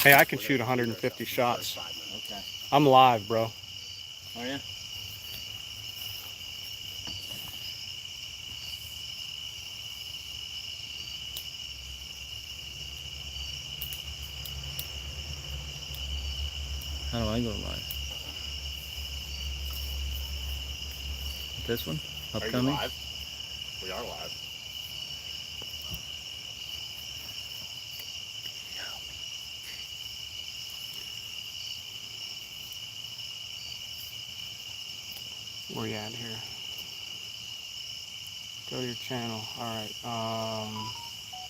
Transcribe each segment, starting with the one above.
Hey, I can shoot 150 shots. Okay. I'm live, bro. Oh yeah. How do I go live? This one? Upcoming? Are you live? We are live. Where you at here? Go to your channel. Alright,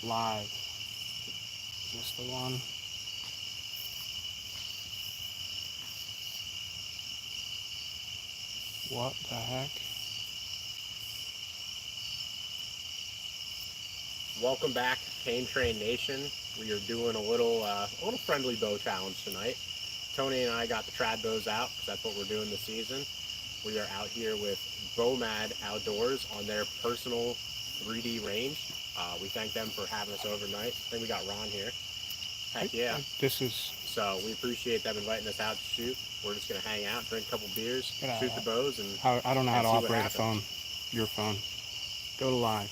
live. Is this the one? What the heck? Welcome back, Cane Train Nation. We are doing a little friendly bow challenge tonight. Tony and I got the trad bows out because that's what we're doing this season. We are out here with Bowmad Outdoors on their personal 3D range. We thank them for having us overnight. I think we got Ron here. Heck yeah. This is... So we appreciate them inviting us out to shoot. We're just going to hang out, drink a couple beers, shoot the bows, and I don't know how to see what operate a happens. phone. Your phone. Go to live.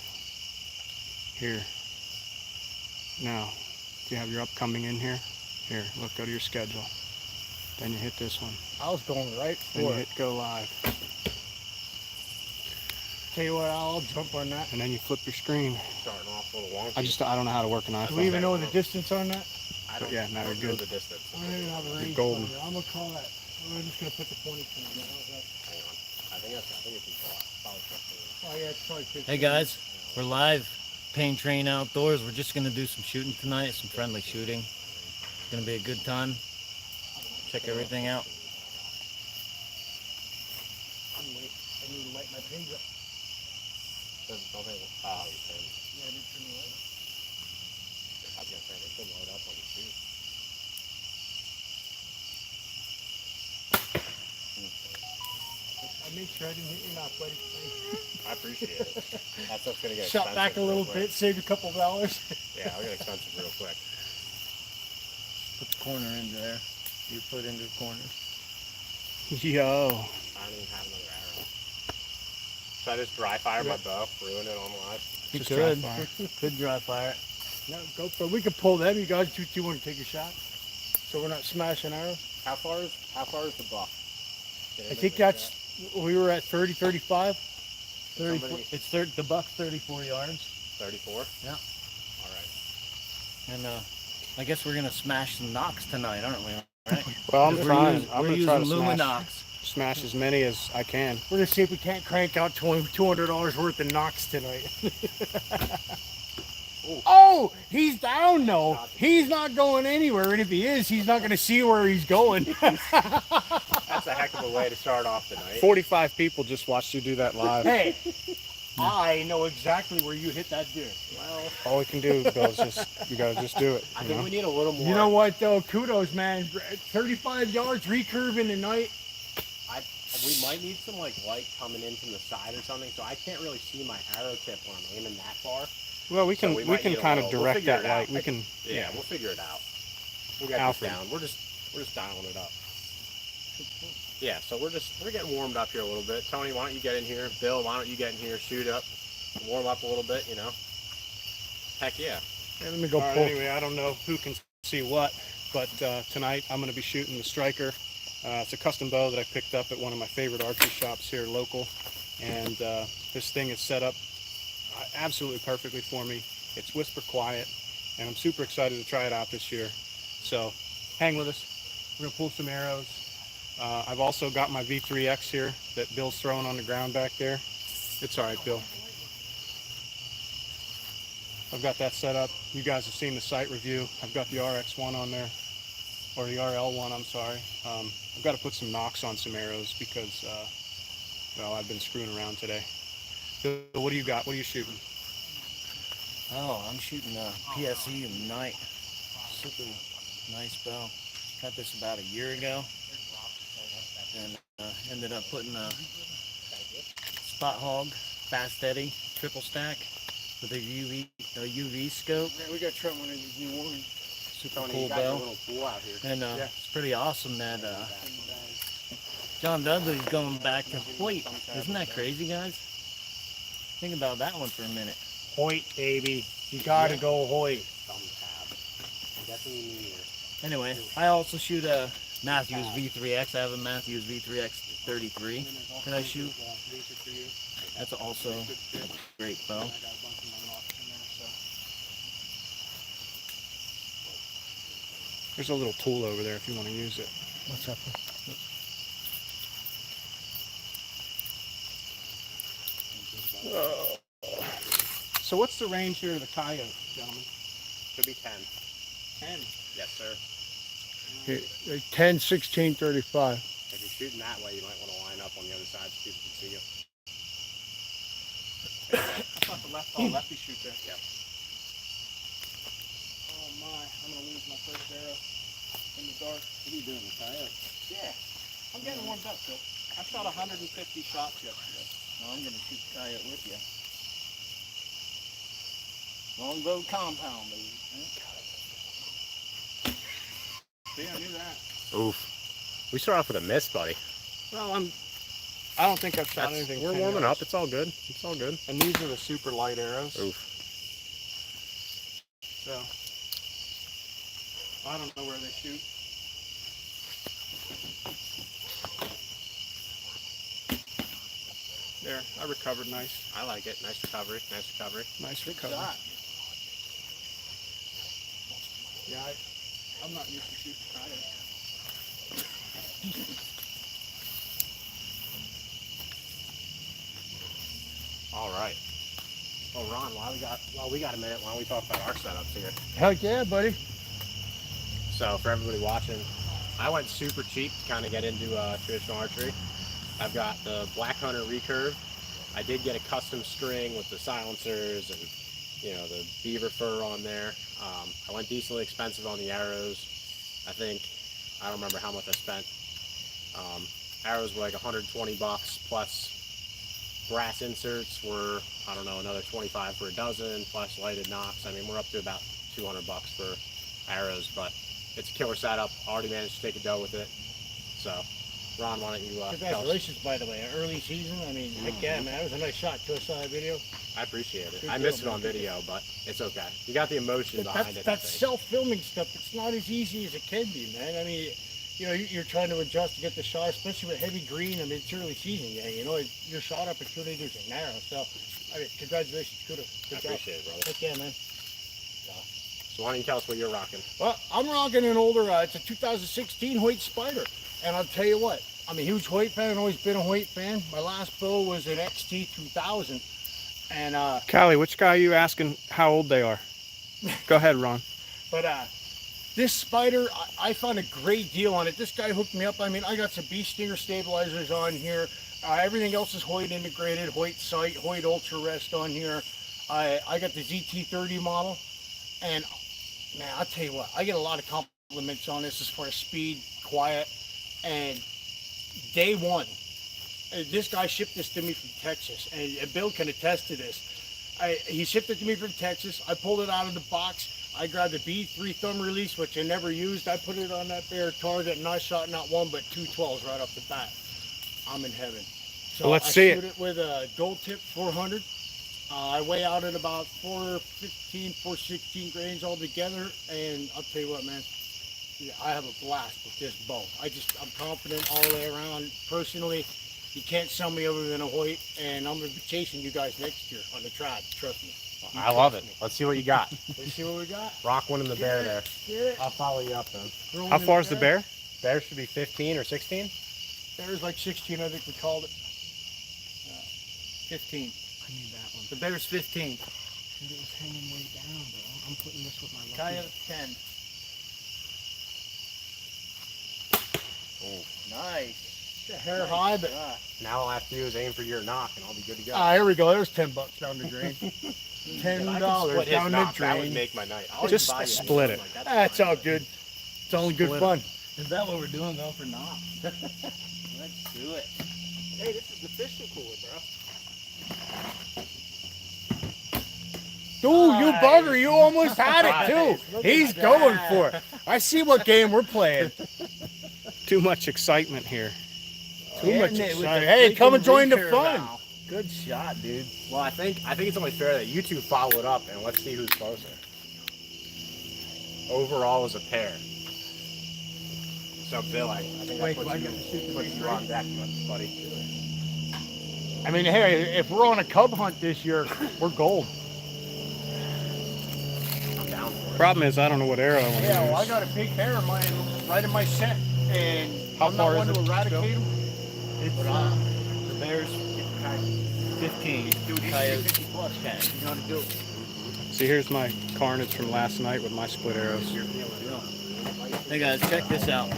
Here. Now, do you have your upcoming in here? Here, look, go to your schedule. Then you hit this one. I was going right Then you for hit it. go live. Tell you what, I'll jump on that. And then you flip your screen. Starting off a little wonky. I don't know how to work an iPhone. Do we even know the distance on that? I don't, Yeah, now I don't you're know good. the distance. I don't even have a range. golden. I'm gonna call that. I'm just gonna put the 20 pin on that. Hang on. I think it's probably 15. Oh yeah, it's probably 15. Hey guys, we're live, Cane Train Outdoors. We're just gonna do some shooting tonight, some friendly shooting. It's gonna be a good time. Check everything out. I need to light my pins up. Don't they? Oh, you can. Yeah, I didn't turn the light. I was gonna say they should load up on the shoot. I made sure I didn't hit your knock, buddy. I appreciate it. That stuff's gonna get Shot expensive back a real little quick. bit, saved a couple of dollars. Yeah, I'll get expensive real quick. Put the corner into there. You put into the corner. Yo. I don't even have another arrow. Should I just dry fire my bow, ruin it on live? You Just could. dry fire. Could dry fire. No, go for it. We could pull them. You guys, do you want to take a shot? So we're not smashing arrows. How far is the buck? I think that's, we were at 30, 35. 30, Somebody- It's the buck's 34 yards. 34? Yeah. All right. And I guess we're gonna smash some knocks tonight, aren't we? Right? Well, I'm We're trying. using- I'm we're going to try to using smash, Luminox. smash as many as I can. We're gonna see if we can't crank out $200 worth of knocks tonight. Oh, he's down though. He's not going anywhere, and if he is, he's not gonna see where he's going. That's a heck of a way to start off the night. 45 people just watched you do that live. Hey, I know exactly where you hit that deer. Well, All we can do, Bill, is just, you got to just do it. I You think know? we need a little more. You know what though? Kudos, man. 35 yards recurve in the night. We might need some like light coming in from the side or something, so I can't really see my arrow tip when I'm aiming that far. Well, we So can we we might can need a kind of little- we'll direct figure that it out. light. We can. Yeah, we'll figure it out. We'll get Alfred. this down. We're just dialing it up. Yeah, so we're getting warmed up here a little bit. Tony, why don't you get in here? Bill, why don't you get in here? Shoot up, warm up a little bit. You know. Heck yeah. Yeah, let me go All right, pull. anyway, I don't know who can see what, but tonight I'm going to be shooting the Striker. It's a custom bow that I picked up at one of my favorite archery shops here local, and this thing is set up absolutely perfectly for me. It's whisper quiet, and I'm super excited to try it out this year. So hang with us. We're gonna pull some arrows. I've also got my V3X here that Bill's throwing on the ground back there. It's all right, Bill. I've got that set up. You guys have seen the site review. I've got the RX1 on there, or the RL1, I'm sorry. I've got to put some nocks on some arrows because, well, I've been screwing around today. Bill, what do you got? What are you shooting? Oh, I'm shooting a PSE Ignite. Super nice bow. Got this about a year ago, and ended up putting a Spot Hog Fast Eddy triple stack with a UV scope. Yeah, we got to try one of these new ones. super Tony, cool you got your bow. little tool out here. And Yeah. it's pretty awesome that John Dudley's going back to Hoyt. Isn't that crazy, guys? Think about that one for a minute. Hoyt, baby. You gotta go Hoyt. Thumb tab. Definitely neater. Anyway, I also shoot a Matthews V3X. I have a Matthews V3X 33 that I shoot. That's also a great bow. There's a little tool over there if you want to use it. What's up? So what's the range here of the coyote, gentlemen? Should be 10. 10. Yes, sir. 10, 16, 35. If you're shooting that way, you might want to line up on the other side so people can see you. I thought the lefty shoot there. Yep. Oh my, I'm gonna lose my first arrow in the dark. What are you doing, the coyote? Yeah, I'm getting warmed up, Phil. I shot 150 shots yesterday. Well, I'm going to shoot the coyote with you. Longbow compound, baby. See, I knew that. Oof. We start off with a miss, buddy. Well, I don't think I've shot anything. We're 10 warming yards. up. It's all good. It's all good. And these are the super light arrows. Oof. So I don't know where they shoot. There, I recovered nice. I like it. Nice recovery. Nice recovery. Nice recovery. Yeah, I'm not used to shooting coyotes. All right. Well, Ron, while we got a minute, why don't we talk about our setups here? Heck yeah, buddy. So for everybody watching, I went super cheap to kind of get into traditional archery. I've got the Black Hunter recurve. I did get a custom string with the silencers and the beaver fur on there. I went decently expensive on the arrows. I don't remember how much I spent. Arrows were like 120 bucks plus brass inserts were, I don't know, another 25 for a dozen plus lighted knocks. I mean, we're up to about 200 bucks for arrows, but it's a killer setup. Already managed to take a doe with it. So, Ron, why don't you tell us? Congratulations, by the way. Early season. I mean, heck yeah, man. That was a nice shot. Too, I saw that video. I appreciate it. Good I deal, missed it man. on video, but it's okay. You got the emotion behind it. I That's think. self-filming stuff. It's not as easy as it can be, man. I mean, you're trying to adjust to get the shot, especially with heavy green. I mean, it's early season, yeah. Your shot opportunities are narrow. So, I mean, congratulations. Good I job. appreciate it, brother. Heck yeah, man. So why don't you tell us what you're rocking? Well, I'm rocking an older, it's a 2016 Hoyt Spider. And I'll tell you what, I'm a huge Hoyt fan. I've always been a Hoyt fan. My last bow was an XT 2000. And, Callie, which guy are you asking how old they are? Go ahead, Ron. but this Spider, I found a great deal on it. This guy hooked me up. I mean, I got some bee stinger stabilizers on here. Everything else is Hoyt integrated, Hoyt sight, Hoyt Ultra Rest on here. I got the ZT30 model. And man, I'll tell you what, I get a lot of compliments on this as far as speed, quiet, and day one, this guy shipped this to me from Texas, and Bill can attest to this. He shipped it to me from Texas. I pulled it out of the box. I grabbed the B3 thumb release, which I never used. I put it on that bare target, and I shot not one but two 12s right off the bat. I'm in heaven. So Well, let's see I shoot it with a gold tip 400. I weigh out at about 415, 416 grains altogether, and I'll tell you what, man, I have a blast with this bow. I'm confident all the way around. Personally, you can't sell me other than a Hoyt, and I'm going to be chasing you guys next year on the trad, trust me. I love it. Let's see what you got. Let's see what we got. Rock one in the bear there. Get it. I'll follow you up then. Throw How it in far is the bear? Bear should be 15 or 16. Bear's like 16, I think we called it. 15. I need that one. The bear's 15. It was hanging way down, bro. I'm putting this with my left. Coyote 10. Oh. Nice. It's a hair high, but Now all I have to do is aim for your knock, and I'll be good to go. here we go. There's $10 down the drain. If $10 I could split his down the knock, that would drain. make my night. I'll Just even buy you split something it. like That's fine. all good. It's only good Split fun. Is that what we're doing, going for knock? Let's do it. Hey, this is the fishing cooler, bro. Ooh, you bugger, you almost had it too. He's going for it. I see what game we're playing. Too much excitement here. Too much Hitting it with excitement. the Hey, come freaking and join the recurve fun. out. Good shot, dude. Well, I think it's only fair that you two follow it up, and let's see who's closer. Overall as a pair. So, Bill, I think Wait, that do I puts get to shoot the you big on deck, buddy. I mean, hey, if we're on a cub hunt this year, we're gold. I'm down for it. Problem is, I don't know what arrow I want to Yeah, use. well, I got a big pair of mine right in my set, and How I'm far not one is to it, eradicate them. It's the bear's 15. Coyote 50 plus. 10. You know how to do it. See, here's my carnage from last night with my split arrows. Hey guys, check this out.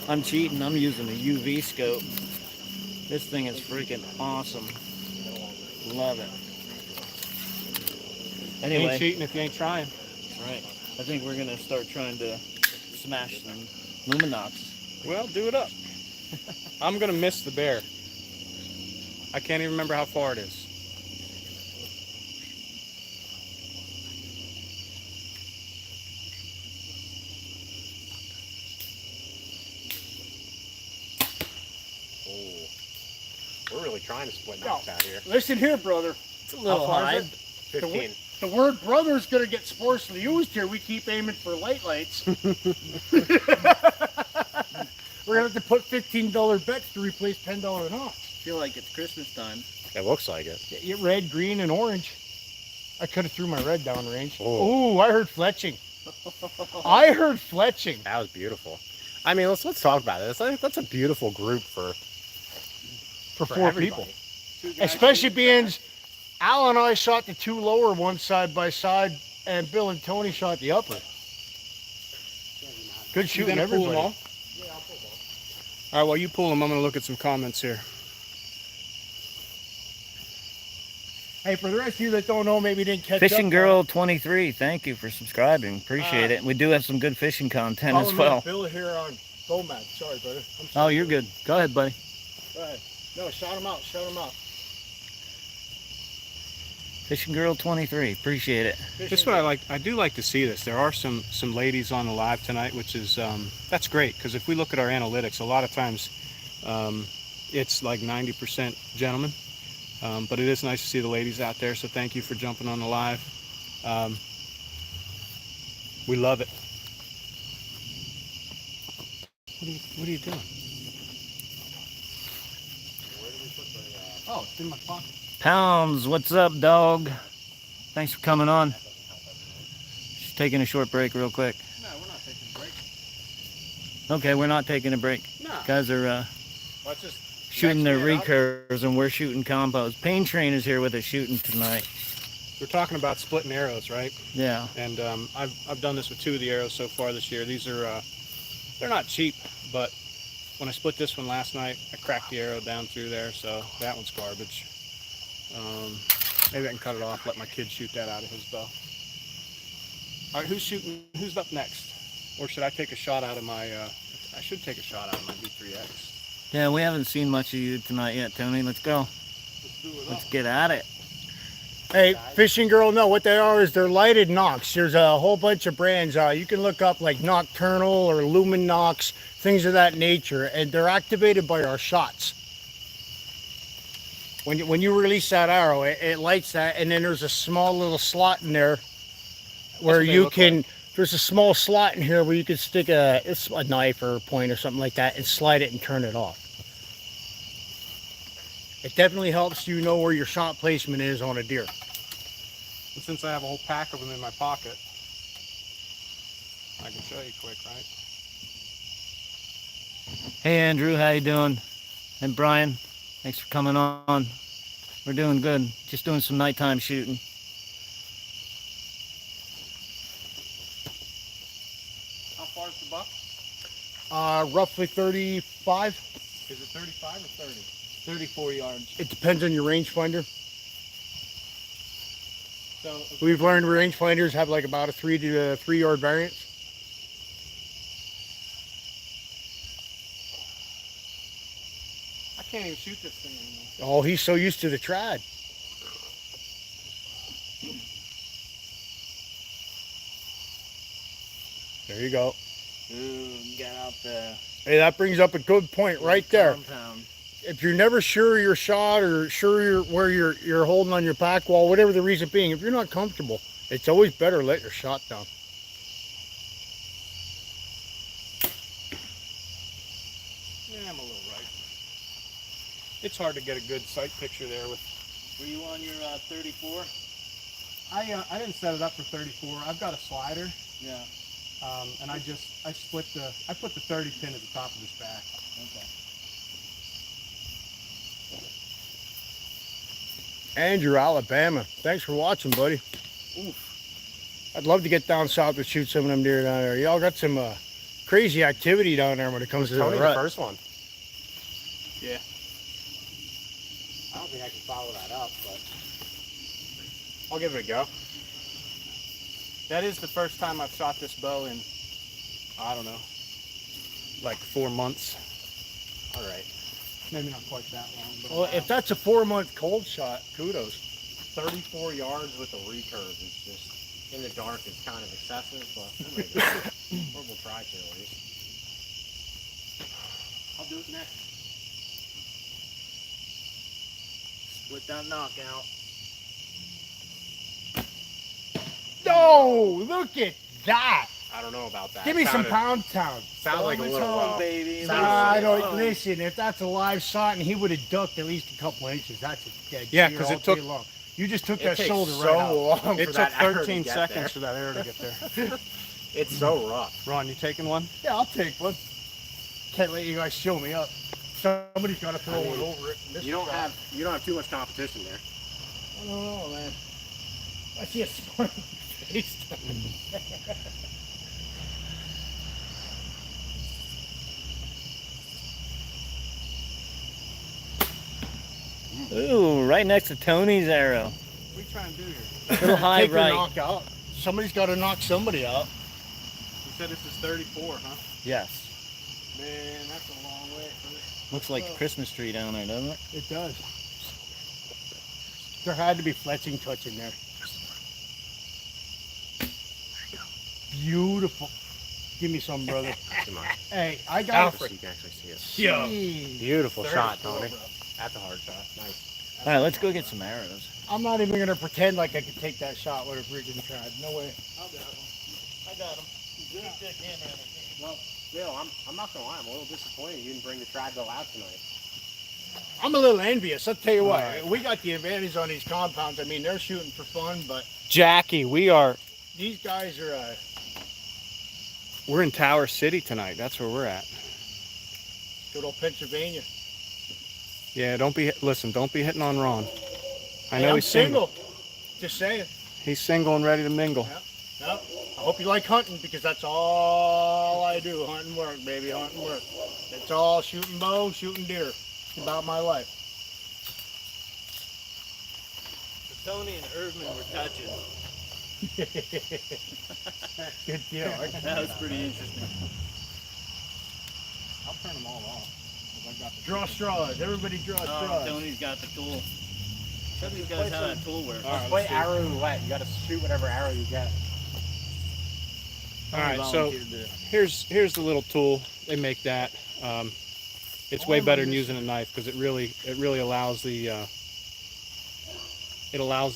I'm cheating. I'm using a UV scope. This thing is freaking awesome. Love it. Anyway, Ain't cheating if you ain't trying. right. I think we're gonna start trying to smash some Luminox. Well, do it up. I'm gonna miss the bear. I can't even remember how far it is. We're really trying to split knocks out here. Listen here, brother. It's a little How far high. is it? 15. The word brother is going to get sparsely used here. We keep aiming for lights. We're going to have to put $15 bets to replace $10 knocks. Feel like it's Christmas time. It looks like it. Get red, green, and orange. I could have threw my red downrange. Oh. Ooh, I heard fletching. I heard fletching. That was beautiful. I mean, let's talk about it. I think that's a beautiful group for Four everybody. people. Especially being Al and I shot the two lower ones side by side, and Bill and Tony shot the upper. Good You shooting, gonna pull everybody. them all? All right, while you pull them, I'm gonna look at some comments here. Hey, for the rest of you that don't know, maybe didn't catch Fishing up, Girl 23, thank you for subscribing. Appreciate it. We do have some good fishing content as well. Bill here on Bomad. Sorry, brother. I'm Oh, sorry. you're good. Go ahead, buddy. Go ahead. No, shout him out. Shout him out. Fishing Girl 23, appreciate it. This is what I like. I do like to see this. There are some ladies on the live tonight, which is that's great, because if we look at our analytics, a lot of times it's like 90% gentlemen, but it is nice to see the ladies out there. So thank you for jumping on the live. We love it. What are you doing? Oh, it's in my pocket. Pounds, what's up, dog? Thanks for coming on. Just taking a short break real quick. No, we're not taking a break. Okay, we're not taking a break. No. Guys are Let's just shooting their next man up. recurves and we're shooting combos. Pain Train is here with us shooting tonight. We're talking about splitting arrows, right? Yeah. And I've done this with 2 of the arrows so far this year. These are they're not cheap, but when I split this one last night, I cracked the arrow down through there, so that one's garbage. Maybe I can cut it off, let my kid shoot that out of his bow. All right, who's shooting? Who's up next? Or should I take a shot out of my? I should take a shot out of my V3X. Yeah, we haven't seen much of you tonight yet, Tony. Let's go. Let's get at it. Hey, Fishing Girl, no, what they are is they're lighted Nox. There's a whole bunch of brands. You can look up like Nocturnal or Lumen Nox, things of that nature, and they're activated by our shots. When you release that arrow, it lights that, and then there's a small little slot in there where what they you look can. like. There's a small slot in here where you can stick a knife or a point or something like that and slide it and turn it off. It definitely helps you know where your shot placement is on a deer. And since I have a whole pack of them in my pocket, I can show you quick, right? Hey, Andrew, how you doing? And Brian, thanks for coming on. We're doing good. Just doing some nighttime shooting. How far is the buck? Roughly 35. Is it 35 or 30? 34 yards. It depends on your rangefinder. So We've learned rangefinders have like about a 3 to 3 yard variance. I can't even shoot this thing anymore. Oh, he's so used to the trad. There you go. Ooh, got out the Hey, that brings up a good point right there. compound. If you're never sure your shot or sure where you're holding on your back wall, whatever the reason being, if you're not comfortable, it's always better to let your shot down. Yeah, I'm a little right. It's hard to get a good sight picture there with. Were you on your 34? I didn't set it up for 34. I've got a slider, Yeah. and I put the 30 pin at the top of his back. Okay. Andrew, Alabama. Thanks for watching, buddy. Oof. I'd love to get down south and shoot some of them deer down there. Y'all got some crazy activity down there when it comes to the Tony, the rut. first one. Yeah. I don't think I can follow that up, but I'll give it a go. That is the first time I've shot this bow in, I don't know, like 4 months. All right. Maybe not quite that long. But Well, if that's a 4-month cold shot, kudos. 34 yards with a recurve is just, in the dark, it's kind of excessive, but we'll make it work. Or we'll try to at least. I'll do it next. Split that knockout. No, look at that. I don't know about that. Give me some Sounded- Pound Town. Sounded like a little low. baby. I don't listen. If that's a live shot and he would have ducked at least a couple inches, that's a dead Yeah, deer 'cause all it took- day long. You just took It that takes shoulder so right out. long It for took that arrow to 13 get seconds there. for that arrow to get there. It's so rough. Ron, you taking one? Yeah, I'll take one. Can't let you guys show me up. Somebody's got to throw one over it. You don't have too much competition there. I don't know, man. I see a smart face. Ooh, right next to Tony's arrow. What are you trying to do here? Little high Take your right. knockout. Somebody's got to knock somebody out. You said this is 34, huh? Yes. Man, that's a long way. From this. Looks like a Christmas tree down there, doesn't it? It does. There had to be fletching touch in there. Beautiful. Give me some, brother. Come on. Hey, I got Alfred. You can actually see it. Jeez. Beautiful shot, 34, Tony. bro. That's a hard shot. Nice. All right, let's go get some arrows. I'm not even gonna pretend like I could take that shot with a freaking trad. No way. I got him. Good camera. Well, Bill, I'm not gonna lie. I'm a little disappointed you didn't bring the trad bow out tonight. I'm a little envious. I'll tell you what. Alright. We got the advantage on these compounds. I mean, they're shooting for fun, but Jackie, these guys are. we're in Tower City tonight. That's where we're at. Good old Pennsylvania. Yeah, don't be hitting on Ron. I Hey, know I'm he's single. Just saying. He's single and ready to mingle. Yep. I hope you like hunting because that's all I do. Hunting work, baby. Hunting work. That's all. Shooting bow, shooting deer. It's about my life. Tony and Irvin were touching. Good deal. That was pretty interesting. I'll turn them all off. 'cause I got the Draw straws. Everybody draw Oh, straws. Tony's got the tool. Show these guys how that tool works. All right, Play let's do it. arrow roulette. You got to shoot whatever arrow you get. All right, Tony so volunteered to- here's the little tool. They make that. It's way better than using a knife because it really allows the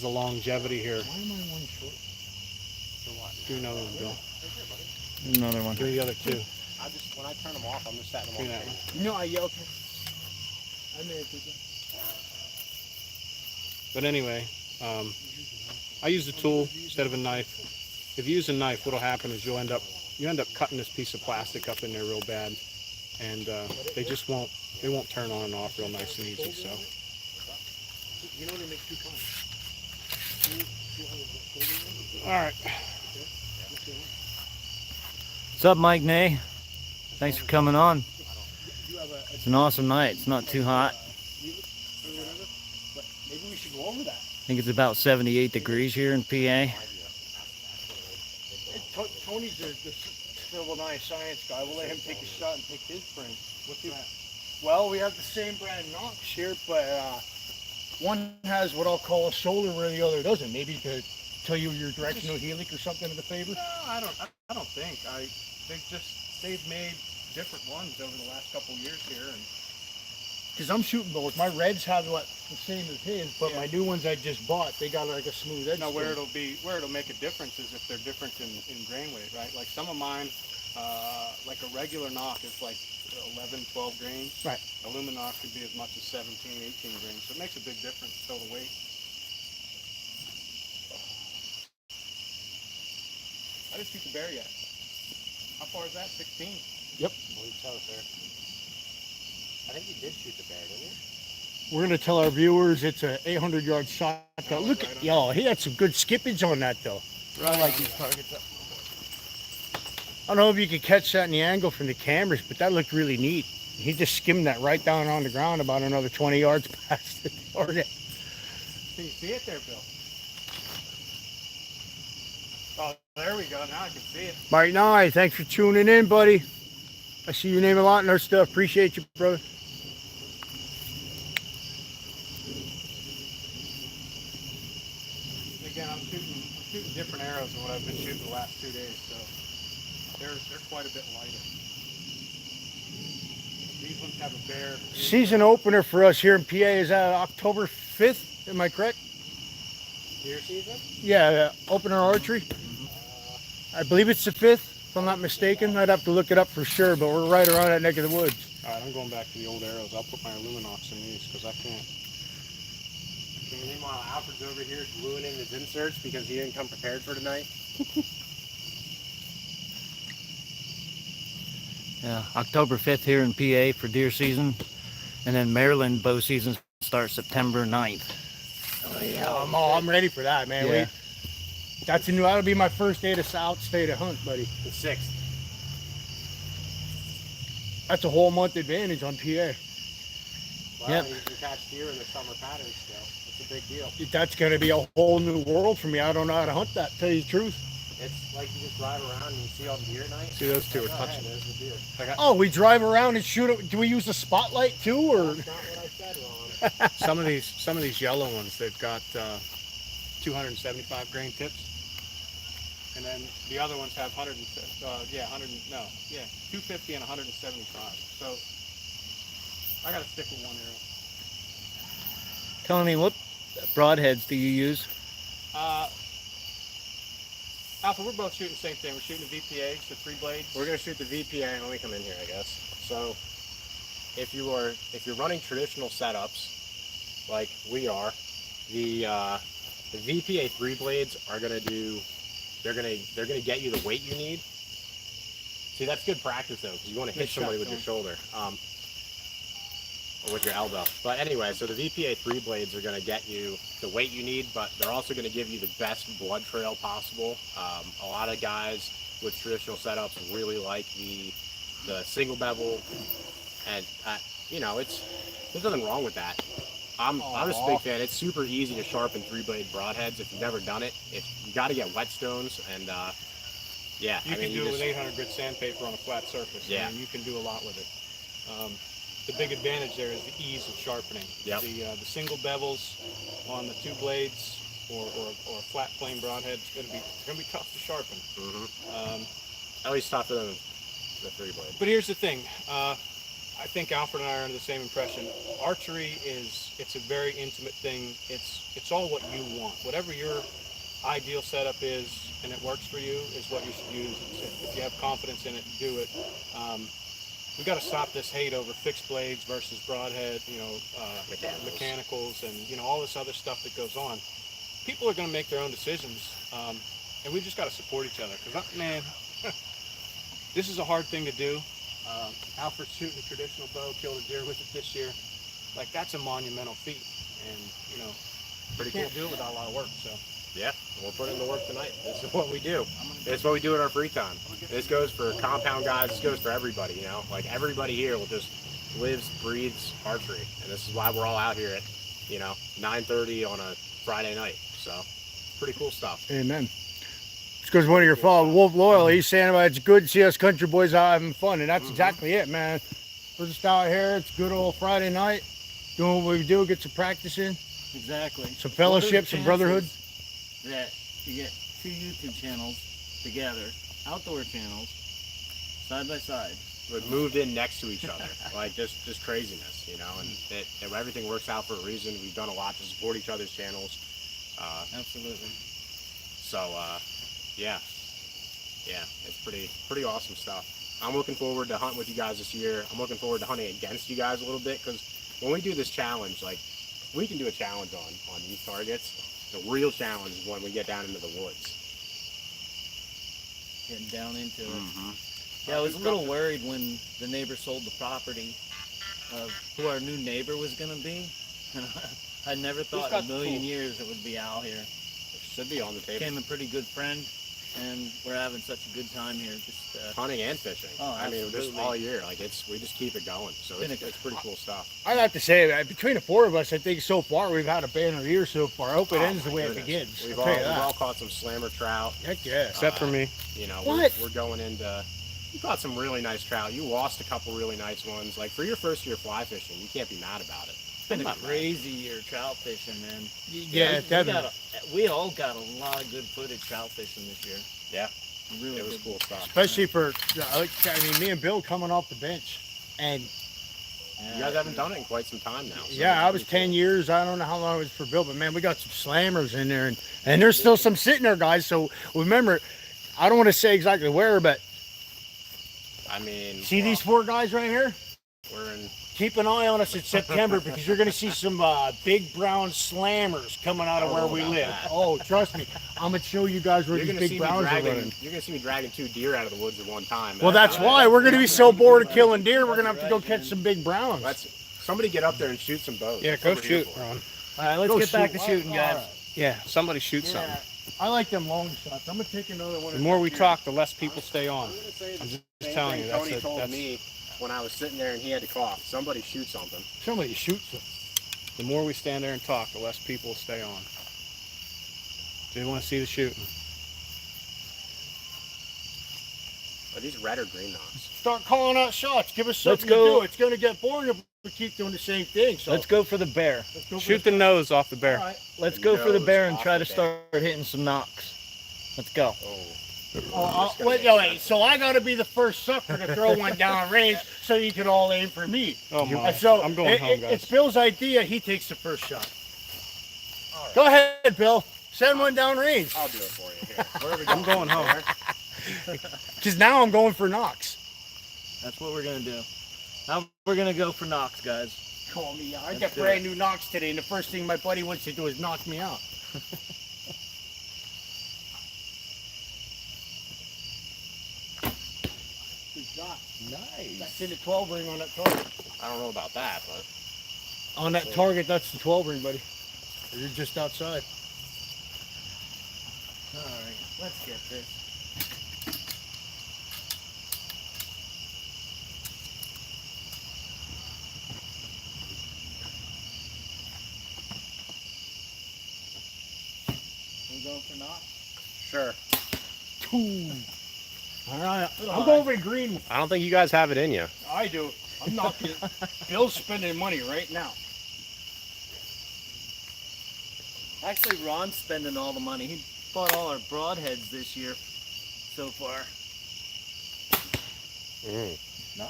longevity here. Why am I one short? Do another one, Bill. Another one. Give me the other two. When I turn them off, I'm just setting them Give me off. that one. You know, I yelled. I may have to go. But anyway, I use a tool instead of a knife. If you use a knife, what'll happen is you end up cutting this piece of plastic up in there real bad, and they won't turn on and off real nice and easy. So You know they make 2 kinds. all right, What's up, Mike Nay? Thanks for coming on. It's an awesome night. It's not too hot. Maybe we should go over that. I think it's about 78 degrees here in PA. Tony's the civil knife science guy. We'll let him take a shot and pick his brand. What's that? Well, we have the same brand notch here, but one has what I'll call a shoulder where the other doesn't. Maybe to tell you your directional helix or something in the favor? No, I don't think. They've made different ones over the last couple of years here, and Because I'm shooting bows. My reds have the same as his, but Yeah. my new ones I just bought, they got like a smooth edge. now to where them. it'll make a difference is if they're different in grain weight, right? Like some of mine, like a regular knock is like 11, 12 grains. Right. Aluminum could be as much as 17, 18 grains. So it makes a big difference total weight. I didn't shoot the bear yet. How far is that? 16. Yep. What did you tell us there? I think you did shoot the bear, didn't you? We're gonna tell our viewers it's a 800-yard shot. Look at y'all. He had some good skippage on that though. I like these targets up. I don't know if you could catch that in the angle from the cameras, but that looked really neat. He just skimmed that right down on the ground about another 20 yards past the target. Can you see it there, Bill? Oh, there we go. Now I can see it. Mike Nye, thanks for tuning in, buddy. I see your name a lot in our stuff. Appreciate you, brother. Again, I'm shooting different arrows than what I've been shooting the last 2 days, so they're quite a bit lighter. These ones have a bear. Season opener for us here in PA is October 5th. Am I correct? Deer season? Yeah, opener archery. I believe it's the 5th, if I'm not mistaken. I'd have to look it up for sure, but we're right around that neck of the woods. All right, I'm going back to the old arrows. I'll put my Illuminox in these because I can't. Meanwhile, Alfred's over here gluing in his inserts because he didn't come prepared for tonight. Yeah, October 5th here in PA for deer season. And then Maryland bow season starts September 9th. Oh, yeah, I'm ready for that, man. Yeah. That'll be my first day to South State to hunt, buddy. The 6th. That's a whole month advantage on PA. Well, Yep. you can catch deer in the summer pattern still. It's a big deal. That's going to be a whole new world for me. I don't know how to hunt that, tell you the truth. It's like you just drive around and you see all the deer at night. See, those two are Oh, touching. hey, there's the deer. Oh, we drive around and shoot it. Do we use the spotlight too, or? That's not what I said, Ron. Some of these yellow ones, they've got 275 grain tips, and then the other ones have 250 and 175. So I got to stick with one arrow. Tony, what broadheads do you use? Alpha, we're both shooting the same thing. We're shooting the VPA, the 3 blades. We're going to shoot the VPA when we come in here, I guess. So if you're running traditional setups like we are, the VPA 3 blades are going to they're going to get you the weight you need. See, that's good practice though, because you want to hit somebody with your shoulder. Or with your elbow. But anyway, so the VPA 3 blades are going to get you the weight you need, but they're also going to give you the best blood trail possible. A lot of guys with traditional setups really like the single bevel, and there's nothing wrong with that. I'm just a big fan. It's super easy to sharpen 3-blade broadheads if you've never done it. If you got to get whetstones, and yeah, You can do it with 800 grit sandpaper on a flat surface. Yeah. I mean, you can do a lot with it. The big advantage there is the ease of sharpening. Yep. The single bevels on the 2 blades or a flat plane broadhead is going to be tough to sharpen. At least tougher than the 3-blade. But here's the thing. I think Alfred and I are under the same impression. Archery it's a very intimate thing. It's all what you want. Whatever your ideal setup is and it works for you is what you should use. If you have confidence in it, do it. We got to stop this hate over fixed blades versus broadhead, mechanicals, and all this other stuff that goes on. People are going to make their own decisions, and we just got to support each other. Because man, this is a hard thing to do. Alfred's shooting a traditional bow, killed a deer with it this year. Like, that's a monumental feat, and Pretty you can't cool. do it without a lot of work. So Yeah, we're putting in the work tonight. This is what we do. It's what we do in our free time. This goes for compound guys. This goes for everybody, Like, everybody here will just lives, breathes archery. And this is why we're all out here at, 9:30 on a Friday night. So, pretty cool stuff. Amen. It's because one of your followers, Wolf Loyal, he's saying about it's good to see us country boys out having fun, and that's exactly it, man. We're just out here. It's good old Friday night, doing what we do, get some practice in, Exactly. some fellowship, some brotherhood. That you get 2 YouTube channels together, outdoor channels, side by side. We moved in next to each other, like just craziness, you know. And everything works out for a reason. We've done a lot to support each other's channels. Absolutely. So yeah, it's pretty awesome stuff. I'm looking forward to hunting with you guys this year. I'm looking forward to hunting against you guys a little bit, because when we do this challenge, like, we can do a challenge on these targets. The real challenge is when we get down into the woods. Getting down into it. Mm-hmm. Yeah, I was a little worried when the neighbor sold the property of who our new neighbor was going to be. I never thought in a million years it would be Al here. It should be on the table. Became a pretty good friend, and we're having such a good time here. Just Hunting and fishing. Oh, I mean, just absolutely. all year. Like, we just keep it going. So it's pretty cool stuff. I have to say that between the four of us, I think so far we've had a banner year so far. I hope it Oh, ends the my way goodness. it begins. We've I'll tell you all that. caught some slammer trout. Heck yeah. Except for me. You know, What? we're going into. You caught some really nice trout. You lost a couple really nice ones. Like, for your first year fly fishing, you can't be mad about it. it's been a crazy year trout fishing, man. Yeah, definitely. We all got a lot of good footage trout fishing this year. Yeah, Really it was good. cool stuff. Especially for, I mean, me and Bill coming off the bench. And You guys haven't done it in quite some time now. So yeah, I was 10 years. I don't know how long it was for Bill, but man, we got some slammers in there. And there's still some sitting there, guys. So remember, I don't want to say exactly where, but I mean, see these four guys right here? we're in. Keep an eye on us in September, because you're going to see some big brown slammers coming out of where we about live. that. Oh, trust me. I'm going to show you guys where You're these gonna see big me browns are dragging. running. You're gonna see me dragging 2 deer out of the woods at one time. Well, that's why. We're going to be so bored of killing deer, we're going to have to go catch some big browns. Somebody get up there and shoot some bows. Yeah, That's go what we're here shoot, for. Ron. All right, let's Go get back to shoot. shooting, guys. All right. Yeah, somebody shoot Yeah, something. I like them long shots. I'm going to take another one. The more we talk, the less people stay on. I'm gonna say the I'm just same telling thing you, that's Tony it. told That's me when I was sitting there and he had to cough. Somebody shoot something. Somebody shoots them. the more we stand there and talk, the less people will stay on. They want to see the shooting. Are these red or green knocks? Start calling out shots. Give us something Let's go. to do. It's going to get boring if we keep doing the same thing. So Let's go for the bear. let's go for Shoot the nose off the All bear. right. Let's go for the Nose bear and off try the to bear. start hitting some knocks. Let's go. Wait, so I got to be the first sucker to throw one down range so you can all aim for me. Oh my! So I'm going home, guys. It's Bill's idea. He takes the first shot. Go ahead, Bill. Send one down range. I'll do it for you. Here. Where are we I'm going home. Because now I'm going for knocks. That's what we're gonna do. Now we're gonna go for knocks, guys. Call me out. I Let's got do brand new knocks today, and the first thing my buddy wants to do is knock me out. Good shot. Nice. That's in the 12 ring on that target. I don't know about that, but On that target, that's the 12 ring, buddy. You're just outside. All right, let's get this. We going for knocks? sure. Ooh. All right. I'm going for green. I don't think you guys have it in you. I do. I'm knocking it. Bill's spending money right now. Actually, Ron's spending all the money. He bought all our broadheads this year so far.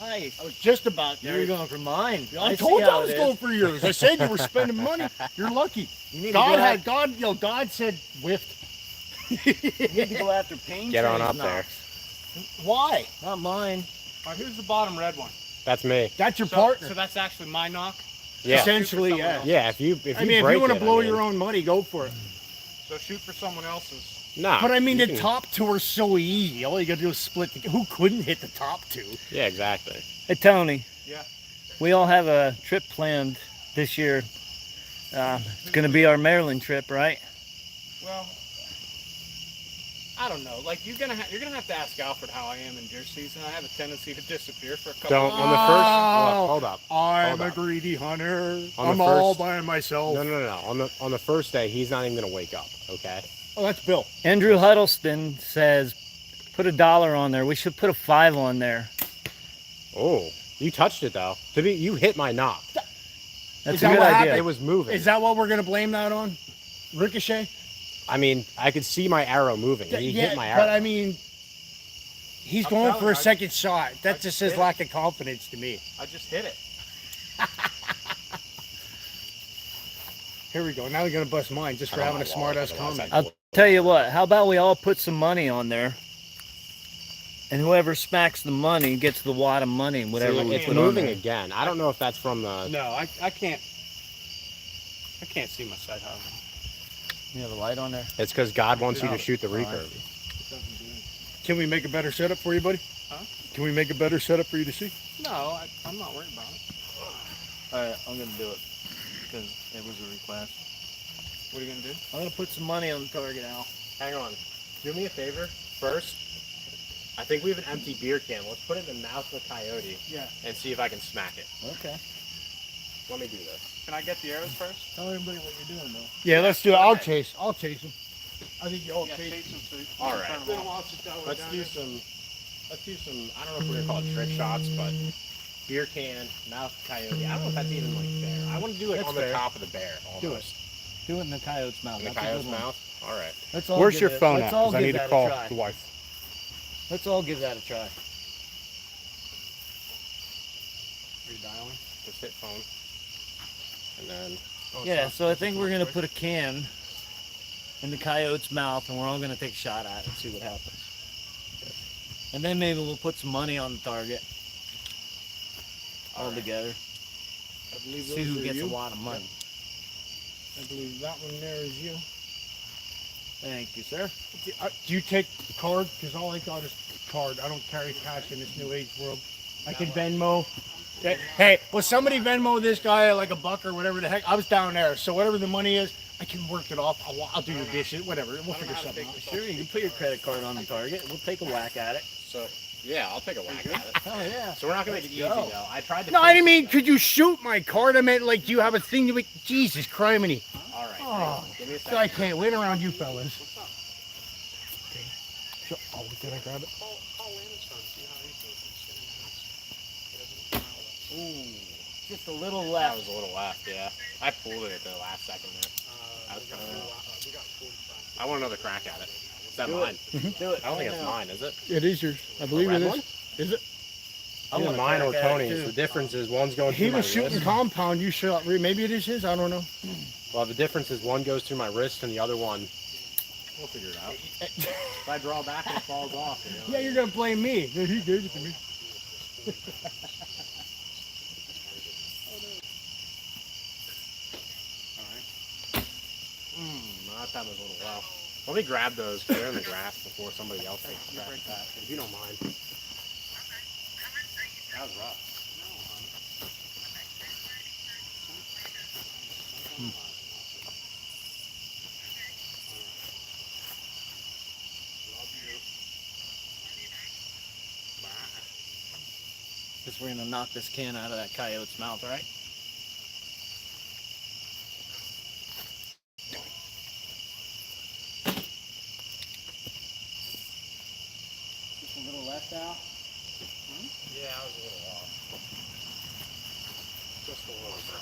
Nice. I was just about You there. were going for mine. I see told you how I was it going is. for yours. I said you were spending money. You're lucky. You need to God go had after, God said whiffed. you need to go after pain. Get on trains up there. knocks. Why? Not mine. All right, here's the bottom red one. That's me. That's your partner. So that's actually my knock. Yeah. Essentially, Shoot for yeah. someone Yeah. If you I mean, if break you want to it, blow I mean, your own money, go for it. So shoot for someone else's. Nah. But I mean, you the can- top two are so easy. All you got to do is split. Who couldn't hit the top two? Yeah, exactly. Hey, Tony. Yeah. We all have a trip planned this year. It's going to be our Maryland trip, right? Well, I don't know. Like you're gonna have to ask Alfred how I am in deer season. I have a tendency to disappear for a couple. Don't of on the first. Oh. Hold up. I'm Hold a up. greedy hunter. On the I'm all first- by myself. No. On the first day, he's not even gonna wake up. Okay. Oh, that's Bill. Andrew Huddleston says, put $1 on there. We should put a 5 on there. Oh, you touched it though. You hit my knock. That's Is a that good what idea. happened? It was moving. Is that what we're gonna blame that on? Ricochet? I mean, I could see my arrow moving. He hit my but arrow. I mean, he's I'm going telling for you, a second shot. That I just did says it. lack of confidence to me. I just hit it. Here we go. Now they're gonna bust mine just for I don't having a know smart why, ass otherwise comment. I'd- I'll tell you what, how about we all put some money on there? And whoever smacks the money gets the wad of money, whatever See, we it's put on moving there. again. I don't know if that's from the. No, I can't. I can't see my sight hog. You have a light on there? It's because God wants you No. to shoot the All right. recurve. Can we make a better setup for you, buddy? Huh? Can we make a better setup for you to see? No, I'm not worried about it. Alright, I'm gonna do it. Because it was a request. What are you gonna do? I'm gonna put some money on the target, Al. Hang on. Do me a favor. First, I think we have an empty beer can. Let's put it in the mouth of the coyote Yeah. and see if I can smack it. Okay. Let me do this. Can I get the arrows first? Tell everybody what you're doing, though. Yeah, let's do it. I'll chase. I'll chase him. I think you all Yeah, chase. chase them so you can All turn right. them off. Let's do some. Let's do some. I don't know if we're gonna call it trick shots, but beer can, mouth of coyote. I don't know if that's even like fair. I want to do it That's on the fair. top of the bear. Almost. Do it. Do it in the coyote's mouth. In the That's a good coyote's one. mouth. All right. Let's all Where's give your it- phone at? let's all Because I give need to that a call try. the wife. Let's all give that a try. Are you dialing? Just hit phone. And then. Yeah, so I think we're gonna put a can in the coyote's mouth, and we're all gonna take a shot at it and see what happens. And then maybe we'll put some money on the target all Alright. together. I believe See those who are gets you. a lot of money. I believe that one there is you. Thank you, sir. Do you take the card? Because all I got is card. I don't carry cash in this new age world. I can Venmo. Hey, will somebody Venmo this guy like a buck or whatever the heck? I was down there, so whatever the money is, I can work it off. I'll do your dishes, whatever. We'll figure something out. Sure, you can put your credit card on the target. We'll take a whack at it. So yeah, I'll take a whack at it. Oh yeah. So we're not gonna make it easy go. though. I tried to. No, I didn't fix mean it, could you shoot my card. I meant like you have a thing to make. Jesus, criminy. though. All right. Oh, Give me a I second. can't win around you fellas. Oh, did I grab it? Ooh, just a little That left. was a little left. Yeah. I pulled it at the last second there. That was kind of. I want another crack at it. Is that Do mine? it. Do it. I don't think right it's now. mine, is it? It is yours. I believe red it is. one? Is it? I want wanna mine or crack at it, Tony's. too. The difference is one's going through He my was shooting wrist. compound. You shot. Maybe it is his. I don't know. Well, the difference is one goes through my wrist and the other one. We'll figure it out. If I draw back and it falls off, you know. Yeah, you're gonna blame me. He gave it to me. That time was a little low. Let me grab those because they're in the grass before somebody else takes a crack at that. If you don't mind. That was rough. Because we're gonna knock this can out of that coyote's mouth, right? Just a little left out. Yeah, I was a little off. Just a little bit.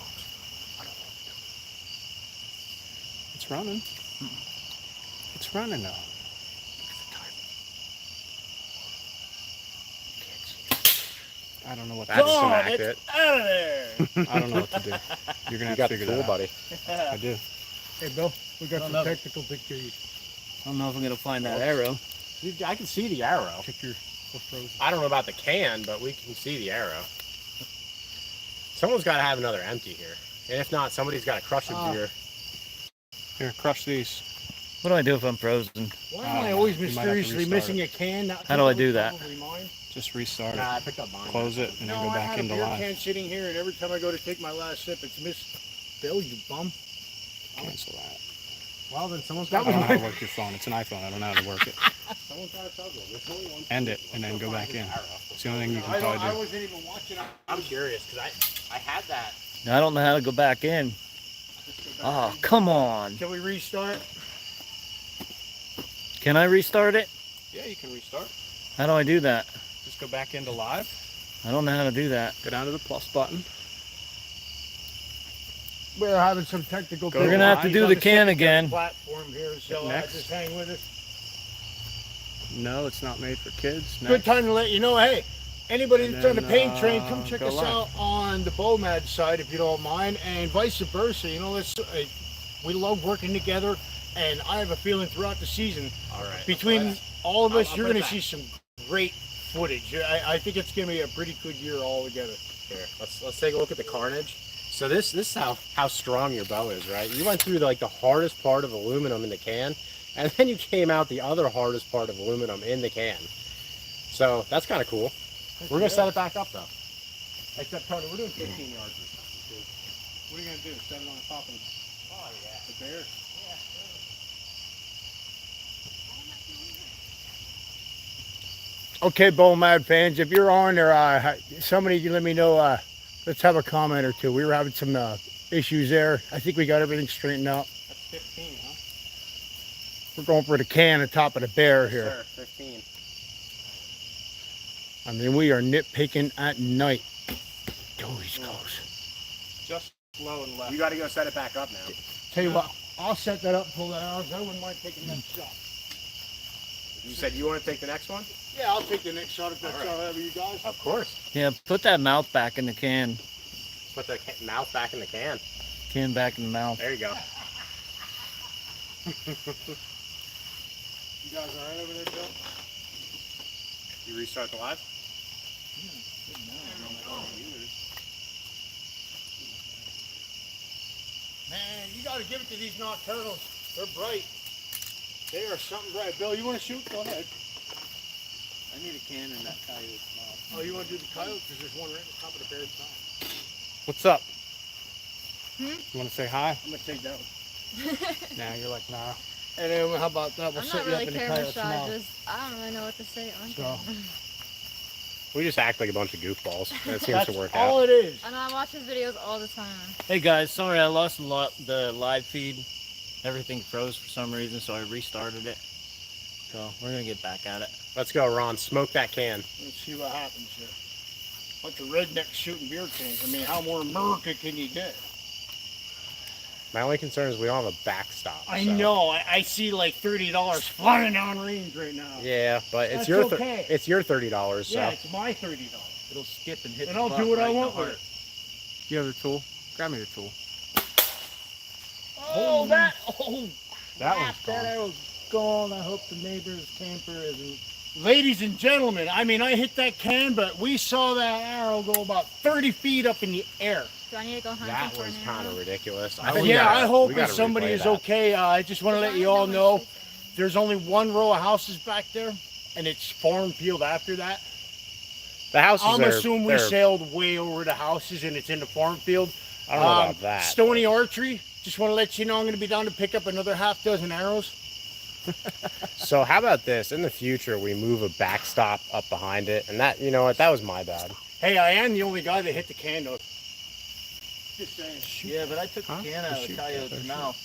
It's running. It's running now. I don't know what to That's do. smacked it's it. out of there. I don't know what to do. You're gonna You have got to the figure tool, that out. buddy. I do. Hey, Bill, we got Don't some know. technical dictators. I don't know if I'm gonna find that arrow. I can see the arrow. Check your frozen. I don't know about the can, but we can see the arrow. Someone's got to have another empty here. And if not, somebody's got to crush a beer. Here, crush these. What do I do if I'm frozen? Why am I always You might have to mysteriously restart missing a can? How do I do that? Probably mine. Just restart Nah, I it. picked up mine. Close it and then No, go I back had a into beer live. can sitting here, and every time I go to take my last sip, it's Miss Bill, you bum. Cancel that. Well, then someone's I got don't know to how to work your phone. It's an iPhone. I don't know how to work it. Someone's got to toggle. There's only one. End it and then go back in. It's the only thing you can I probably wasn't even watching. I'm curious because I had that. I don't know how to go back in. Oh, come on. Can we restart? Can I restart it? do. Yeah, you can restart. How do I do that? Just go back into live. I don't know how to do that. Go down to the plus button. we're having some technical. Go We're gonna have to do the can again. Platform here, so Next. just hang with us. No, it's not made for kids. Good time to let you know, hey, anybody And that's on the then, paint train, come check go us live. out on the Bomad side if you don't mind, and vice versa. You know, we love working together, and I have a feeling throughout the season, All right. between all of us, I'll you're put it going to see some great footage. I think it's going to be a pretty good year all together. Here, let's take a look at the carnage. So this is how strong your bow is, right? You went through like the hardest part of aluminum in the can, and then you came out the other hardest part of aluminum in the can. So that's kind of cool. We're gonna set it back up though. Except, Tony, we're doing 15 yards or something. What are you gonna do? Set it on top of the bear? Okay, Bomad fans, if you're on there, somebody can let me know. Let's have a comment or two. We were having some issues there. I think we got everything straightened out. That's 15, huh? We're going for the can on top of the bear here. Sure, 15. I mean, we are nitpicking at night. Oh, he's close. Just low and left. You got to go set it back up now. Tell you what, I'll set that up, pull that out. I wouldn't mind taking that shot. You said you want to take the next one? Yeah, I'll take the next shot if that's all right with you guys. Of course. Yeah, put that mouth back in the can. Put the mouth back in the can. Can back in the mouth. There you go. You guys all right over there, Bill? You restart the live? Man, you got to give it to these nocturnals. They're bright. They are something bright. Bill, you want to shoot? Go ahead. I need a can in that coyote's mouth. Oh, you want to do the coyote? Because there's one right on top of the bear's mouth. What's up? Hmm? You want to say hi? I'm going to take that one. Nah, you're like, nah. And then how about that? We'll I'm set not you up really in the careless, coyote's mouth. I don't really know what to say on So- camera. We just act like a bunch of goofballs. That seems That's to work all out. it is. I know I watch his videos all the time. Hey guys, sorry I lost the live feed. Everything froze for some reason, so I restarted it. So we're gonna get back at it. Let's go, Ron. Smoke that can. Let's see what happens here. Bunch of rednecks shooting beer cans. I mean, how more America can you get? My only concern is we don't have a backstop. I so- know. I see like $30 flying down range right now. Yeah, but That's it's your okay. it's your $30. So Yeah, it's my $30. It'll skip and hit And the I'll butt do what I right in the want with heart. it. You have the tool? Grab me the tool. Oh, that! Oh, That crap, one's that gone. arrow's gone. I hope the neighbor's camper isn't. Ladies and gentlemen, I mean, I hit that can, but we saw that arrow go about 30 feet up in the air. Do I need to go hunting that for was an kind arrow? of ridiculous. I hope we if gotta somebody replay is that. okay. I just want to let you all know there's only one row of houses back there, and it's farm field after that. The houses I'm are. assuming we they're- sailed way over the houses, and it's in the farm field. I don't know about that. Stony Archery, just want to let you know I'm going to be down to pick up another half dozen arrows. So how about this? In the future, we move a backstop up behind it, and that, you know what? That was my bad. Hey, I am the only guy that hit the can, though. Just saying. Yeah, but I took Huh? the can out of the Shoot. coyote's mouth.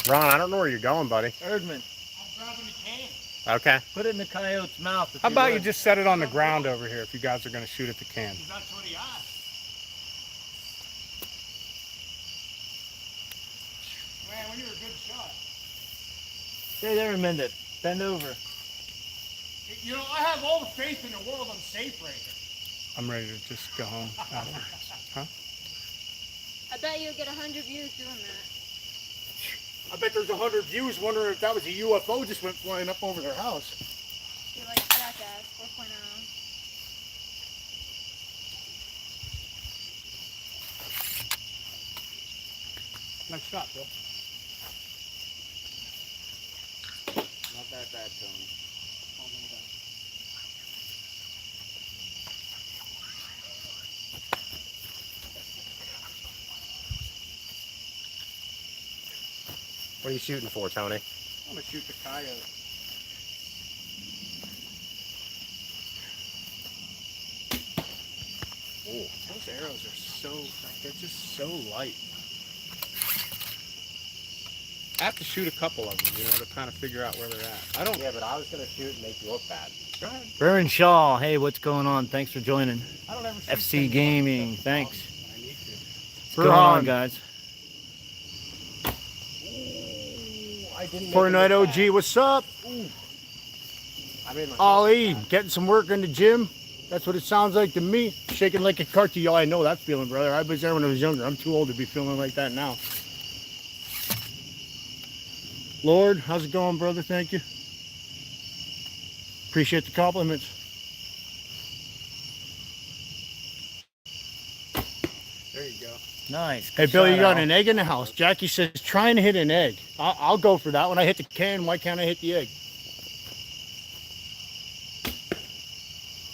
Ron, I don't know where you're going, buddy. Erdman, I'm grabbing the can. Okay. put it in the coyote's mouth. If How about you would. just set it on the ground over here if you guys are going to shoot at the can? That's what he asked. Man, when you're a good shot. Stay there a minute. Bend over. You know, I have all the faith in the world I'm safe right here. I'm ready to just go home after. Huh? I bet you'll get 100 views doing that. I bet there's 100 views wondering if that was a UFO just went flying up over their house. You're like Jackass 4.0. Nice shot, Bill. Not that bad, Tony. What are you shooting for, Tony? I'm gonna shoot the coyote. Ooh. Those arrows are so, they're just so light. I have to shoot a couple of them, you know, to kind of figure out where they're at. I don't, Yeah, but I was gonna shoot and make you look bad. Go ahead. Vern Shaw, hey, what's going on? Thanks for joining. I don't ever shoot FC 10 Gaming, bucks. thanks. I need to. What's going on, Burhan. guys? I didn't. Fortnite OG, what's up? I made my Ali, getting some work in the gym. That's what it sounds like to me. Shaking like a cartridge. I know that feeling, brother. I was there when I was younger. I'm too old to be feeling like that now. Lord, how's it going, brother? Thank you. Appreciate the compliments. There you go. Nice. Hey, Good Bill, you shot, got Al. an egg in the house. Jackie says, trying to hit an egg. I'll go for that. When I hit the can, why can't I hit the egg?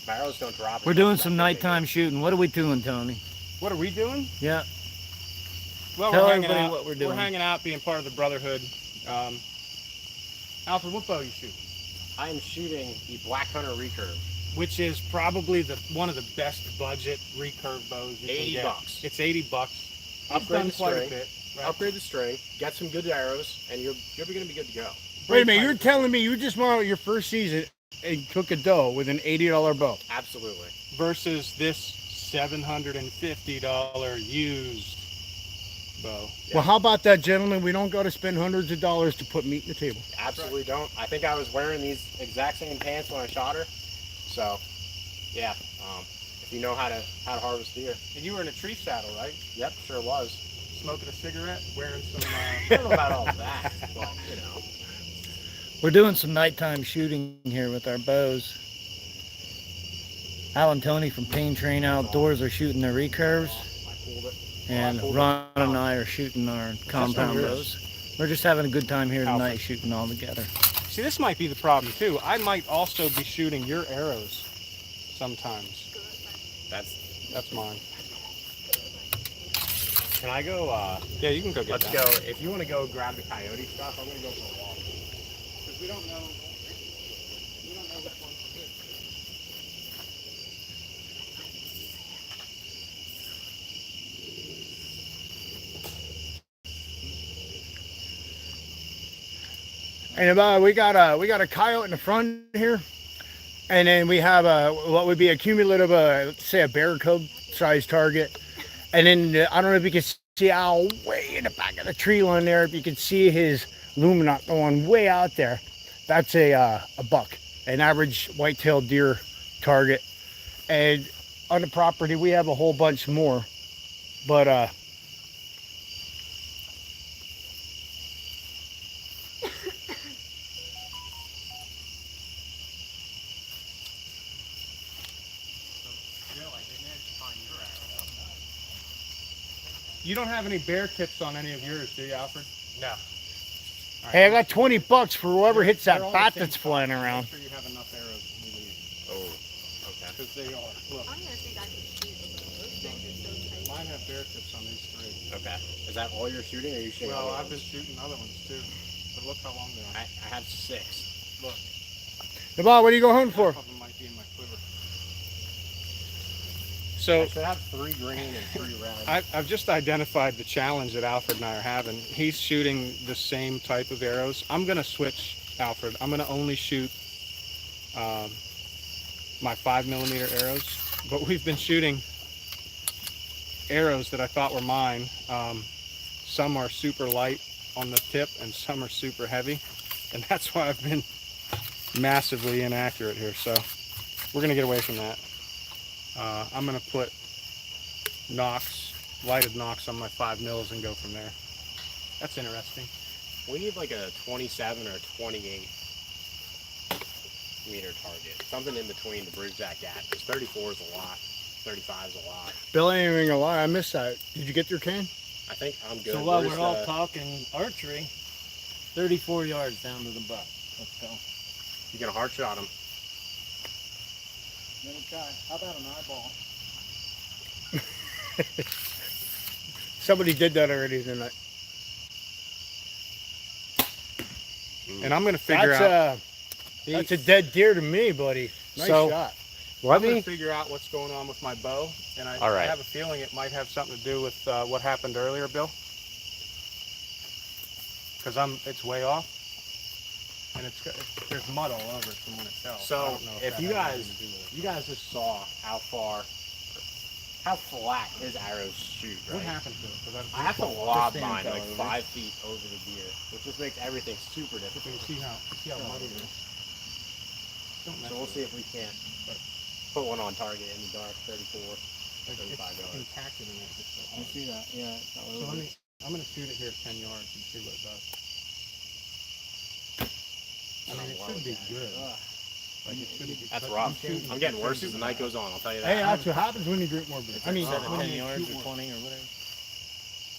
My arrows don't drop. We're doing some nighttime shooting. What are we doing, Tony? What are we doing? Yeah. Well, Tell we're hanging everybody out. what we're doing. We're hanging out, being part of the brotherhood. Alfred, what bow you shoot? I am shooting the Black Hunter recurve. Which is probably one of the best budget recurve bows you can 80 get. bucks. It's 80 bucks. I've Upgrade done the quite a string. bit. Right? Upgrade the string, get some good arrows, and you're going to be good to go. Wait a minute, you're telling me you just went out your first season and took a doe with an $80 bow? Absolutely. Versus this $750 used bow. Yeah. Well, how about that, gentlemen? We don't got to spend hundreds of dollars to put meat in the table. Absolutely don't. I think I was wearing these exact same pants when I shot her. So, yeah. If you know how to harvest deer. And you were in a tree saddle, right? Yep, sure was. Smoking a cigarette, wearing some. I don't know about all of that, but you know. We're doing some nighttime shooting here with our bows. Al and Tony from Pain Train Outdoors are shooting their recurves, I pulled it. and Ron and I are shooting our compound bows. We're just having a good time here tonight shooting all together. See, this might be the problem too. I might also be shooting your arrows sometimes. That's mine. Can I go? Yeah, you can go get Let's that. go. If you want to go grab the coyote stuff, I'm going to go for a walk. Because we don't know. We don't know which one's good. And we got a coyote in the front here, and then we have what would be a cumulative, let's say a bear cub size target, and then I don't know if you can see Al way in the back of the tree line there. If you can see his luminant going way out there, that's a buck, an average white-tailed deer target. And on the property we have a whole bunch more, but You don't have any bear tips on any of yours, do you, Alfred? No. hey, I got $20 for whoever hits They're that all bat the same that's flying size. around. Make sure you have enough arrows when you leave. Oh, okay. Because they are. Look, I'm gonna think I can shoot them. Those things are so tight. mine have bear tips on these three. Okay. Is that all you're shooting, or are you shooting? Well, other I've been ones? shooting other ones too. But look how long they are. I have 6. Look, Hey, Bob, what are you going hunting for? half of them might be in my quiver. I So should have 3 green and 3 red. I've just identified the challenge that Alfred and I are having. He's shooting the same type of arrows. I'm going to switch, Alfred. I'm going to only shoot my 5mm arrows. But we've been shooting arrows that I thought were mine. Some are super light on the tip and some are super heavy. And that's why I've been massively inaccurate here. So we're going to get away from that. I'm going to put lighted Nox on my 5mm and go from there. That's interesting. We need like a 27 or 28 meter target. Something in between to bridge that gap. Because 34 is a lot. 35 is a lot. Bill, I ain't even gonna lie, I missed that. Did you get your can? I think I'm good. So while Where's we're all the- talking archery, 34 yards down to the buck. Let's go. You can hard shot him. Let me try. How about an eyeball? Somebody did that already tonight. And I'm going to figure out. That's a dead deer to me, buddy. Nice So- shot. I'm going to figure out what's going on with my bow, and I, All right. I have a feeling it might have something to do with what happened earlier, Bill. Because it's way off. and there's mud all over it from when it fell. I So don't know if that you had guys, anything to do with it. you guys just saw how flat his arrows shoot, right? What happened to it? 'Cause I have to lob stand mine fell like over. 5 feet over the deer, which just makes everything super But difficult. you see how muddy it is. Don't mess So we'll with see if we can't put one on target in the dark, 34. it. Like, 35 it's yards. compacted in it. It's so You hard. see that? Yeah. So I'm gonna shoot it here at 10 yards and see what it does. I mean, it should be good. Like it shouldn't be. That's but rough. shooting- I'm getting worse as shooting the night goes on, I'll tell you Hey, that. that's what happens when you drink more beer. I mean, Set at when 10 you yards shoot or more. 20 or whatever.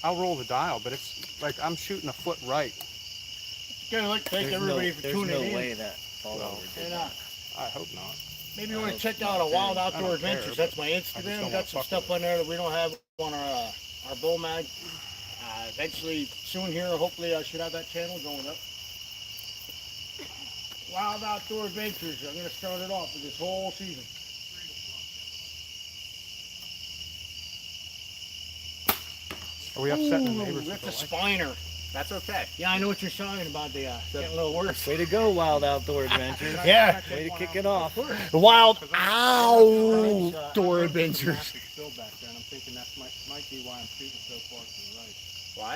I'll roll the dial, but it's like I'm shooting a foot right. Kind of like thank There's everybody no, for there's tuning no in. way that fall No. over did And, that. I hope not. maybe you want to I check hope out not, a Wild too. I Outdoor don't care, Adventures. That's my I just don't Instagram. wanna Got some fuck stuff with on there that we don't have on our bull mag. Eventually, soon here, hopefully I should have that channel going up. Wild Outdoor Adventures. I'm going to start it off with this whole season. Are we upsetting the Ooh, neighbors? that's a with the light? spiner. That's okay. Yeah, I know what you're talking about. The getting a little worse. Way to go, Wild Outdoor Adventures. Yeah. Way to kick it off. The Wild 'Cause Outdoor I Adventures. noticed a massive spill back there, and I'm thinking that might be why I'm shooting so far to the right. Why?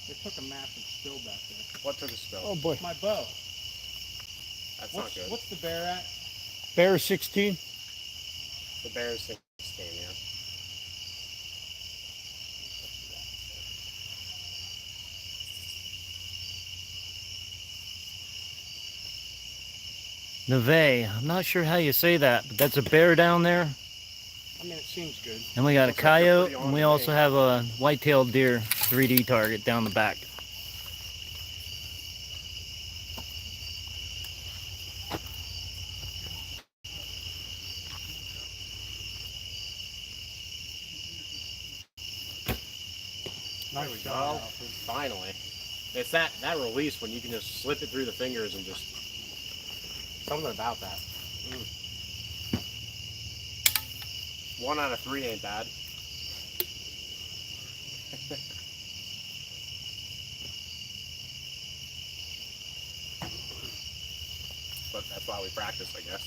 It took a massive spill back there. What took a spill? Oh boy. My bow. That's not good. What's the bear at? Bear 16. The Bears 16, yeah. Neve, I'm not sure how you say that, but that's a bear down there. I mean, it seems good. And we got a Looks like they're coyote, pretty and on we to also me. have a white-tailed deer 3D target down the back. Nice we shot, go. Alfred. Finally. It's that release when you can just slip it through the fingers and just... Something about that. 1 out of 3 ain't bad. But that's why we practice, I guess.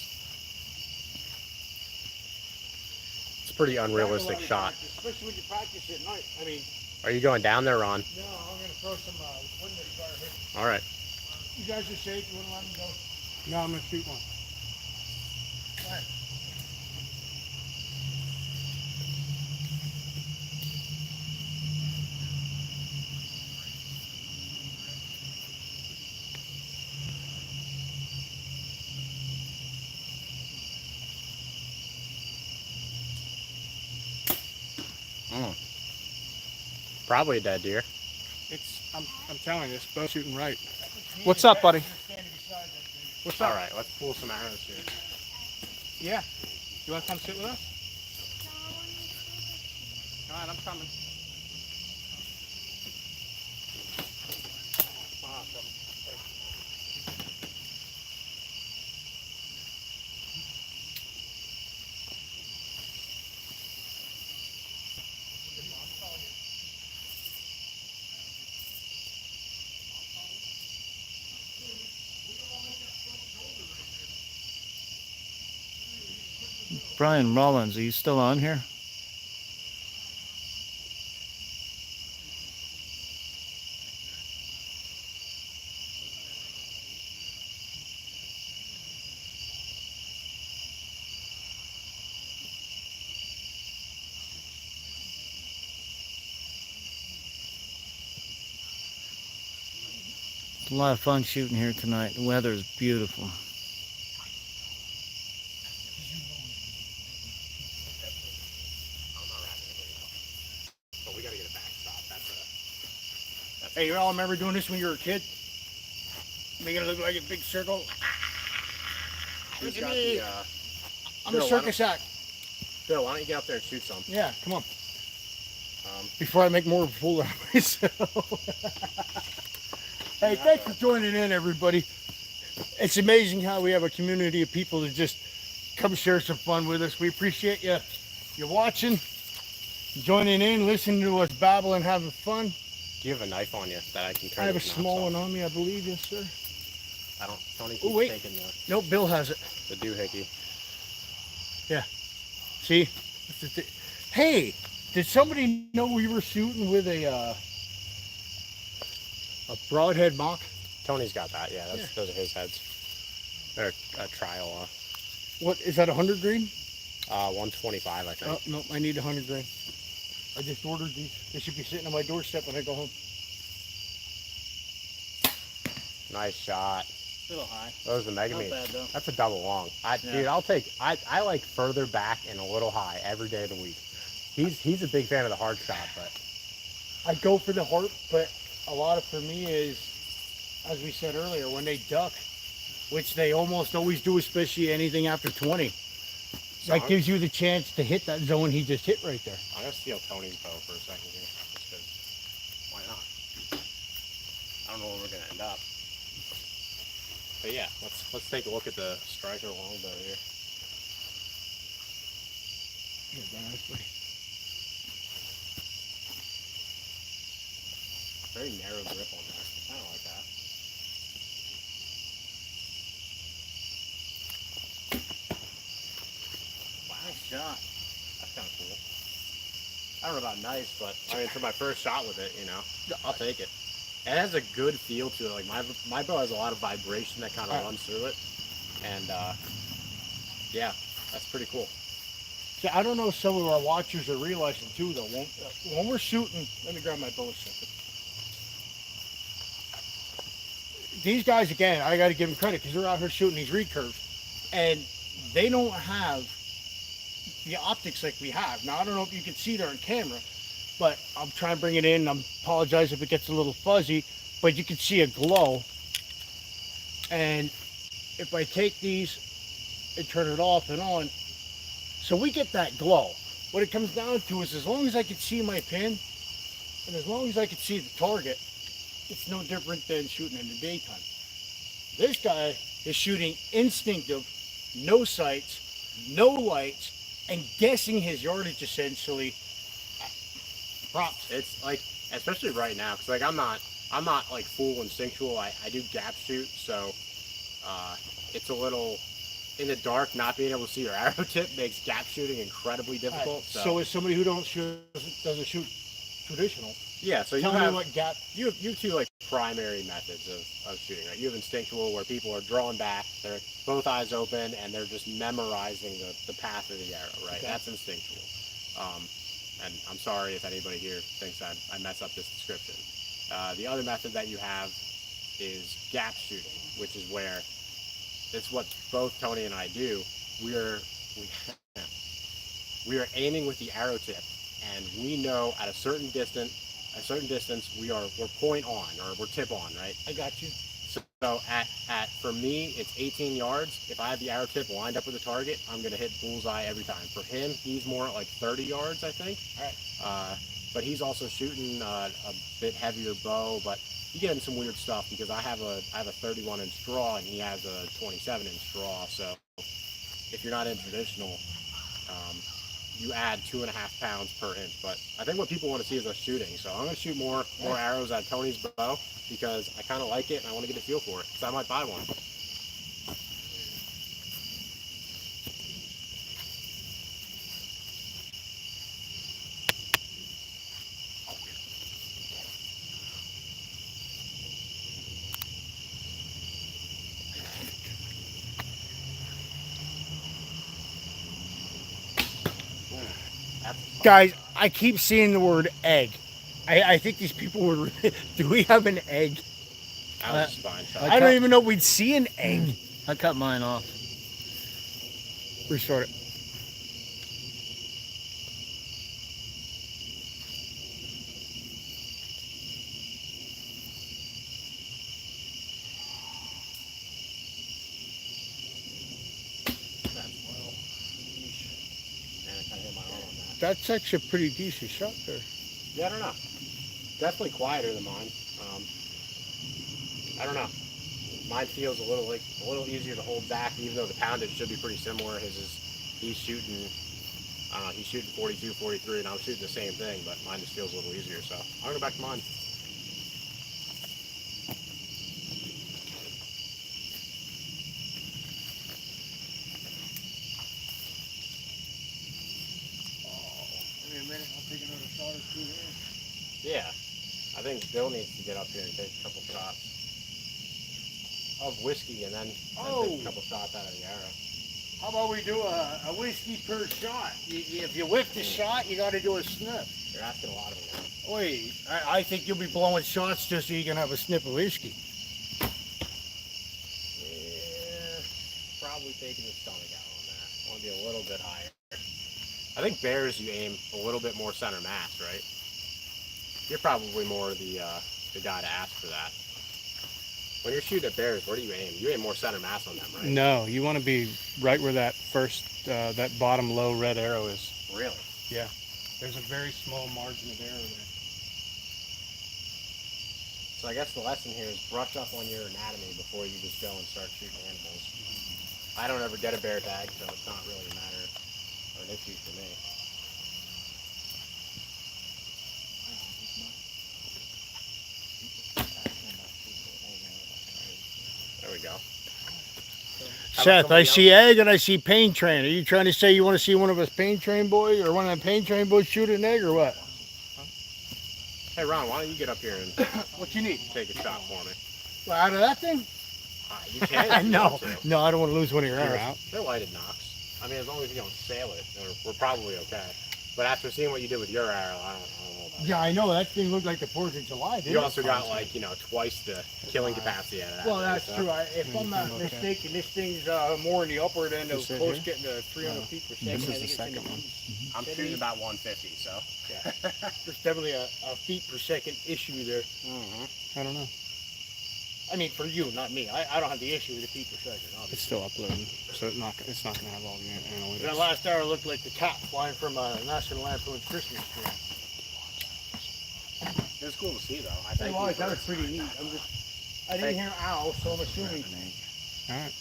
It's a pretty unrealistic shot. Especially when you practice at night. I mean, Are you going down there, Ron? no, I'm going to throw some wood in the car here. All right. You guys are safe. You want to let them go? No, I'm gonna shoot one. Go ahead. Probably a dead deer. I'm telling you, this bow's shooting right. What's up, buddy? What's All up? right, let's pull some arrows here. Yeah. You want to come sit with us? All right, I'm coming. Brian Rollins, are you still on here? It's a lot of fun shooting here tonight. The weather is beautiful. But we gotta get a backstop. Hey, you all remember doing this when you were a kid? Making it look like a big circle. Who's Look at got me. the, I'm Bill, a why circus act. Bill, why don't you get up there and shoot some? Yeah, come on. Um, Before I make more of a fool out of myself. Hey, thanks for joining in, everybody. It's amazing how we have a community of people that just come share some fun with us. We appreciate you watching, joining in, listening to us babble and having fun. do you have a knife on you that I can turn I have a these knots small off? one on me, I believe, yes, sir. I don't. Tony keeps Oh, wait. taking Nope, Bill has it. the doohickey. See? Hey, did somebody know we were shooting with a broadhead mock? Tony's got that. Yeah, those are his heads. They're a trial. What, is that 100 green? 125, I think. Oh, no, I need 100 green. I just ordered these. They should be sitting on my doorstep when I go home. Nice shot. A little high. That was the Mega Not Me. bad though. That's a double long. Dude, I like further back and a little high every day of the week. He's a big fan of the hard shot, but I go for the heart, but a lot of for me is, as we said earlier, when they duck, which they almost always do, especially anything after 20. That gives you the chance to hit that zone he just hit right there. I'm gonna steal Tony's bow for a second here, just 'cause why not? I don't know where we're gonna end up. But yeah, let's take a look at the striker longbow here. Very narrow grip on there. I don't like that. Nice shot. That's kind of cool. I don't know about nice, but I mean, for my first shot with it, I'll take it. It has a good feel to it. Like my bow has a lot of vibration that kind of runs through it, and yeah, that's pretty cool. See, I don't know if some of our watchers are realizing too, though. When we're shooting, let me grab my bow a second. These guys, again, I got to give them credit because they're out here shooting these recurves, and they don't have the optics like we have. Now, I don't know if you can see there on camera, but I'm trying to bring it in. I apologize if it gets a little fuzzy, but you can see a glow. And if I take these and turn it off and on, so we get that glow. What it comes down to is as long as I can see my pin, and as long as I can see the target, it's no different than shooting in the daytime. This guy is shooting instinctive, no sights, no lights, and guessing his yardage essentially. Props. It's like, especially right now, because like I'm not like full instinctual. I do gap shoot, so it's a little in the dark. Not being able to see your arrow tip makes gap shooting incredly difficult. So as somebody who doesn't shoot traditional, yeah, so tell me what gap. You have two like primary methods of shooting, right? You have instinctual, where people are drawing back, they're both eyes open, and they're just memorizing the path of the arrow, right? Okay. That's instinctual. And I'm sorry if anybody here thinks I mess up this description. The other method that you have is gap shooting, which is where it's what both Tony and I do. We are aiming with the arrow tip, and we know at a certain distance we're point on, or we're tip on, right? I got you. So for me, it's 18 yards. If I have the arrow tip lined up with the target, I'm gonna hit bullseye every time. For him, he's more at like 30 yards, I think. All right. But he's also shooting a bit heavier bow, but you get him some weird stuff because I have a 31-inch draw and he has a 27-inch draw. So if you're not in traditional, you add 2.5 pounds per inch. But I think what people want to see is us shooting. So I'm going to shoot more arrows at Tony's bow because I kind of like it and I want to get a feel for it. Because I might buy one. Guys, I keep seeing the word egg. I think these people were. Do we have an egg? That was fine. I don't even know we'd see an egg. I cut mine off. Restart it. That's actually a pretty decent shot there. Yeah, I don't know. Definitely quieter than mine. I don't know. Mine feels a little easier to hold back, even though the poundage should be pretty similar. He's shooting, I don't know, he's shooting 42, 43, and I'm shooting the same thing, but mine just feels a little easier. So I'm gonna go back to mine. minute. I'll take another shot or two there. Yeah. I think Bill needs to get up here and take a couple shots of whiskey and then take a couple shots out of the arrow. How about we do a whiskey per shot? If you whiff the shot, you got to do a sniff. You're asking a lot of me now. Wait, I think you'll be blowing shots just so you can have a sniff of whiskey. Yeah, probably taking the stomach out on that. I want to be a little bit higher. I think bears you aim a little bit more center mass, right? You're probably more the guy to ask for that. When you're shooting at bears, where do you aim? You aim more center mass on them, right? No, you want to be right where that first, that bottom low red arrow is. Really? Yeah. There's a very small margin of error there. So I guess the lesson here is brush up on your anatomy before you just go and start shooting animals. I don't ever get a bear tag, so it's not really a matter or an issue for me. There we go. Seth, I see egg and I see pain train. Are you trying to say you want to see one of us pain train boys or one of them pain train boys shoot an egg or what? Hey Ron, why don't you get up here and What you need? take a shot for me? Well, out of that thing? You can. If you No, want to. no, I don't want to lose one of your You're arrows. out. They're lighted knocks. I mean, as long as you don't sail it, we're probably okay. But after seeing what you did with your arrow, I don't know about Yeah, I know that thing looked like the 4th of July. that. Didn't You it? also got like, twice the killing capacity out of that. Well, thing, that's so. true. If I'm not Okay. mistaken, this thing's more in the upward end of This right close here? getting to 300 feet per second. This I is think the it's second in the one. feet. I'm shooting about 150, so. Yeah. There's definitely a feet per second issue there. I don't know. I mean, for you, not me. I don't have the issue with the feet per second, It's obviously. still uploading, so it's not going to have all the analytics. That last hour looked like the cat flying from a National Lampoon's Christmas tree. It was cool to see, though. I It think was. That was pretty neat. I didn't hear owl, so I'm assuming. All right.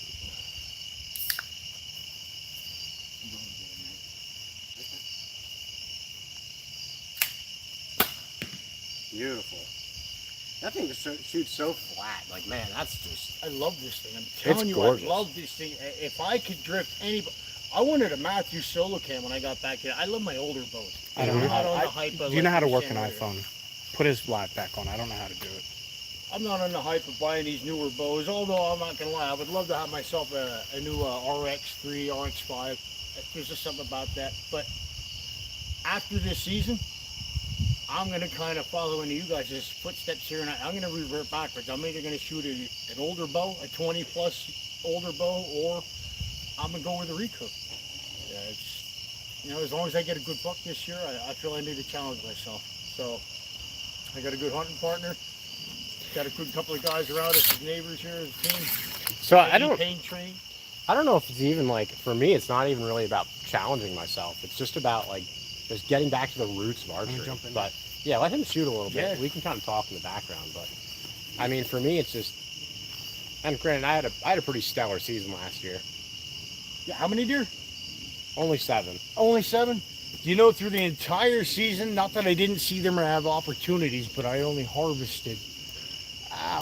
beautiful. That thing just shoots so flat. Like, man, that's just. I love this thing. I'm telling you, gorgeous. I love this thing. If I could drift anybody, I wanted a Matthew solo cam when I got back here. I love my older bows. I don't know. I'm not on the I- hype of Do you know like how to the work an Samurai. iPhone? Put his live back on. I don't know how to do it. I'm not on the hype of buying these newer bows, although I'm not gonna lie, I would love to have myself a new RX3, RX5. There's just something about that. But after this season, I'm gonna kind of follow into you guys' footsteps here, and I'm gonna revert backwards. I'm either gonna shoot an older bow, a 20 plus older bow, or I'm gonna go with a recook. Yeah, it's, you know, as long as I get a good buck this year, I feel I need to challenge myself. So I got a good hunting partner. Got a good couple of guys around us as neighbors here as a team. So I don't Pain train. know if it's even like, for me, it's not even really about challenging myself. It's just about like just getting back to the roots of archery. jump in But yeah, let him shoot a little bit. Yeah. We can kind of talk in the background, but I mean, for me, it's just. And granted, I had a pretty stellar season last year. Yeah, how many deer? Only 7. Only 7. You know, through the entire season, not that I didn't see them or have opportunities, but I only harvested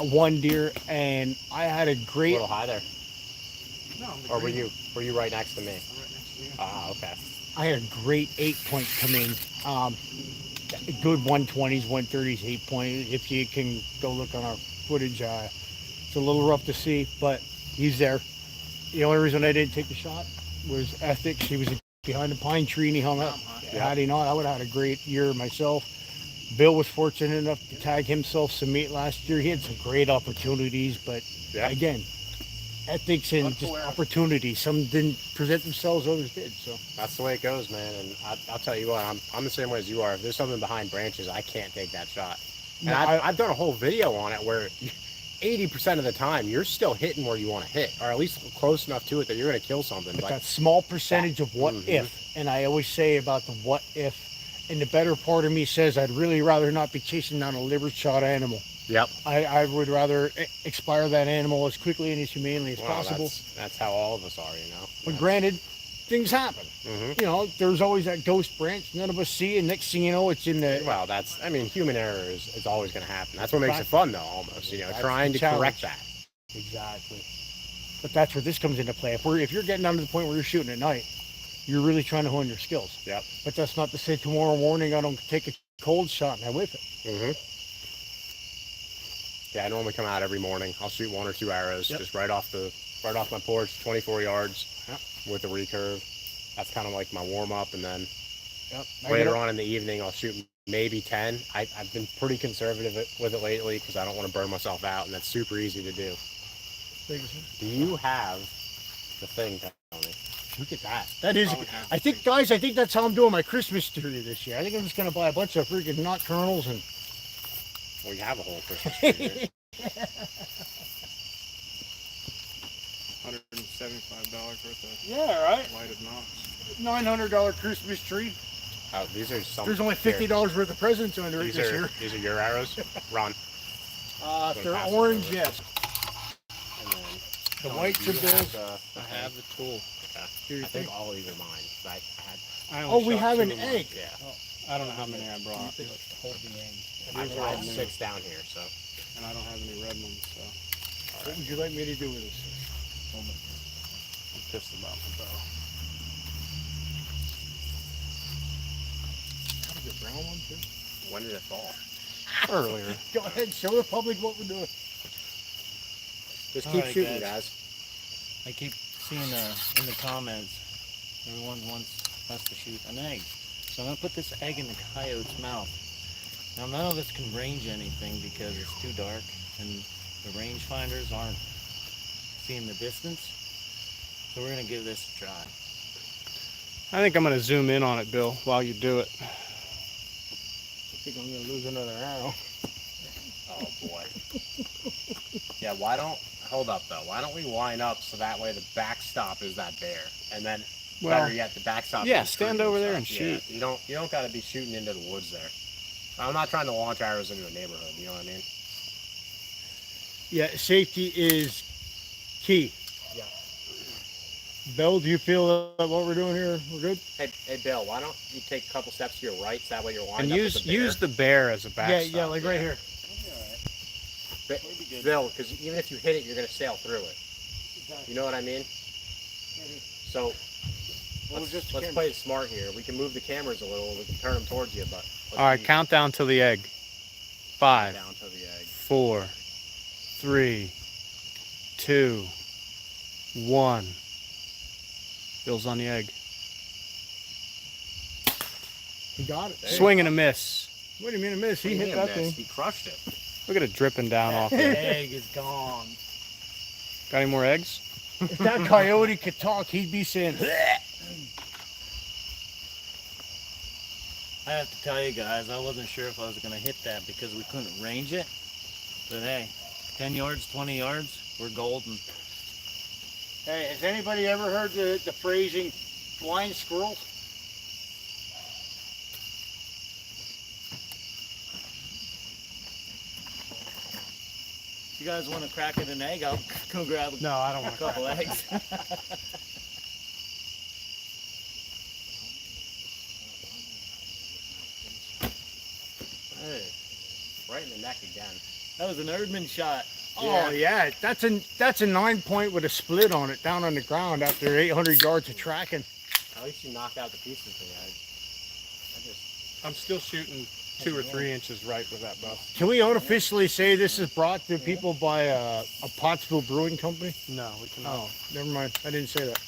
1 deer, and I had a A great. little high there. No, Or were you right next to me? Ah, okay. I had a great 8-point come in. Good 120s, 130s, 8-point. If you can go look on our footage, it's a little rough to see, but he's there. The only reason I didn't take the shot was ethics. He was behind the pine tree and he hung up. Yeah. Had he not, I would have had a great year myself. Bill was fortunate enough to tag himself some meat last year. He had some great opportunities, but Yeah. again, ethics and just opportunities. Some didn't present themselves, others did. So That's the way it goes, man. And I'll tell you what, I'm the same way as you are. If there's something behind branches, I can't take that shot. And No, I've done a whole video on it where 80% of the time you're still hitting where you want to hit, or at least close enough to it that you're going to kill something. but But that small percentage of what Mhm. if, and I always say about the what if, and the better part of me says I'd really rather not be chasing down a liver shot animal. yep, I would rather expire that animal as quickly and as humanely as well, possible. that's how all of us are, you know. But granted, things happen. Mhm. You know, there's always that ghost branch none of us see, and next thing you know, it's in the. Well, I mean, human error is always going to happen. That's what makes it fun, though, almost. You know, That's trying the to correct challenge. that. Exactly. But that's where this comes into play. If you're getting down to the point where you're shooting at night, you're really trying to hone your skills. Yep. But that's not to say tomorrow morning I don't take a cold shot and I whip it. Yeah, I normally come out every morning. I'll shoot 1 or 2 arrows just right off my porch, 24 yards with the recurve. That's kind of like my warm up, and then later on in the evening I'll shoot maybe 10. I've been pretty conservative with it lately because I don't want to burn myself out, and that's super easy to do. Do you have the thing, Tony? Look at that. That is, I think, guys, I think that's how I'm doing my Christmas tree this year. I think I'm just going to buy a bunch of freaking nut kernels and... We have a whole Christmas tree here. $175 worth of Yeah, right. lighted knots. $900 Christmas tree. Oh, these are some. There's only $50 worth of presents under it this year. These are your arrows? Ron. If they're orange, yes. And then, The whites are Bill's. I have the tool. Okay. I think all of these are mine. I Oh, only we shot have 2 an of mine. egg. Yeah. I don't know how many I brought, I have 6 down here, so. and I don't have any red ones, so What would you like me to do with this? I'm pissed about my bow. That was a brown one, too. When did it fall? Earlier. Go ahead, show the public what we're doing. Just All keep right, shooting, guys. guys. I keep seeing in the comments, everyone wants us to shoot an egg. So I'm gonna put this egg in the coyote's mouth. Now none of us can range anything because it's too dark and the rangefinders aren't seeing the distance. So we're gonna give this a try. I think I'm going to zoom in on it, Bill, while you do it. I think I'm going to lose another arrow. Oh boy. Yeah, hold up though. Why don't we line up so that way the backstop is that bear, and then better yet, the backstop. Yeah, is stand tree over there stuff. and Yeah, shoot. you don't got to be shooting into the woods there. I'm not trying to launch arrows into a neighborhood. You know what I mean? Yeah, safety is key. Yeah. Bill, do you feel that what we're doing here, we're good? Hey, Bill. Why don't you take a couple steps to your right, so that way you're lined And up use with the bear. use the bear as a backstop. Yeah, like right here. Bill, because even if you hit it, you're going to sail through it. You know what I mean? So let's play it smart here. We can move the cameras a little. We can turn them towards you, but All right, count down to the egg. 5, down to the egg. 4, 3, 2, 1. Bill's on the egg. He got it. Swing and a miss. Wait a minute, miss. He hit that thing. He crushed it. Look at it dripping down off The there. egg is gone. Got any more eggs? If that coyote could talk, he'd be saying, I have to tell you guys, I wasn't sure if I was gonna hit that because we couldn't range it. But hey, 10 yards, 20 yards, we're golden. Hey, has anybody ever heard the phrasing blind squirrels? If you guys want to crack at an egg, I'll go grab a No, I don't want to. couple eggs. Hey, right in the neck again. That was an Erdman shot. Oh yeah, that's a 9 point with a split on it down on the ground after 800 yards of tracking. At least you knocked out the pieces of the egg. I'm still shooting 2 or 3 inches right with that bow. Can we unofficially say this is brought to people by a Pottsville Brewing Company? No, we cannot. Oh, never mind. I didn't say that.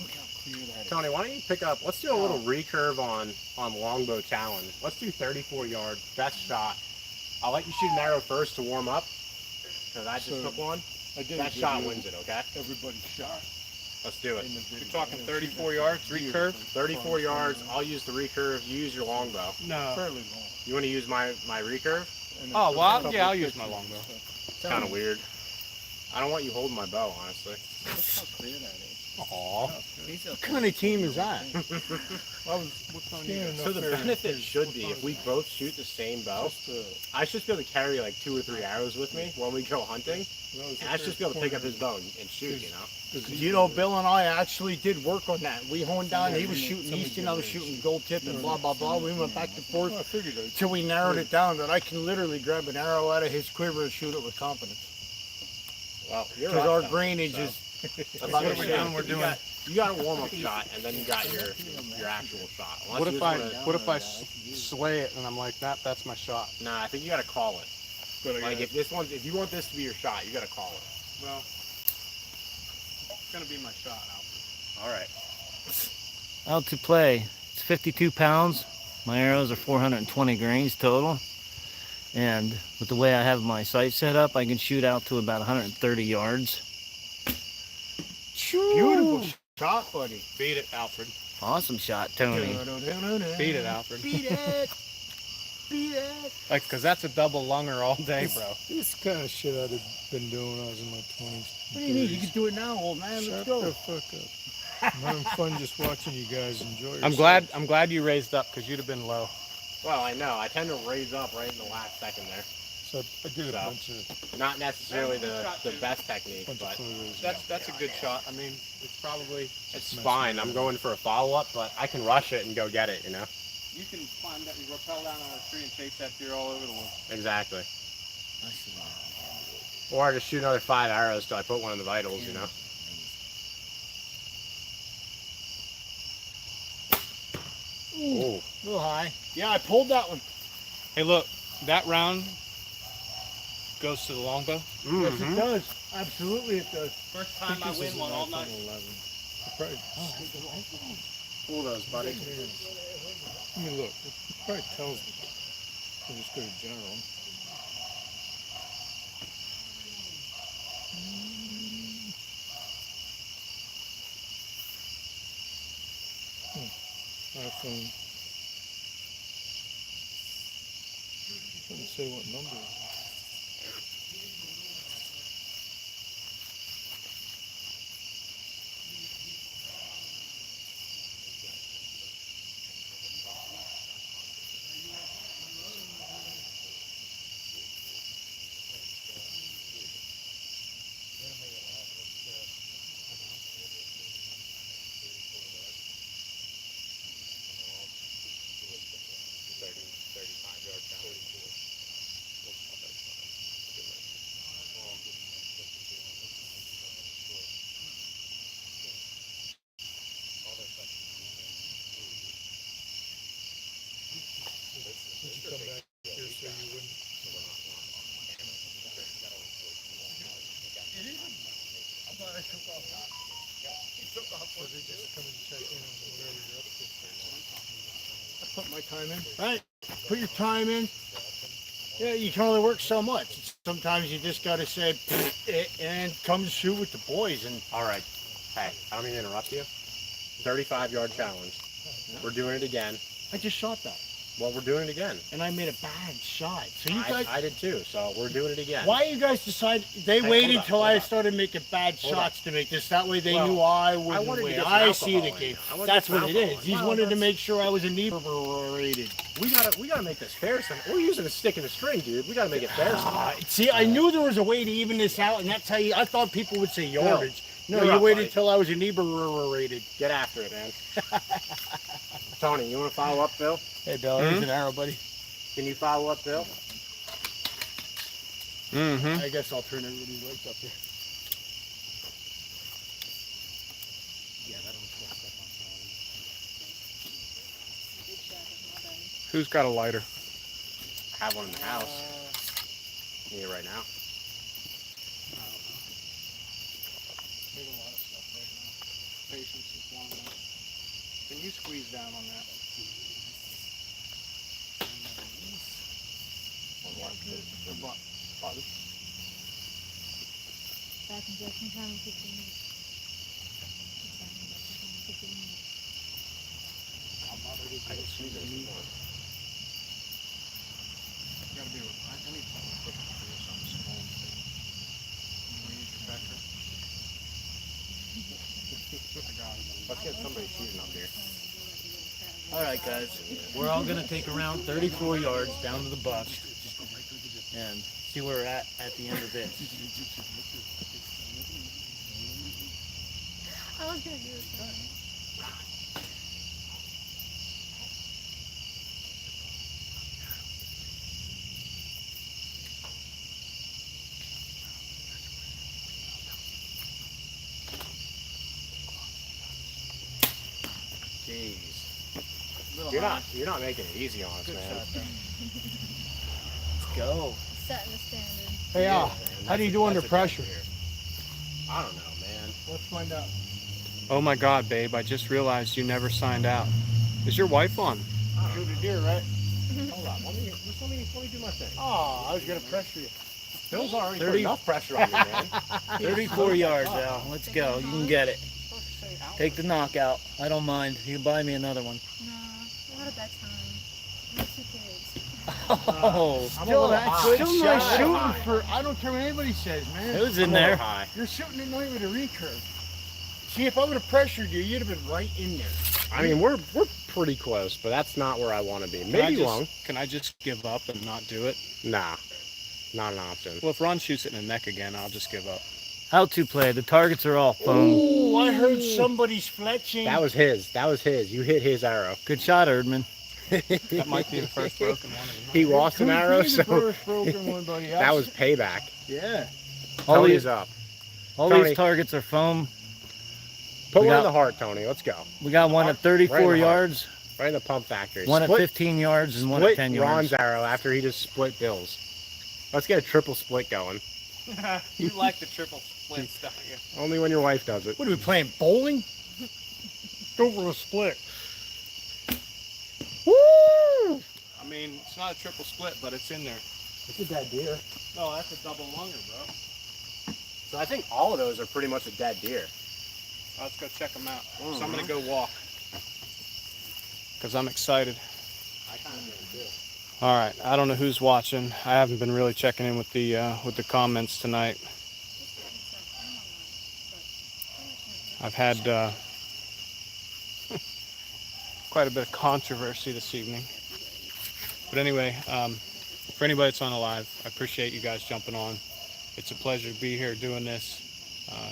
Look how clear that is. Tony, why don't you pick up? Let's do a little recurve on longbow challenge. Let's do 34 yards, best shot. I'll let you shoot an arrow first to warm up, because I just took one. That shot wins it, okay? Everybody shot. Let's do it. You're talking 34 yards recurve? 34 yards. I'll use the recurve. You use your longbow. No. Fairly long. You want to use my recurve? Oh, well, yeah, I'll use my longbow. It's kind of weird. I don't want you holding my bow, honestly. Look how clear that is. Aww. What kind of team is that? So the benefit should be if we both shoot the same bow, I should be able to carry like 2 or 3 arrows with me when we go hunting. And I should just be able to pick up his bow and shoot, you know? You know, Bill and I actually did work on that. We honed down. He was shooting eastern, I was shooting gold tip, and blah blah blah. We went back and forth till we narrowed it down that I can literally grab an arrow out of his quiver and shoot it with confidence. Well, you're Because up, our though, drainage so. is I'm not What gonna are we shoot. doing? We're doing- You got a warm-up shot, and then you got your actual shot. Unless What you if just I wanna- what if I slay it and I'm like, that's my shot? Nah, I think you gotta call it. Like if you want this to be your shot, you gotta call it. Well, it's gonna be my shot, Alfred. All right. Out to play. It's 52 pounds. My arrows are 420 grains total. And with the way I have my sight set up, I can shoot out to about 130 yards. Beautiful shot, buddy. Beat it, Alfred. Awesome shot, Tony. Beat it, Alfred. Beat it. Beat it. Like, cause that's a double lunger all day, bro. This kind of shit I'd have been doing when I was in my 20s. What do you mean? You can do it now, old man. Let's Shut go. the fuck up. I'm having fun just watching you guys enjoy yourselves. I'm glad you raised up, cause you'd have been low. Well, I know. I tend to raise up right in the last second there. So I did a So. bunch of Not necessarily the best technique, bunch of but photos. That's a good shot. I mean, it's probably it's fine. I'm going for a follow-up, but I can rush it and go get it, you know? you can climb that, you rappel down on a tree and chase that deer all over the woods. Exactly. Or just shoot another 5 arrows till I put one in the vitals, you know? Ooh. A little high. Yeah, I pulled that one. Hey, look, that round goes to the longbow. Yes, it does. Absolutely, it does. First time I win one all night. Probably, Pull those, buddy. I mean, look, it probably tells me. I'll just go to general. iPhone. Doesn't say what number. Did you come back here so you wouldn't? Or they just come and check in on whatever you're up to? I put my time in. Right. Put your time in. Yeah, you can only work so much. Sometimes you just got to say, and come shoot with the boys. And All right. Hey, I don't mean to interrupt you. 35-yard challenge. We're doing it again. I just shot that. Well, we're doing it again. And I made a bad shot. So you guys, I did too, so we're doing it again. why you guys decide? They Hey, waited hold on, till hold I on. started making bad Hold shots to make this. That way they Well, knew I wouldn't wanted to win. get some I see the alcohol in. game. I wanted to That's get some what it alcohol is. in. He's Well, wanted to that's- make sure I was inebriated. We gotta make this fair. We're using a stick and a string, dude. We gotta make it fair. See, I knew there was a way to even this out, and that's how you. I thought people would say yardage. No, You're you up, waited buddy. till I was inebriated. Get after it, man. Tony, you want to follow up, Bill? Hey, Bill, here's an arrow, buddy. Can you follow up, Bill? Mm-hmm. I guess I'll turn everybody's lights up here. Who's got a lighter? I have one in the house. Need it right now. There's a lot of stuff there. Patience is one of them. Can you squeeze down on that? The button. Back injection time in 15 minutes. Back injection time in 15 minutes. I can squeeze it if you want. Gotta be able to, I need something quick to do something small. You wanna use your pecker? I got it. Let's get somebody shooting up here. All right, guys. We're all going to take around 34 yards down to the buck and see where we're at the end of this. I was gonna do this. Jeez. You're not making it easy on us, Good man. shot, though. Let's go. Setting the standard. Hey, Yeah, Al, man, how do you that's do a- under that's a dead pressure? deer. I don't know, man. Let's find out. Oh my God, babe! I just realized you never signed out. Is your wife on? Shoot a deer, right? Hold on. Let me do my thing. Oh, I was gonna pressure you. Bill's already put 30 enough pressure on you, man. 34 yards, Al. Let's go. You can get it. Take the knockout. I don't mind. You can buy me another one. No, we're at bedtime. We have 2 kids. Oh, I'm a still little that high. good Still not shot. shooting for, I don't care what anybody says, man. It was in I'm a little there. high. You're shooting at night with a recurve. See, if I would have pressured you, you'd have been right in there. I mean, we're pretty close, but that's not where I want to be. Can I Maybe just- long. Can I just give up and not do it? Nah, not an option. Well, if Ron shoots it in the neck again, I'll just give up. How to play. The targets are all foam. Oh, I heard somebody's fletching. That was his. That was his. You hit his arrow. Good shot, Erdman. That might be the first broken one. Of the He night. lost an Could arrow, be the so first broken one, buddy. that was payback. Yeah. All Tony's these, up. all Tony. these targets are foam. Put We one got- in the heart, Tony. Let's go. We got one at 34 Right in the heart. yards, Right in the pump factory. one at Split- 15 yards, and one at split 10 Ron's yards. arrow after he just split Bill's. Let's get a triple split going. You like the triple splits, don't you? Only when your wife does it. What are we playing, bowling? Go for a split. Woo! I mean, it's not a triple split, but it's in there. It's a dead deer. No, that's a double lunger, bro. So I think all of those are pretty much a dead deer. Let's go check them out. So I'm gonna go walk because I'm excited. I kind of do too. All right, I don't know who's watching. I haven't been really checking in with the comments tonight. I've had quite a bit of controversy this evening. But anyway, for anybody that's on the live, I appreciate you guys jumping on. It's a pleasure to be here doing this.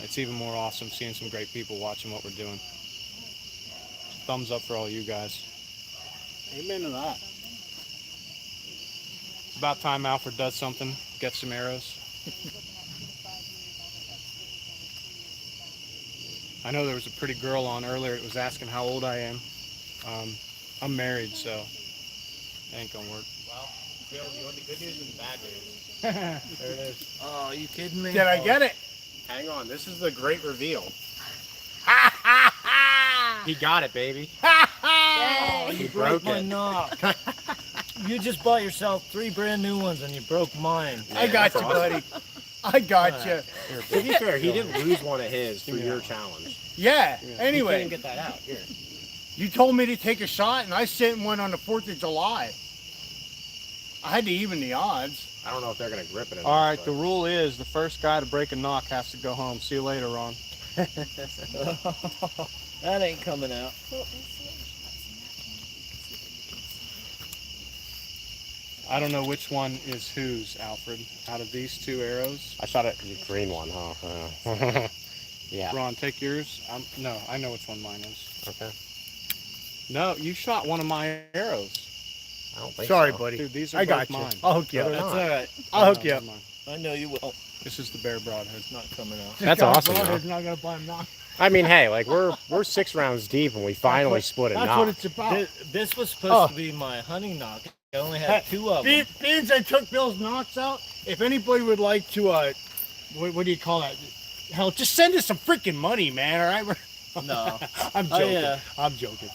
It's even more awesome seeing some great people watching what we're doing. Thumbs up for all you guys. Amen to that. It's about time Alfred does something, gets some arrows. I know there was a pretty girl on earlier that was asking how old I am. I'm married, so it ain't gonna work. Well, Bill, you want the good news and the bad news? There it is. Oh, are you kidding me? Did I get it? Hang on, this is the great reveal. He got it, baby. Oh, He you broke broke my it. knock. You just bought yourself 3 brand new ones and you broke mine. I got that's you, awesome. buddy. I got you. To be fair, he didn't lose one of his for your challenge. Yeah. You Anyway, can't get that out. Here. you told me to take a shot, and I sent one on the 4th of July. I had to even the odds. I don't know if they're gonna grip it. All right, the rule is the first guy to break a knock has to go home. See you later, Ron. That ain't coming out. I don't know which one is whose, Alfred, out of these 2 arrows. I shot a green one, huh? Yeah. Ron, take yours. No, I know which one mine is. Okay. No, you shot one of my arrows. I don't think Sorry, so. buddy. Dude, these are I both got you. mine. I'll hook you No, up. they're That's not. all right. I'll hook No, you they're up. mine. I know you will. This is the bear broadhead. It's not coming out. That's awesome, though. Not gonna buy him knock. I mean, hey, like we're 6 rounds deep and we finally split a That's knot. what it's about. This was supposed Oh. to be my hunting knock. I only had 2 of them. Beans, I took Bill's knocks out. If anybody would like to, what do you call that? Hell, just send us some freaking money, man. All right, No. I'm Oh, joking. yeah. I'm joking.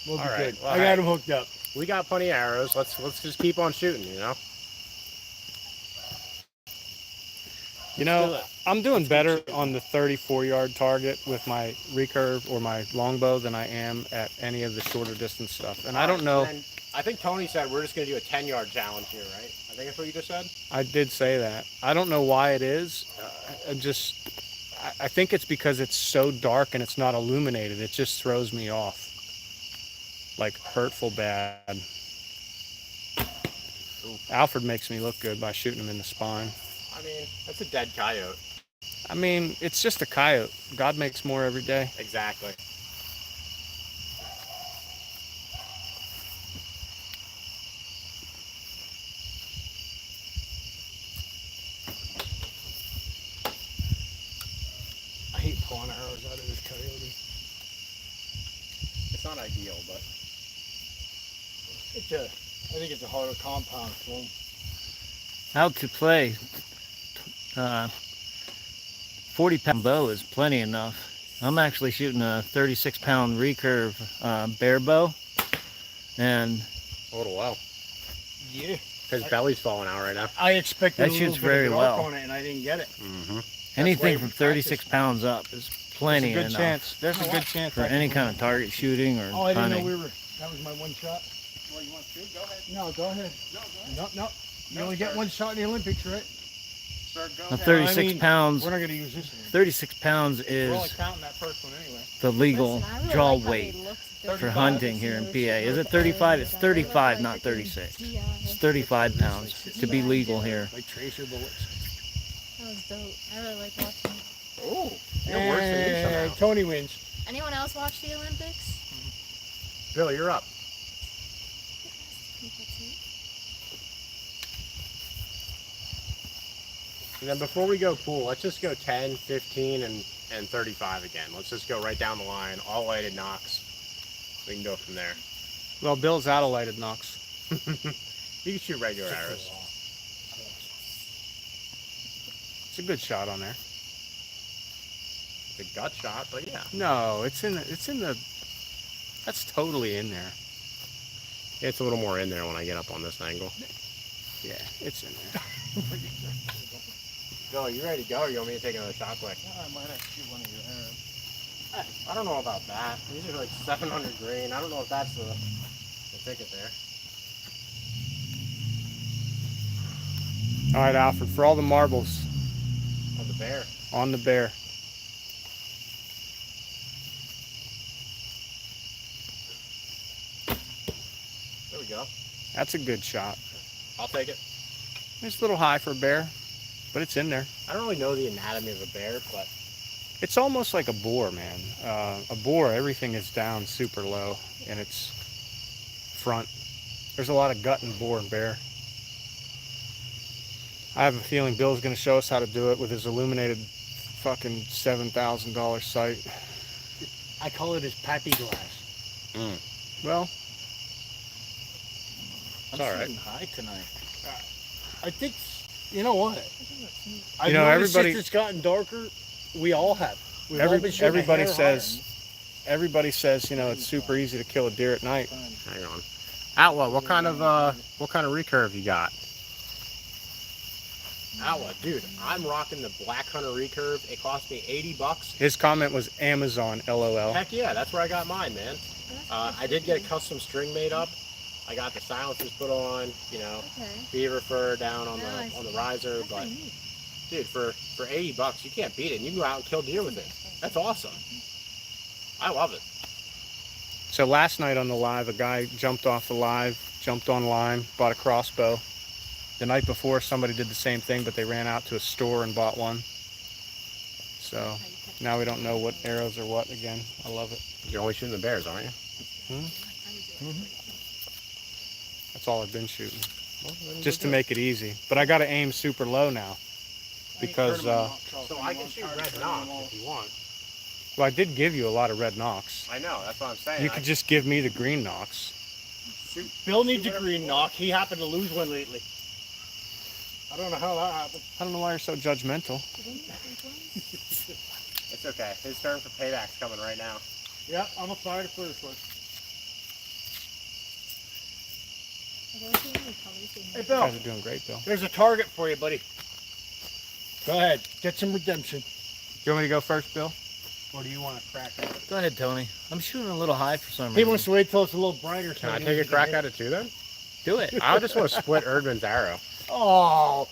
We'll be All right, good. well, I hey. got him hooked up. We got plenty of arrows. Let's just keep on shooting, you know. You know, I'm doing better on the 34-yard target with my recurve or my longbow than I am at any of the shorter distance stuff. And I don't know. And I think Tony said we're just gonna do a 10-yard challenge here, right? I think that's what you just said. I did say that. I don't know why it is. I think it's because it's so dark and it's not illuminated. It just throws me off. Like hurtful bad. Alfred makes me look good by shooting him in the spine. I mean, that's a dead coyote. I mean, it's just a coyote. God makes more every day. Exactly. I hate pulling arrows out of this coyote. not ideal, but I think it's a harder compound for him. Out to play. 40-pound bow is plenty enough. I'm actually shooting a 36-pound recurve bear bow, and a little low. Yeah. His belly's falling out right now. I expected That a little shoots bit very of an arc well. on it, and I didn't get it. Mm-hmm. anything why from we 36 pounds up is plenty There's a good enough chance. There's a good chance. for any kind of target shooting or Oh, I didn't know hunting. that was my one shot. Well, you want to? Go ahead. No, go ahead. No, go ahead. No. You only get one shot in the Olympics, right? Sir, go Now, ahead. 36 I mean, pounds. We're not going to use this one. 36 pounds We're only is counting that first one anyway. the legal Listen, I really draw like how they weight looked for 35. hunting here in PA. Is it 35? It's 35, not 36. It's 35 pounds to be legal here. Like tracer bullets. That was dope. I really like watching it. Oh. You're worse than me somehow. Tony wins. Anyone else watch the Olympics? Bill, you're up. And then before we go pool, let's just go 10, 15, and 35 again. Let's just go right down the line, all lighted knocks. We can go from there. Well, Bill's out of lighted knocks. You can shoot regular arrows. It's a good shot on there. It's a gut shot, but yeah. No, it's in the. That's totally in there. It's a little more in there when I get up on this angle. Yeah, it's in there. Bill, you ready to go, or you want me to take another shot quick? I might have to shoot one of your arrows. I don't know about that. These are like 700 grain. I don't know if that's the ticket there. All right, Alfred, for all the marbles On the bear. on the bear. There we go. That's a good shot. I'll take it. It's a little high for a bear, but it's in there. I don't really know the anatomy of a bear, but It's almost like a boar, man. A boar, everything is down super low in its front. There's a lot of gut in boar and bear. I have a feeling Bill's going to show us how to do it with his illuminated fucking $7,000 sight. I call it his pappy glass. Well, I'm all right. shooting high tonight. I think, you know what? I've You know, noticed everybody- since it's gotten darker, we all have. We've all been shooting a everybody hair says, you know, it's super easy to kill a deer at night. hang on. Outlaw, what kind of recurve you got? Outlaw, dude, I'm rocking the Black Hunter recurve. It cost me $80. His comment was Amazon, LOL. Heck yeah, that's where I got mine, man. I did get a custom string made up. I got the silencers put on, you know, Okay. beaver fur down on Now I the see. riser, That's but pretty neat. dude, for $80, you can't beat it. And you can go out and kill deer with it. That's awesome. I love it. So last night on the live, a guy jumped off the live, jumped on Lime, bought a crossbow. The night before, somebody did the same thing, but they ran out to a store and bought one. So now we don't know what arrows are what again. I love it. You're only shooting the bears, aren't you? That's all I've been shooting, just to make it easy. But I got to aim super low now because So I can shoot red knocks if you want. well, I did give you a lot of red knocks. I know, that's what I'm saying. You could just give me the green knocks. Bill needs a green knock. He happened to lose one lately. I don't know how that happened. I don't know why you're so judgmental. It's okay. His turn for payback's coming right now. Yeah, I'm gonna fire the first one. Hey, You Bill, guys are doing great, Bill. there's a target for you, buddy. Go ahead, get some redemption. You want me to go first, Bill? Or do you want to crack at it? Go ahead, Tony. I'm shooting a little high for some He reason. wants to wait till it's a little brighter. Can I take a crack at it too then? Do it. I just want to split Erdman's arrow. Oh,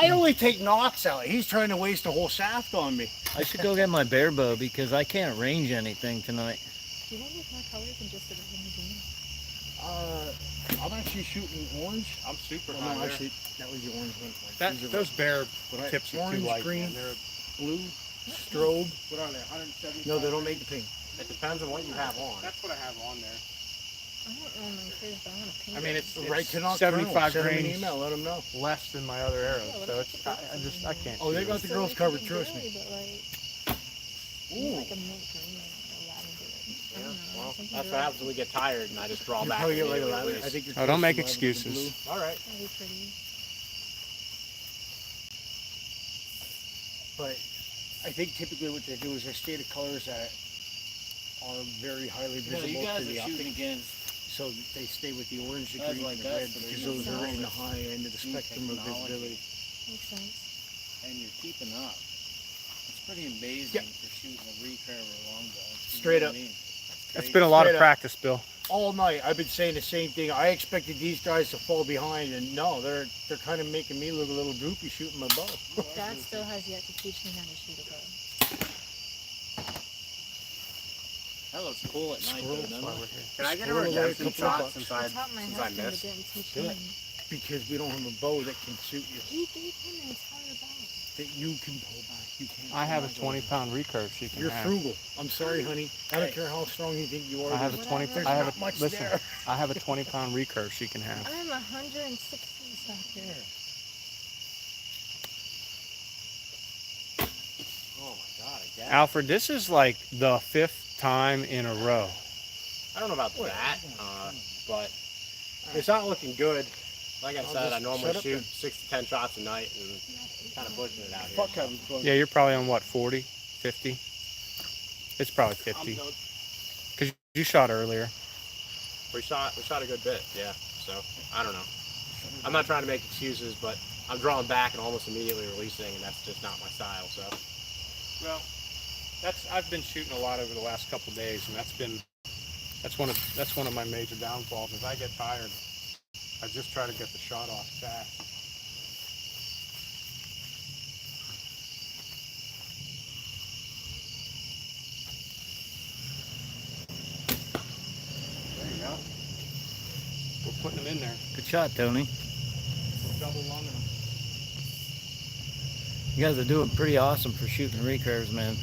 I only take knocks out. He's trying to waste a whole shaft on me. I should go get my bear bow because I can't range anything tonight. Do you want to use more colors than just the red and green? I'm actually shooting orange. I'm super Oh, no, actually, that was the orange one. These are those bear But I- tips are too orange, light. green, Man. They're blue, strobe. what are they? 170. No, they don't make the pink. It depends on what you have on. That's what I have on there. I don't know my face, but I want to paint I mean, it. it's Right to Nocturnal. 75 Send him an grains email. Let him know. less than my other arrows, so it's I can't. Oh, they shoot got them. the girls covered. Trust me. But like, Ooh. like a mint green or lavender. I don't know. Well, Something that's to what it. happens when we get tired and I just draw You back. probably and get like immediately 11. I release. think you're Oh, don't make close to 11 with the excuses. blue. All right. That'd be pretty. But I think typically what they do is they stay the colors that are very highly You know, visible you guys to the are shooting optic. against So they stay with the orange, the Guys green, like and the us red that are because using those are in the all high end of the new spectrum of technology. visibility. Makes sense. and you're keeping up. It's pretty amazing Yeah. for shooting a recurve or a longbow. You Straight know up. what I mean? That's been a lot Straight of up. practice, Bill. All night I've been saying the same thing. I expected these guys to fall behind, and no, they're kind of making me look a little droopy shooting my bow. Dad still has yet to teach me how to shoot a bow. That looks cool at night, though, doesn't it? Can I get a Squirrel away a redemption couple shot bucks. since I I taught my since I husband, but missed? didn't teach Do it. him. Because we don't have a bow that can suit you, He gave him an entire bow. that you can pull back. You can't. I have a pull back. 20-pound recurve she can You're have. frugal. I'm sorry, honey. I don't care how strong you think you are. I have a there's 20. There's I have not a much listen. there. I have a 20-pound recurve she can have. I'm 160 something. Oh my god, again. Alfred, this is like the 5th time in a row. I don't know about that, but it's not looking good. Like I I'll said, I just normally shut up shoot then. 6 to 10 shots a night and kind of pushing it out here. Fuck having fun. Yeah, you're probably on what, 40, 50? It's probably 50 done. because you shot earlier. We shot a good bit, yeah. So I don't know. I'm not trying to make excuses, but I'm drawing back and almost immediately releasing, and that's just not my style. So Well, I've been shooting a lot over the last couple of days, and that's one of my major downfalls. Is I get tired, I just try to get the shot off fast. There you go. We're putting them in there. Good shot, Tony. We're double lunging them. You guys are doing pretty awesome for shooting recurves, man.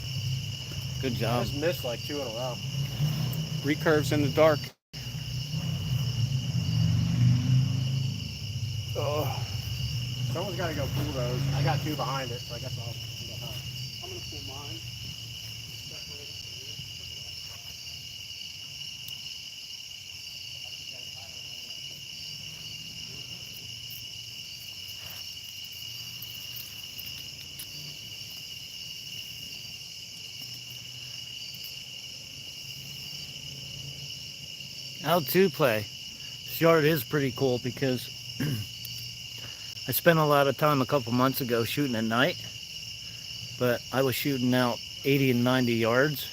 Good I job. just missed like 2 in a row. Recurves in the dark. Oh, Someone's got to go pull those. I got 2 behind it, so I guess I'll go behind. I'm gonna pull mine. How to play. This yard is pretty cool because I spent a lot of time a couple months ago shooting at night, but I was shooting out 80 and 90 yards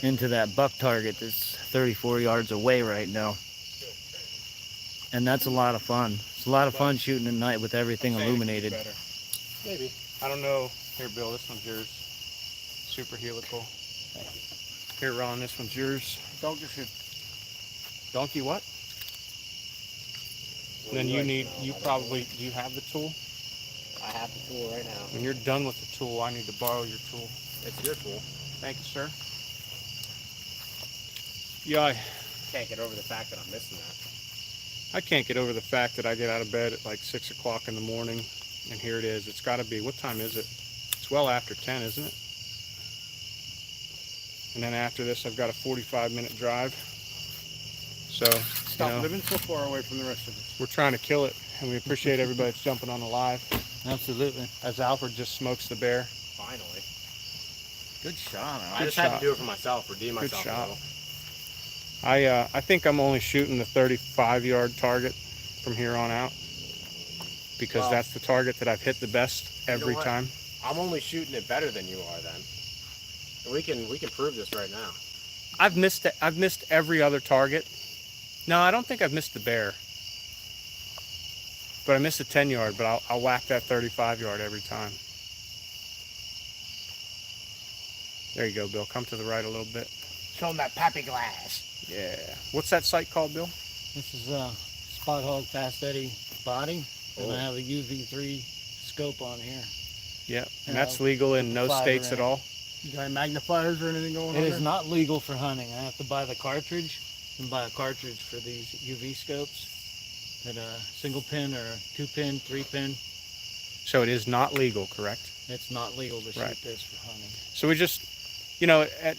into that buck target that's 34 yards away right now. And that's a lot of fun. It's a lot of fun shooting at night with everything illuminated. Maybe. I don't know. Here, Bill, this one's yours. Super helical. Here, Ron, this one's yours. Don't just hit. Donkey what? And then you probably, do you have the tool? I have the tool right now. When you're done with the tool, I need to borrow your tool. It's your tool. Thank you, sir. Yeah, Can't get over the fact that I'm missing that. I can't get over the fact that I get out of bed at like 6 o'clock in the morning, and here it is. It's got to be, what time is it? It's well after 10, isn't it? And then after this, I've got a 45-minute drive. So, Stop living so far away from the rest of us. we're trying to kill it, and we appreciate everybody that's jumping on the live. Absolutely. As Alfred just smokes the bear. Finally. Good shot. I just had shot. to do it for myself, redeem Good myself a shot. little. I think I'm only shooting the 35-yard target from here on out because Well, that's the target that I've hit the best every what? time. I'm only shooting it better than you are then. And we can prove this right now. I've missed every other target. No, I don't think I've missed the bear. But I missed a 10-yard, but I'll whack that 35-yard every time. There you go, Bill. Come to the right a little bit. Show them that pappy glass. Yeah. What's that sight called, Bill? This is a Spot Hog Fast Eddy body, and I have a UV3 scope on here. Yeah. And that's legal in no Five states at around. all. You got magnifiers or anything going on It there? is not legal for hunting. I have to buy the cartridge and buy a cartridge for these UV scopes. That a single pin or 2-pin, 3-pin. So it is not legal, correct? It's not legal to shoot Right. this for hunting. So we just, you know, at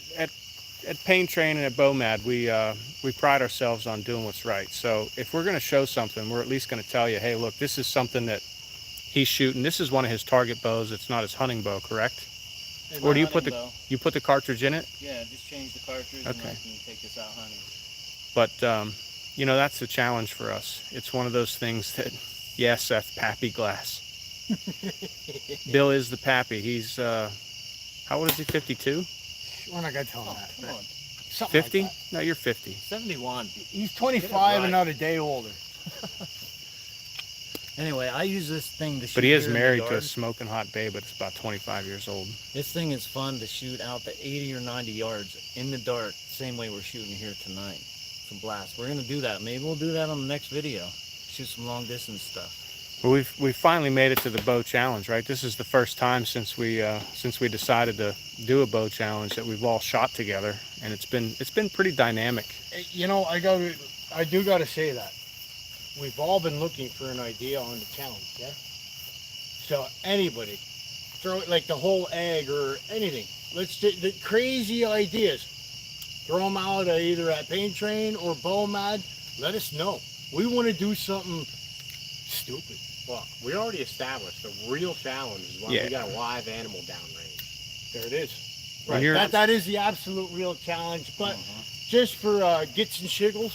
at Pain Train and at Bomad, we pride ourselves on doing what's right. So if we're going to show something, we're at least going to tell you, hey, look, this is something that he's shooting. This is one of his target bows. It's not his hunting bow, correct? Or do you put the cartridge in it? Yeah, just change the cartridge and Okay. I can take this out hunting. But you know, that's the challenge for us. It's one of those things that, yeah, Seth, Pappy Glass. Bill is the Pappy. He's how old is he? 52? We're not gonna tell him Oh, that. come but on. something like 50? that. No, you're 50. 71. He's 25 and not a day older. Anyway, I use this thing to shoot. But he is here in the married to a yard. smoking hot babe, but it's about 25 years old. This thing is fun to shoot out to 80 or 90 yards in the dark, same way we're shooting here tonight. It's a blast. We're gonna do that. Maybe we'll do that on the next video. Shoot some long distance stuff. Well, we've finally made it to the bow challenge, right? This is the first time since we decided to do a bow challenge that we've all shot together, and it's been pretty dynamic. You know, I do gotta say that we've all been looking for an idea on the challenge, yeah. So anybody, throw it like the whole egg or anything. Let's do the crazy ideas. Throw them out either at Pain Train or Bomad. Let us know. We want to do something stupid. Well, we already established the real challenge is when Yeah. we got a live animal downrange. There it is. When Right. you're- That is the absolute real challenge. But just for gits and shiggles,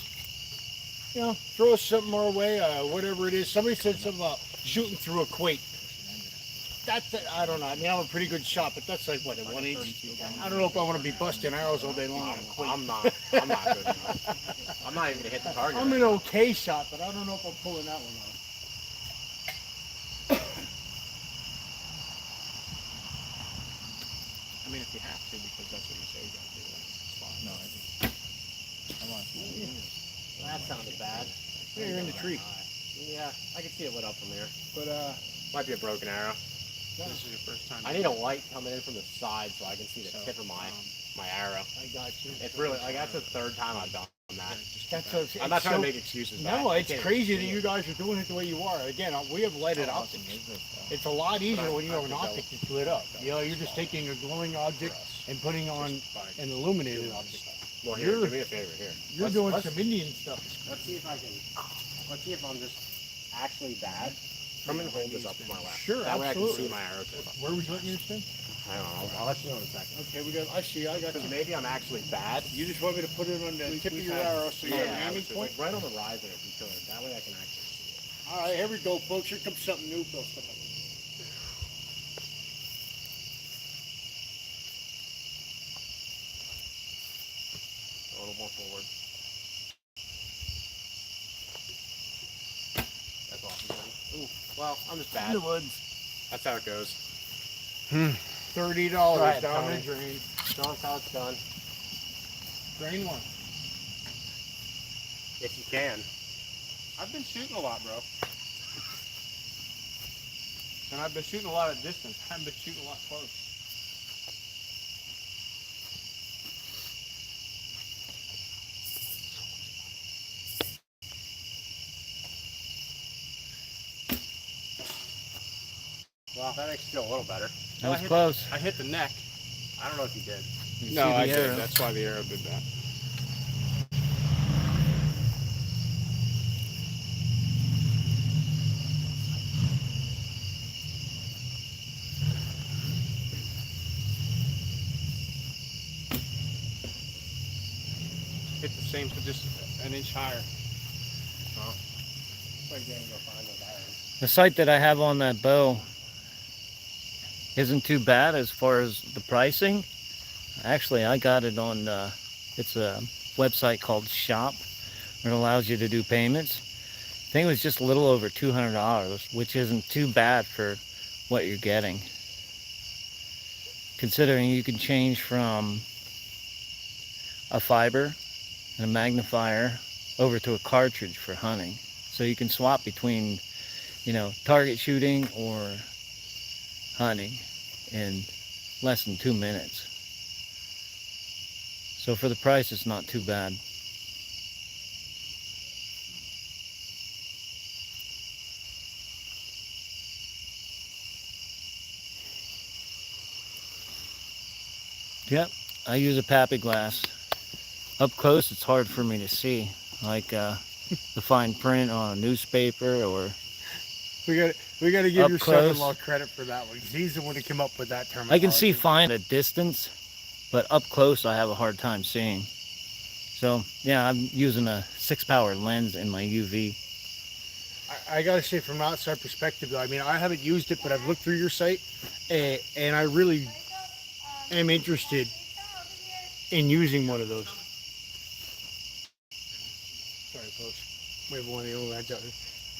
you know, throw us something our way. Whatever it is. Somebody said something about shooting through a quake. That's I don't know. I mean, I'm a pretty good shot, but that's like what a 1/8. I don't know if I want to be busting arrows all day long. on a quake. I'm not good enough. I'm not even gonna hit the target. I'm an okay shot, but I don't know if I'm pulling that one off. I mean, if you have to, because that's what you say you gotta do, it's fine. No, I want to. That sounded bad. Yeah, you're in the tree. Yeah, I can see it lit up from there. But Might be a broken arrow. This is your first time. I need a light coming in from the side so I can see the tip of my arrow. I got you. It's really like that's the third time I've done that. That's I'm not trying to make excuses. but No, I it's can't crazy see that it. you guys are doing it the way you are. Again, we have lighted optics. It's a lot easier when you have an optic that's lit up. You know, you're just taking a glowing object and putting on an illuminated object. Well, here, You're- do me a favor here. You're doing some Indian stuff. Let's see if I can. Let's see if I'm just actually bad. I'm gonna hold this up to my lap. Sure, That way I can absolutely. see my arrow tip. Where was you letting your spin? I don't know. I'll let you know in a second. Okay, I see. I got Because you. maybe I'm actually bad. You just want me to put it on the tip of your arrow so you have an aiming it's point? like right on the riser if you could. That way I can actually see All right, here we go, folks. Here comes something new. Bill. Step up. it. A little more forward. That's awesome. Ooh, well, I'm just bad. In the woods. That's how it goes. $30 Go ahead, down Tony. the drain. Show us how it's done. Drain one. If you can. I've been shooting a lot, bro. And I've been shooting a lot at distance. I haven't been shooting a lot close. Well, that makes it feel a little better. That was close. I hit the neck. I don't know if you did. You No, see the I did. arrow. That's why the arrow did that. Hit the same, so just an inch higher. Like, you go find those irons. The sight that I have on that bow isn't too bad as far as the pricing. Actually, I got it on, it's a website called Shop, where it allows you to do payments. I think it was just a little over $200, which isn't too bad for what you're getting. Considering you can change from a fiber and a magnifier over to a cartridge for hunting. So you can swap between, you know, target shooting or hunting in less than 2 minutes. So for the price, it's not too bad. Yep, I use a Pappy glass. up close it's hard for me to see, like the fine print on a newspaper or We got to give Up your close. son-in-law credit for that one. 'Cause he's the one who came up with that term. I can see fine at a distance, but up close I have a hard time seeing. So yeah, I'm using a 6-power lens in my UV. I gotta say, from an outside perspective, though, I mean, I haven't used it, but I've looked through your site, and I really am interested in using one of those. Sorry, folks. We have one of the old lads out here.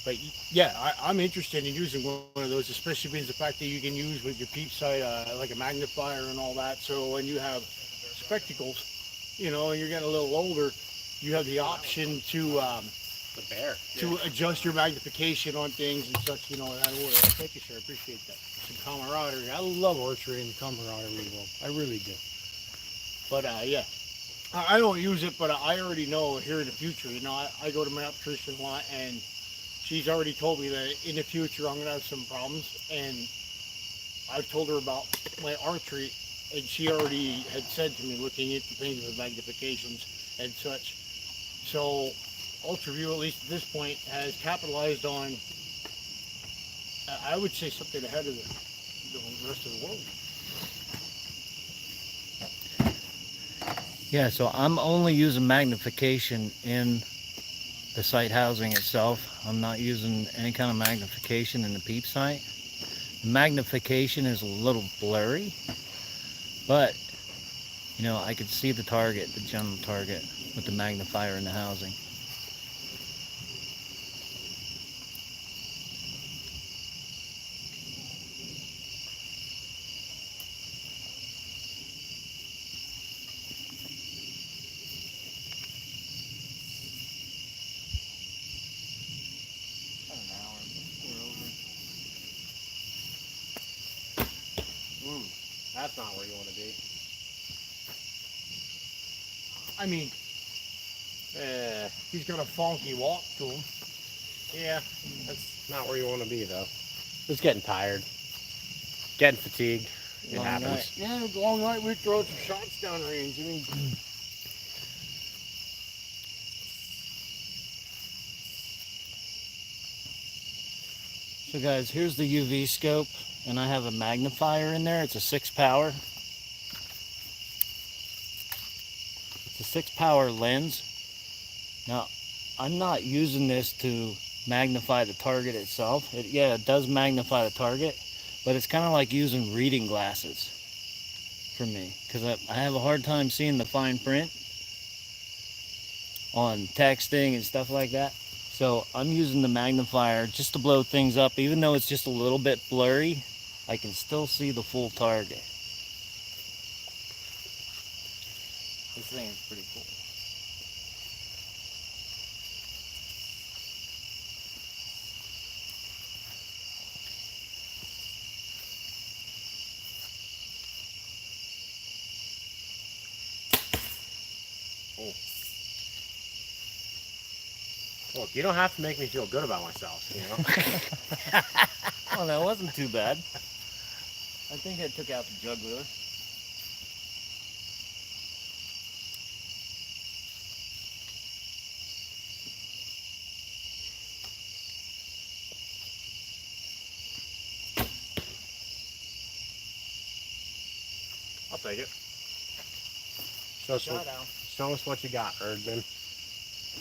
But yeah, I'm interested in using one of those, especially being the fact that you can use with your peep sight, like a magnifier and all that. So when you have spectacles, you know, and you're getting a little older, you have the option to The bear. to adjust your magnification on things and such, you know, in that order. Thank you, sir. I appreciate that. Some camaraderie. I love archery and the camaraderie world. I really do. But yeah, I don't use it, but I already know here in the future, you know, I go to my optician a lot, and she's already told me that in the future I'm gonna have some problems, and I've told her about my archery, and she already had said to me, looking into things with magnifications and such. So UltraView, at least at this point, has capitalized on, I would say, something ahead of the rest of the world. Yeah, so I'm only using magnification in the sight housing itself. I'm not using any kind of magnification in the peep sight. The magnification is a little blurry, but you know, I could see the target, the general target, with the magnifier in the housing. That's not where you want to be. I mean, he's got a funky walk to him. Yeah, that's not where you want to be though. Just getting tired, getting fatigued. It Long happens. night. Yeah, it was a long night. We throw some shots down range. I mean, So guys, here's the UV scope, and I have a magnifier in there. It's a 6-power. It's a 6-power lens. Now, I'm not using this to magnify the target itself. Yeah, it does magnify the target, but it's kind of like using reading glasses for me, because I have a hard time seeing the fine print on texting and stuff like that. So I'm using the magnifier just to blow things up. Even though it's just a little bit blurry, I can still see the full target. This thing is pretty cool. Look, you don't have to make me feel good about myself, you know? Oh, that wasn't too bad. I think I took out the jugular. I'll take it. Show us what you got, Erdman.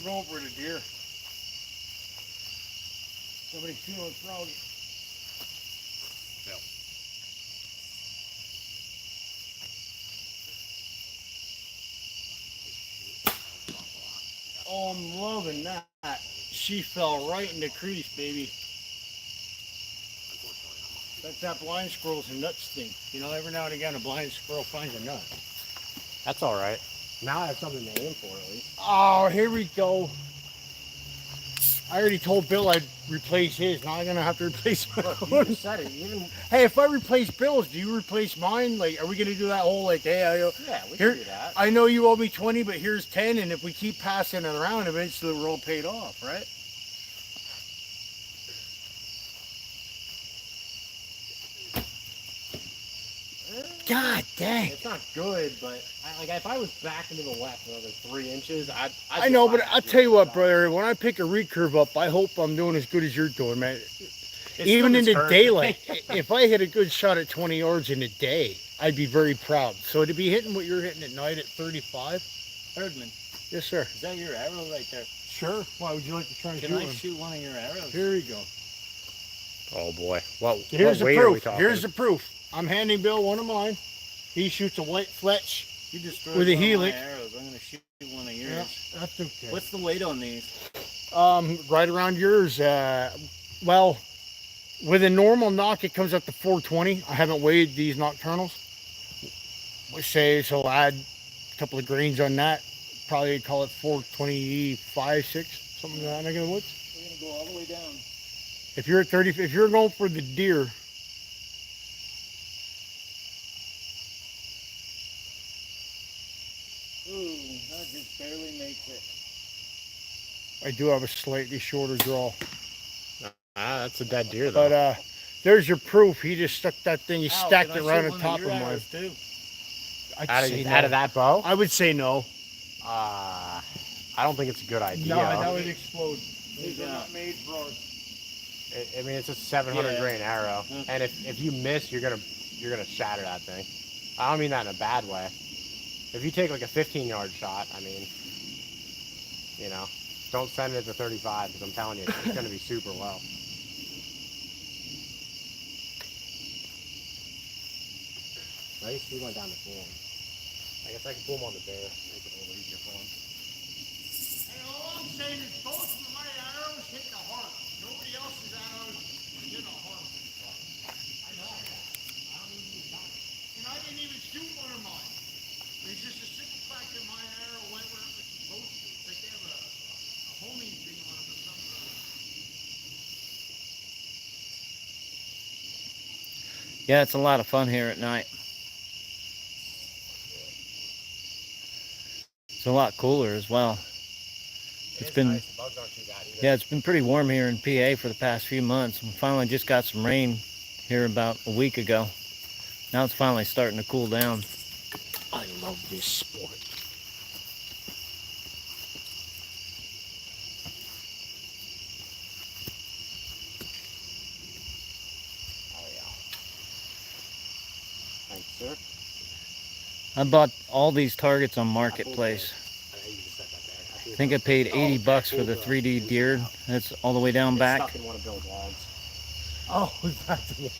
roll over the deer. Somebody feeling froggy. Oh, I'm loving that. She fell right in the crease, baby. That's that blind squirrel's a nuts thing. You know, every now and again a blind squirrel finds a nut. That's all right. Now I have something to aim for at least. Oh, here we go. I already told Bill I'd replace his. Now I'm gonna have to replace my You own. just said it. Even Hey, if I replace Bill's, do you replace mine? Like, are we gonna do that whole like, hey, yeah, we here, can do that. I know you owe me 20, but here's 10, and if we keep passing it around, eventually we're all paid off, right? God dang. It's not good, but like if I was back into the left another 3 inches, I'd I know, feel but fine. I'll tell you what, brother. When I pick a recurve up, I hope I'm doing as good as you're doing, man. It's Even still in the discouraging. daylight, if I hit a good shot at 20 yards in the day, I'd be very proud. So to be hitting what you're hitting at night at 35, Herdman, yes, sir. is that your arrow right there? Sure. Why would you like to try and Can shoot I one? shoot one of your arrows? Here you go. Oh boy. Well, Here's what the weight are we proof. talking? Here's the proof. I'm handing Bill one of mine. He shoots a white Fletch. You destroyed With a one helix. of my arrows. I'm gonna shoot one of yours. Yeah, that's okay. What's the weight on these? Right around yours. Well, with a normal knock, it comes up to 420. I haven't weighed these nocturnals. We say so. Add a couple of grains on that. Probably call it 425, 6, something like that. Neck of the woods. We're gonna go all the way down. If you're at 30, if you're going for the deer, Ooh, that just barely makes it. I do have a slightly shorter draw. That's a dead deer though. But there's your proof. He just stuck that thing. He Al, stacked can it I right shoot on one top your of mine. arrows, too? I'd out say of, no. out of that bow? I would say no. I don't think it's a good idea. No, that would explode. These are Yeah. not made for us. I mean, it's a 700 Yeah. grain arrow, and if you miss, you're gonna shatter that thing. I don't mean that in a bad way. If you take like a 15-yard shot, I mean, you know, don't send it to 35 because I'm telling you, it's gonna be super low. Nice, he went down the floor. I guess I can pull him on the bear, make it a little easier for him. And all I'm saying is both of my arrows hit the heart. Nobody else's arrows hit a heart. I know that. I don't even need that. And I didn't even shoot one of mine. It's just a simple fact that my arrow went where it was supposed to. It's like they have a homing thing on it or something. Yeah, it's a lot of fun here at night. It's a lot cooler as well. It's been, nice. The bugs aren't too bad either. yeah, it's been pretty warm here in PA for the past few months. We finally just got some rain here about a week ago. Now it's finally starting to cool down. I love this sport. Oh yeah. Thanks, sir. I bought all these targets on Marketplace. I think I paid 80 bucks for the 3D deer. That's all the way down It's back. stuck in one of Bill's logs. Oh, that's the one.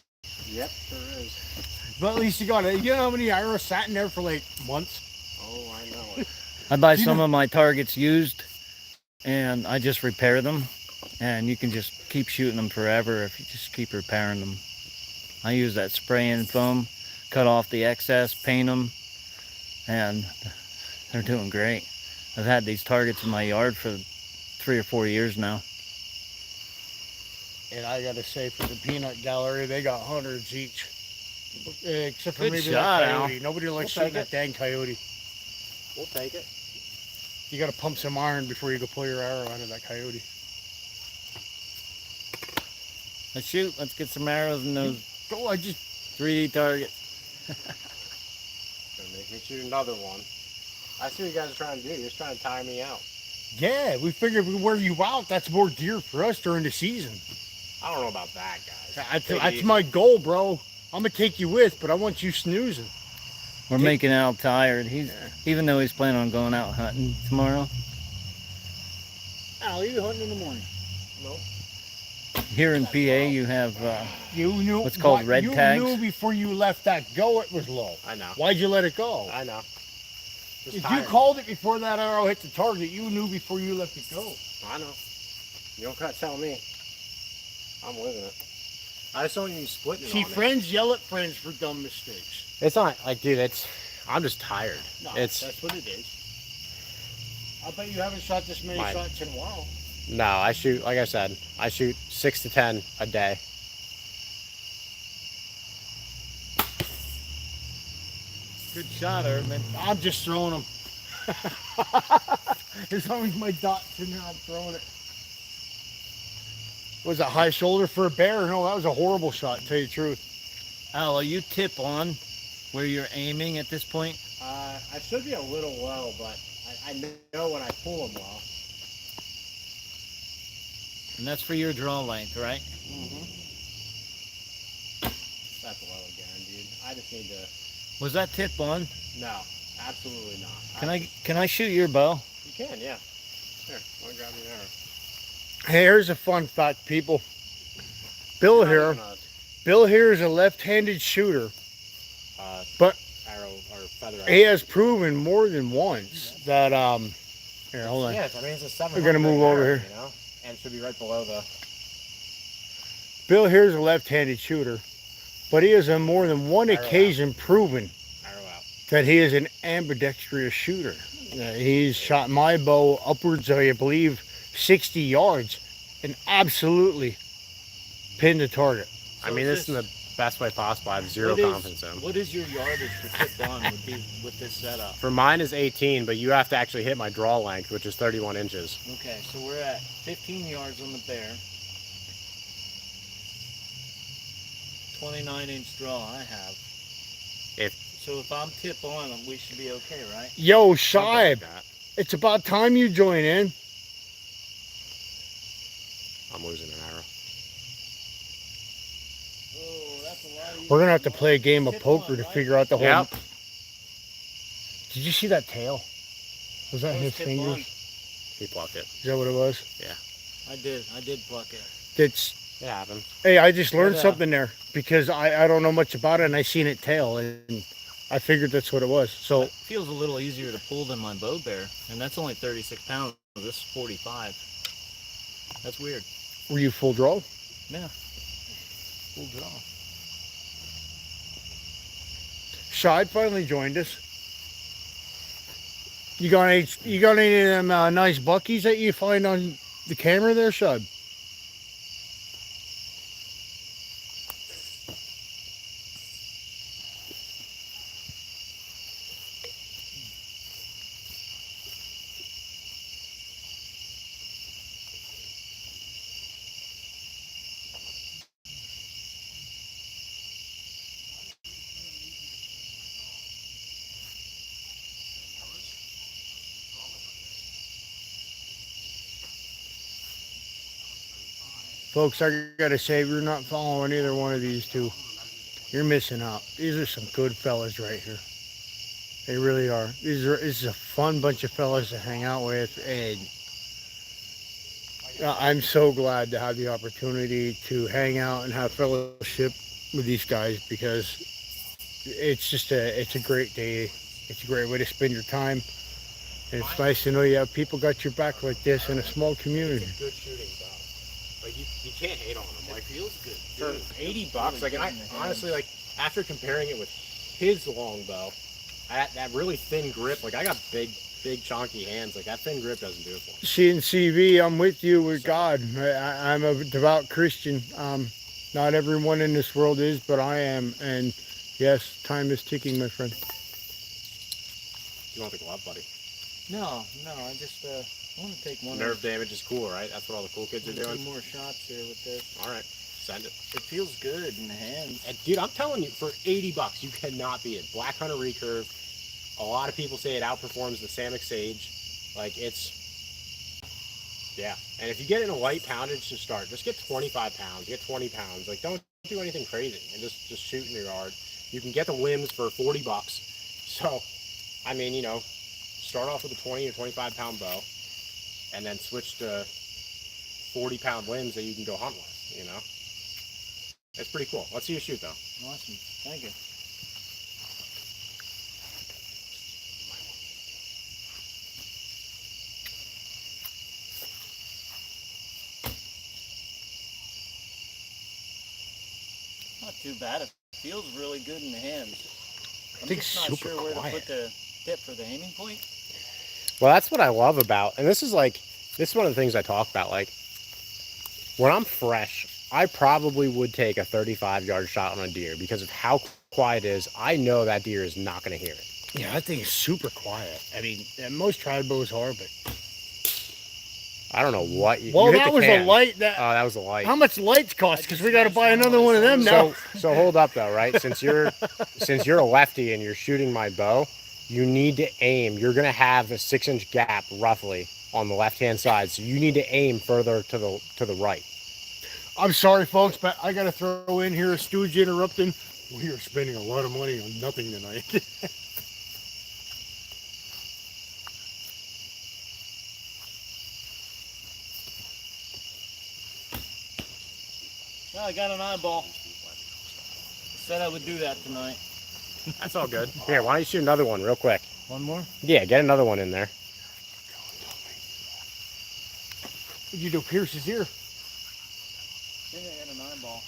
Yep, sure is. But at least you got it. You know how many arrows sat in there for like months? Oh, I know it. I buy some of my targets used and I just repair them, and you can just keep shooting them forever if you just keep repairing them. I use that spray and foam, cut off the excess, paint them, and they're doing great. I've had these targets in my yard for 3 or 4 years now. And I gotta say, for the peanut gallery, they got hundreds each. Except for Good maybe shot, that Al. coyote. Nobody likes We'll shooting take that dang coyote. We'll take it. You gotta pump some iron before you go pull your arrow out of that coyote. Let's shoot. Let's get some arrows in those Oh, I just 3D targets. Gonna make me shoot another one. I see what you guys are trying to do. You're just trying to tire me out. yeah, we figured we wear you out. That's more deer for us during the season. I don't know about that, guys. That's my goal, bro. I'm gonna take you with, but I want you snoozing. We're making Al tired. Even though he's planning on going out hunting tomorrow. Al, you hunting in the morning? No. Here in PA, you have You knew What's called red tags? You knew before you left that go it was low. I know. Why'd you let it go? I know. Just If tired. you called it before that arrow hit the target, you knew before you let it go. I know. You don't gotta tell me. I'm living it. I just don't even split it See, on friends yell at friends for dumb mistakes. it. It's not like, dude. I'm just tired. No, It's that's what it is. I bet you haven't shot this many Mine. shots in a while. no. I shoot, like I said, I shoot 6 to 10 a day. good shot, Erdman. I'm just throwing them. As long as my dot's in there, I'm throwing it. Was it high shoulder for a bear? No, that was a horrible shot, to tell you the truth. Al, are you tip on? where you're aiming at this point? I should be a little low, but I know when I pull them low. And that's for your draw length, right? That's low again, dude. I just need to. Was that tip on? No, absolutely not. Can I shoot your bow? You can, yeah. Here, want to grab me an arrow? Hey, here's a fun fact, people. Bill here is a left-handed shooter, but Arrow or feather arrow. he has proven more than once that here, hold on. Yes, I mean it's a 700. We're gonna move over arrow, here. you know, and it should be right below the. Bill here is a left-handed shooter, but he has on more than one Arrow occasion proven Arrow out. that he is an ambidextrous shooter. He's shot my bow upwards of, I believe, 60 yards and absolutely pinned the target. I mean, this is the best way possible. I have zero confidence in them. What is your yardage for tip on would be with this setup? For mine is 18, but you have to actually hit my draw length, which is 31 inches. Okay, so we're at 15 yards on the bear. 29-inch draw I have. So if I'm tip on, we should be okay, right? Yo, Something Shibe, like that. it's about time you join in. I'm losing an arrow. Oh, that's a lot. We're gonna have to play a game of poker to figure out the whole. Yep. Did you see that tail? Was that his tip fingers? on. He plucked it. Is that what it was? I did pluck it. It's. It happened. Hey, I just learned Yeah. something there because I don't know much about it and I seen it tail and I figured that's what it was. So It feels a little easier to pull than my bow bear, and that's only 36 pounds. This is 45. That's weird. were you full draw? Yeah. Full draw. Shide finally joined us. You got any of them nice buckies that you find on the camera there, Shide? Folks, I gotta say, if you're not following either one of these two, you're missing out. These are some good fellas right here. They really are. This is a fun bunch of fellas to hang out with, and I'm so glad to have the opportunity to hang out and have fellowship with these guys because it's a great day. It's a great way to spend your time, and it's nice to know you have people got your back like this in a small community. Good shooting, though. Like you can't hate on them. Like feels good. for $80, like, and I honestly, like, after comparing it with his longbow, that really thin grip, like, I got big chonky hands, like, that thin grip doesn't do it for me. CNCV, I'm with you with God. I'm a devout Christian. Not everyone in this world is, but I am. And yes, time is ticking, my friend. You want the glove, buddy? No, I just I want to take one. Nerve damage is cool, right? That's what all the cool kids are Two doing. more shots here with this. All right, send it. It feels good in the hands. And dude, I'm telling you, for $80, you cannot beat it. Black Hunter recurve. A lot of people say it outperforms the Samick Sage. Like, it's, yeah. And if you get in a light poundage to start, just get 25 pounds, get 20 pounds. Like, don't do anything crazy and just shoot in your yard. You can get the limbs for $40. So, I mean, you know, start off with a 20 or 25 pound bow and then switch to 40 pound limbs that you can go hunt with, you know? It's pretty cool. Let's see you shoot, though. Awesome. Thank you. Not too bad. It feels really good in the hands. I'm think just not super sure where quiet. to put the tip for the aiming point. Well, that's what I love about, and this is one of the things I talk about. Like, when I'm fresh, I probably would take a 35-yard shot on a deer because of how quiet it is. I know that deer is not going to hear it. Yeah, that thing is super quiet. I mean, most trad bows are, but I don't know what. You Well, hit that the was can. a light. Oh, that was a light. How much lights cost? Because we got to buy another one of them now. So hold up though, right? Since you're a lefty and you're shooting my bow, you need to aim. You're gonna have a 6-inch gap roughly on the left-hand side, so you need to aim further to the right. I'm sorry, folks, but I got to throw in here a stooge interrupting. We are spending a lot of money on nothing tonight. No, I got an eyeball. Said I would do that tonight. That's all good. Here, why don't you shoot another one real quick? One more? Yeah, get another one in there. What'd you do, pierce his ear? I think I got an eyeball.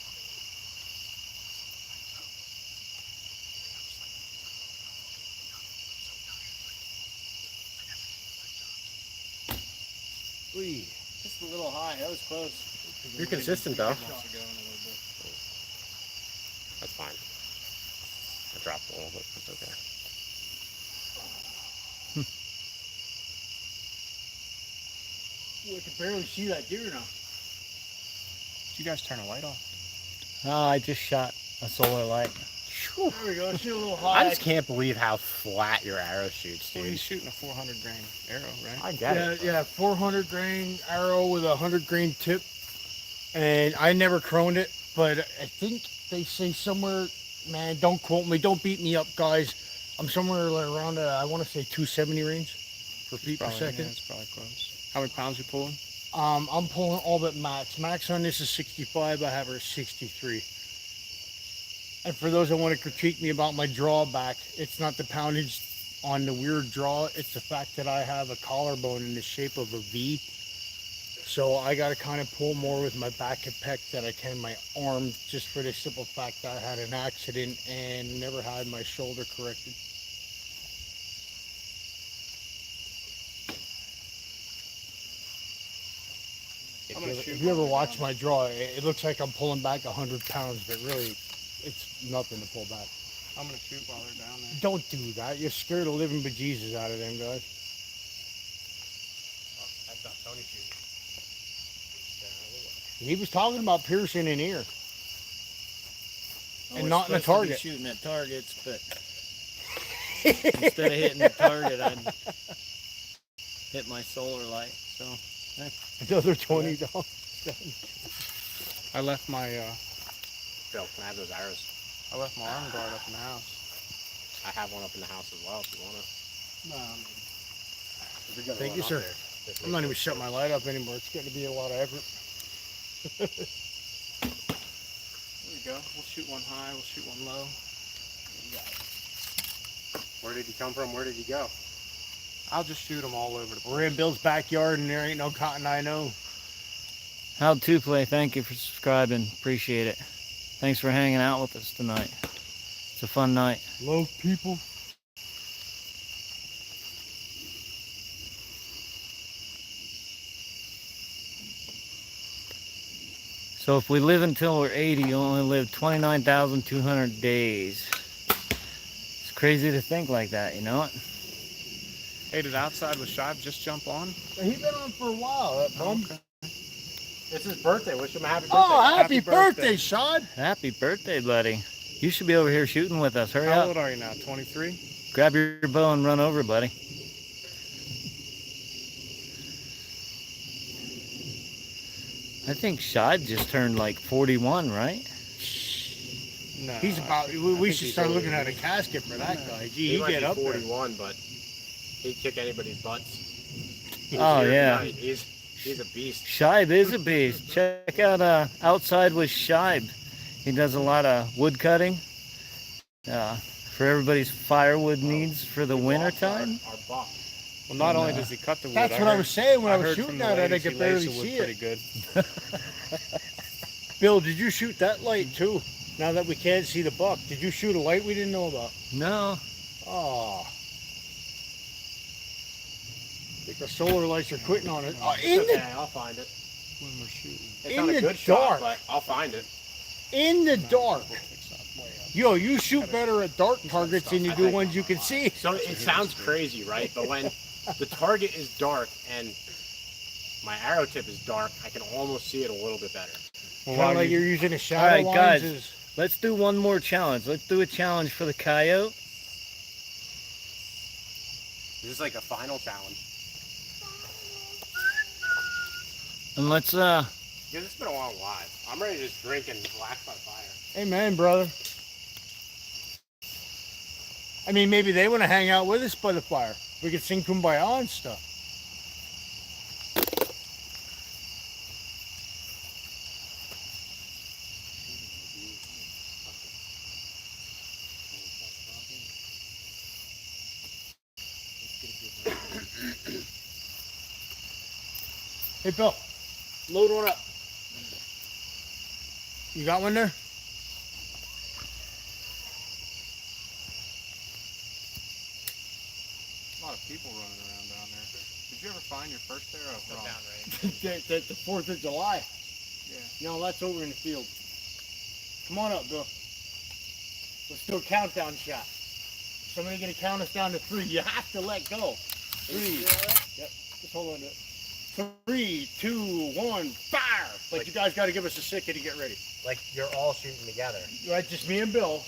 Whee, just a little high. That was close. You're consistent though. That's fine. I dropped a little bit. That's okay. I can barely see that deer now. Did you guys turn a light off? Oh, I just shot a solar light. There we go. Shoot a little I high. just can't believe how flat your arrow shoots, Well, dude. he's shooting a 400 grain arrow, right? I get it. Yeah, 400 grain arrow with a 100 grain tip, and I never croned it, but I think they say somewhere, man, don't quote me, don't beat me up, guys. I'm somewhere around, I want to say 270 range for feet per Probably, second. yeah, it's probably close. How many pounds you pulling? I'm pulling all but max. Max on this is 65. I have her at 63. And for those that want to critique me about my drawback, it's not the poundage on the weird draw. It's the fact that I have a collarbone in the shape of a V. So I got to kind of pull more with my back and pec than I can my arm, just for the simple fact that I had an accident and never had my shoulder corrected. If you ever watch my draw, it looks like I'm pulling back 100 pounds, but really, it's nothing to pull back. I'm gonna shoot while they're down there. Don't do that. You're scared of living bejesus out of them guys. That's not Tony shooting. He was talking about piercing an ear. Oh, And we're not in a supposed to be target. shooting at targets, but instead of hitting the target, I'd hit my solar light. So Another $20. I left my Bill, can I have those arrows? arm guard up in the house. I have one up in the house as well if you want to. Thank you, sir. I'm not even shutting my light up anymore. It's getting to be a lot of effort. There we go. We'll shoot one high. We'll shoot one low. Where did he come from? Where did he go? I'll just shoot them all over the place. We're in Bill's backyard and there ain't no cotton I know. How to play? Thank you for subscribing. Appreciate it. Thanks for hanging out with us tonight. It's a fun night. Love people. So if we live until we're 80, you only live 29,200 days. It's crazy to think like that, you know it? Hey, did Outside with Shive just jump on? He's been on for a while, that bum. Okay. It's his birthday. Wish him a happy birthday. Oh, happy Happy birthday, birthday. Sean. Happy birthday, buddy. You should be over here shooting with us. Hurry How up. old are you now? 23? Grab your bow and run over, buddy. I think Shad just turned like 41, right? No. He's about, we think should he's start older looking than at a me. casket for that guy. Gee, He he might get be up there. 41, but he'd kick anybody's butts. He's Oh, here yeah. tonight. He's a beast. Shibe is a beast. Check out Outside with Shibe. He does a lot of wood cutting for everybody's firewood needs for the winter time. Our buck. Well, not only does he cut the wood. That's what I was saying when I was heard shooting from the at it. I ladies could he barely lays the wood see pretty it. good. Bill, did you shoot that light too? Now that we can't see the buck, did you shoot a light we didn't know about? No. Oh. I think the solar lights are quitting on it. Oh, in the Okay, I'll find it. When we're shooting. It's In not a the good shot, dark. but I'll find it. in the dark. We'll fix that way up. Yo, you shoot better at dark targets than you do ones you can see. So it sounds crazy, right? But when the target is dark and my arrow tip is dark. I can almost see it a little bit better. Well, Kind while of like you- you're using a All shadow right, lines. guys. Is, Let's do one more challenge. Let's do a challenge for the coyote. This is like a final challenge. And let's Because it's been a long live. I'm ready to just drink and relax by fire. amen, brother. I mean, maybe they want to hang out with us by the fire. We could sing Kumbaya and stuff. Hey, Bill, load one up. You got one there? A lot of people running around down there. Did you ever find your first arrow? Put Ron? down range. the 4th of July. Yeah. No, that's over in the field. Come on up, Bill. Let's do a countdown shot. Somebody gonna count us down to 3. You have to let go. 3. Yep. Just hold on to it. 3, 2, 1, fire! But you guys got to give us a second to get ready. Like you're all shooting together. Right, just me and Bill.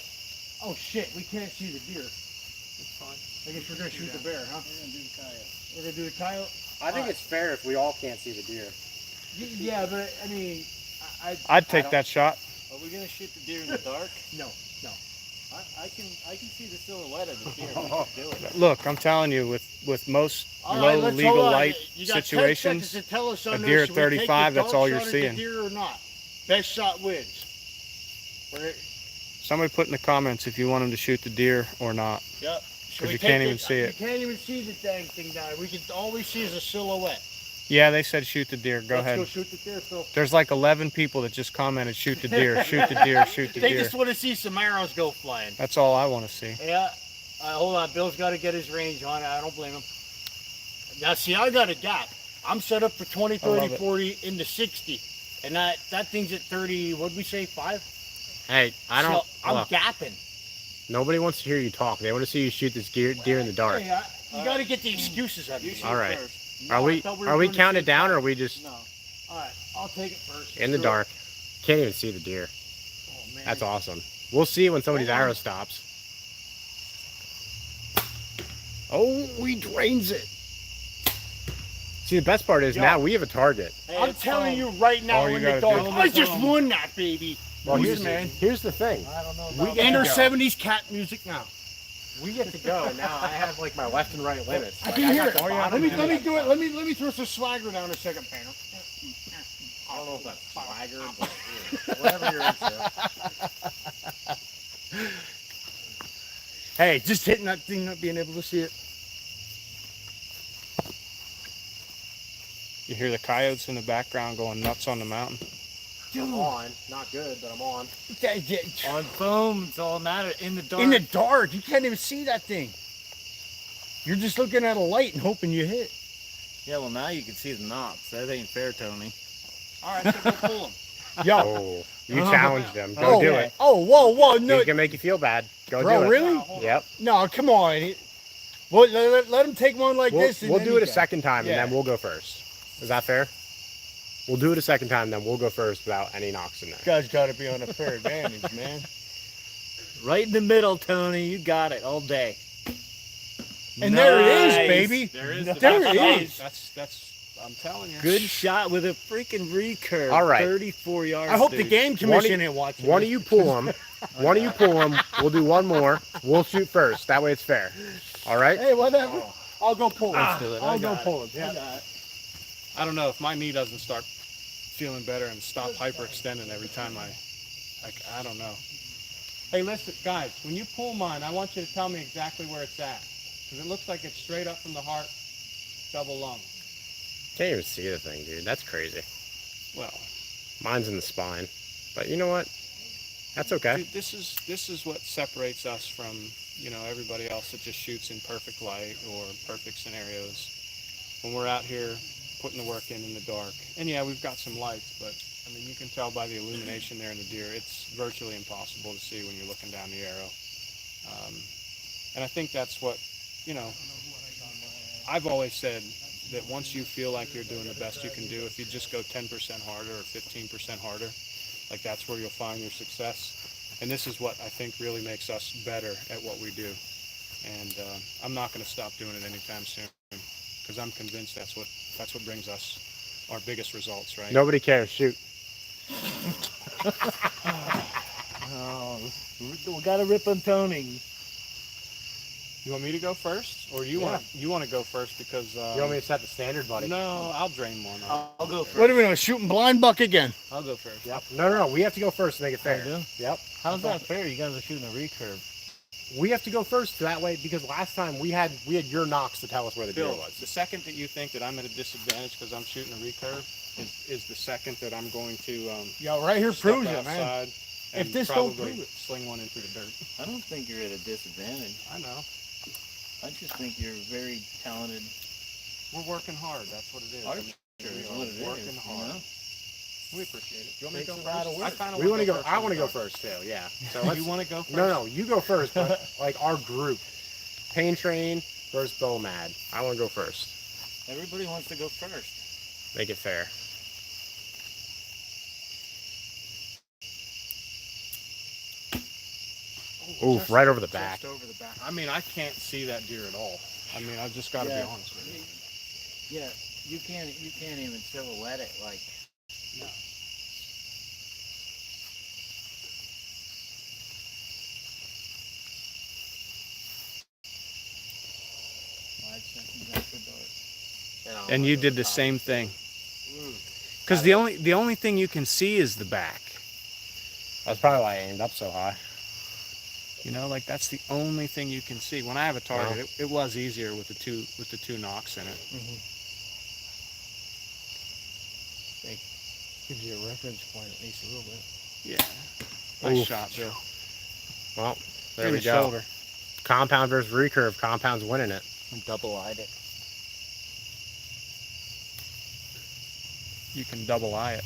Oh shit, we can't see the deer. It's fine. I guess we're gonna shoot the bear, huh? We're gonna do the coyote. We're gonna do the coyote. I think it's fair if we all can't see the deer. Yeah, but I mean, I'd take that shot. Are we gonna shoot the deer in the dark? no. I can see the silhouette of the deer. We can do it. Look, I'm telling you, with most All low right, let's legal hold on. light You got 10 situations, seconds to tell us on a this. deer at Should we take the 35, that's dark all you're shot at the seeing. Deer or not? Best shot wins. somebody put in the comments if you want them to shoot the deer or not. Yep. Because you can't even see it. You can't even see the dang thing down there. We can always see is a silhouette. Yeah, they said shoot the deer. Go ahead. Let's go shoot the deer, Phil. There's like 11 people that just commented shoot the deer, shoot the deer, shoot the They deer. just want to see some arrows go flying. That's all I want to see. Yeah. Hold on. Bill's got to get his range on. I don't blame him. Now, see, I got a gap. I'm set up for 20, I love 30, it. 40 into 60. And that thing's at 30, what'd we say, 5? Hey, I don't. So I'm look, gapping. nobody wants to hear you talk. They want to see you shoot this deer in the dark. Hey, you got to get the excuses out of me. All right. No, Are I we thought were are we doing the counting same it down, or time. are we just No. All right. I'll take it first. in the Screw it. dark? Can't even see the deer. Oh, man. That's awesome. We'll see when somebody's Hold on. arrow stops. Oh, we drains it. See, the best part is Yo. now we have a target. Hey, I'm it's telling fun. you right now All you in the gotta dark. do- I just won that, baby. Well, Who's here's man? here's the thing. I don't know We about get Enter to go. 70s cat music now. We get to go now. I have like my left and right limits. I Like, can hear got it. the Let bottom me and do the- it. Let me throw some swagger down a second, Painter. I don't know if that's swagger, but yeah, whatever you're into. Hey, just hitting that thing, not being able to see it. You hear the coyotes in the background going nuts on the mountain. I'm on. Not good, but I'm on. On foam, it's all matter. In the dark. In the dark, you can't even see that thing. You're just looking at a light and hoping you hit. Yeah, well now you can see the knots. That ain't fair, Tony. All right, so go pull him. Yo. Oh, you challenged him. Go do it. Oh, whoa, no, He's gonna make you feel bad. Go bro, do it. really? Yep. No, come on. Well, let him take one like We'll, this. And we'll then do you it a go. second time, Yeah. and then we'll go first. Is that fair? We'll do it a second time, then we'll go first without any knocks in there. You guys got to be on a fair advantage, man. Right in the middle, Tony. You got it all day. And there it is, Nice. baby. There is. There it is. That's. I'm telling you. Good shot with a freaking recurve. All right. 34 yards. I hope the dude. game commission ain't watching. One of this. you pull him. One of you pull him. We'll do one more. We'll shoot first. That way it's fair. All right? Hey, whatever. I'll go pull him. Let's do it. I'll I go got it. pull him. I Yeah. got it. I don't know if my knee doesn't start feeling better and stop hyperextending every time I don't know. Hey, listen, guys, when you pull mine, I want you to tell me exactly where it's at. Because it looks like it's straight up from the heart, double lung. Can't even see the thing, dude. That's crazy. Well, Mine's in the spine. But you know what? That's okay. dude, this is what separates us from, everybody else that just shoots in perfect light or perfect scenarios. When we're out here putting the work in the dark. And yeah, we've got some lights, but I mean, you can tell by the illumination there in the deer, it's virtually impossible to see when you're looking down the arrow. And I think that's what, I've always said that once you feel like you're doing the best you can do, if you just go 10% harder or 15% harder, like that's where you'll find your success. And this is what I think really makes us better at what we do. And I'm not going to stop doing it anytime soon, because I'm convinced that's what brings us our biggest results, right? Nobody cares. Shoot. Oh, we gotta rip on Tony. You want me to go first, or you want to go first because You want me to set the standard, buddy? No, I'll drain one. I'll go first. What are we doing? Shooting blind buck again? I'll go first. Yep. No. We have to go first to make it fair. I do? Yep. How's that fair? You guys are shooting a recurve. We have to go first that way because last time we had your knocks to tell us where the deer Bill, was. the second that you think that I'm at a disadvantage because I'm shooting a recurve is the second that I'm going to Yeah, right here step proves it, man. outside and If this don't probably prove it. sling one into the dirt. I don't think you're at a disadvantage. I know. I just think you're very talented. We're working hard. That's what it is. Archer is what it is. Working you hard. know? We appreciate it. Do you want me to go Takes a lot of first? work. I kinda We want to go. first I in want to the go dark. first too. Yeah. So You let's. want to go first? No, you go first. But like our group, Pain Train versus Bow Mad. I want to go first. Everybody wants to go first. Make it fair. Oof! Right over the back. Just over the back. I mean, I can't see that deer at all. I mean, I've just got to Yeah. be honest with you. Yeah, you can't even silhouette it like. No. 5 seconds after dark. And you did the same thing. Because the only thing you can see is the back. That's probably why I aimed up so high. You know, like that's the only thing you can see. When I have a target, it was easier with the two knocks in it. Gives you a reference point at least a little bit. Yeah. Nice Oof. shot, Bill. Well, there Give we it go. shoulder. Compound versus recurve. Compound's winning it. Double-eyed it. You can double eye it.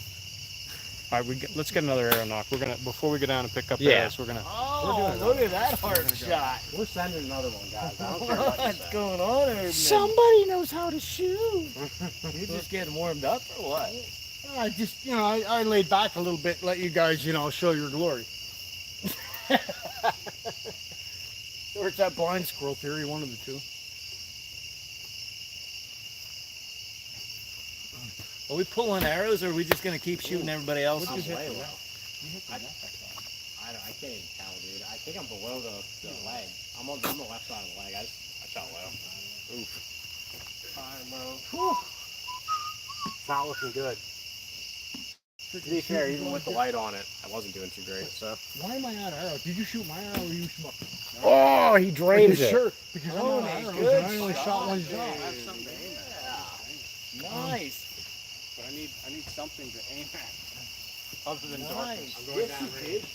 All right, let's get another arrow knock. We're gonna before we go down and pick up Yeah. arrows. We're gonna. Oh, look at that hard shot. We're sending another one, guys. I don't care what you What's say. going on here, man? Somebody knows how to shoot. You just getting warmed up or what? I just, I laid back a little bit, let you guys, show your glory. Or it's that blind squirrel theory, one of the two. Are we pulling arrows or are we just gonna keep shooting everybody else? I'm way low. I can't even tell, dude. I think I'm below the leg. I'm on the left side of the leg. I shot low. Oof. High, low. It's not looking good. To be fair, even with the light on it, I wasn't doing too great. So. Why am I out of arrow? Did you shoot my arrow or you shoot my... Oh, he drains it. Sure, because I'm out of arrows and I only shot one shot. I have something to aim at. Nice. But I need something to aim at other than Nice. darkness. I'm going down range.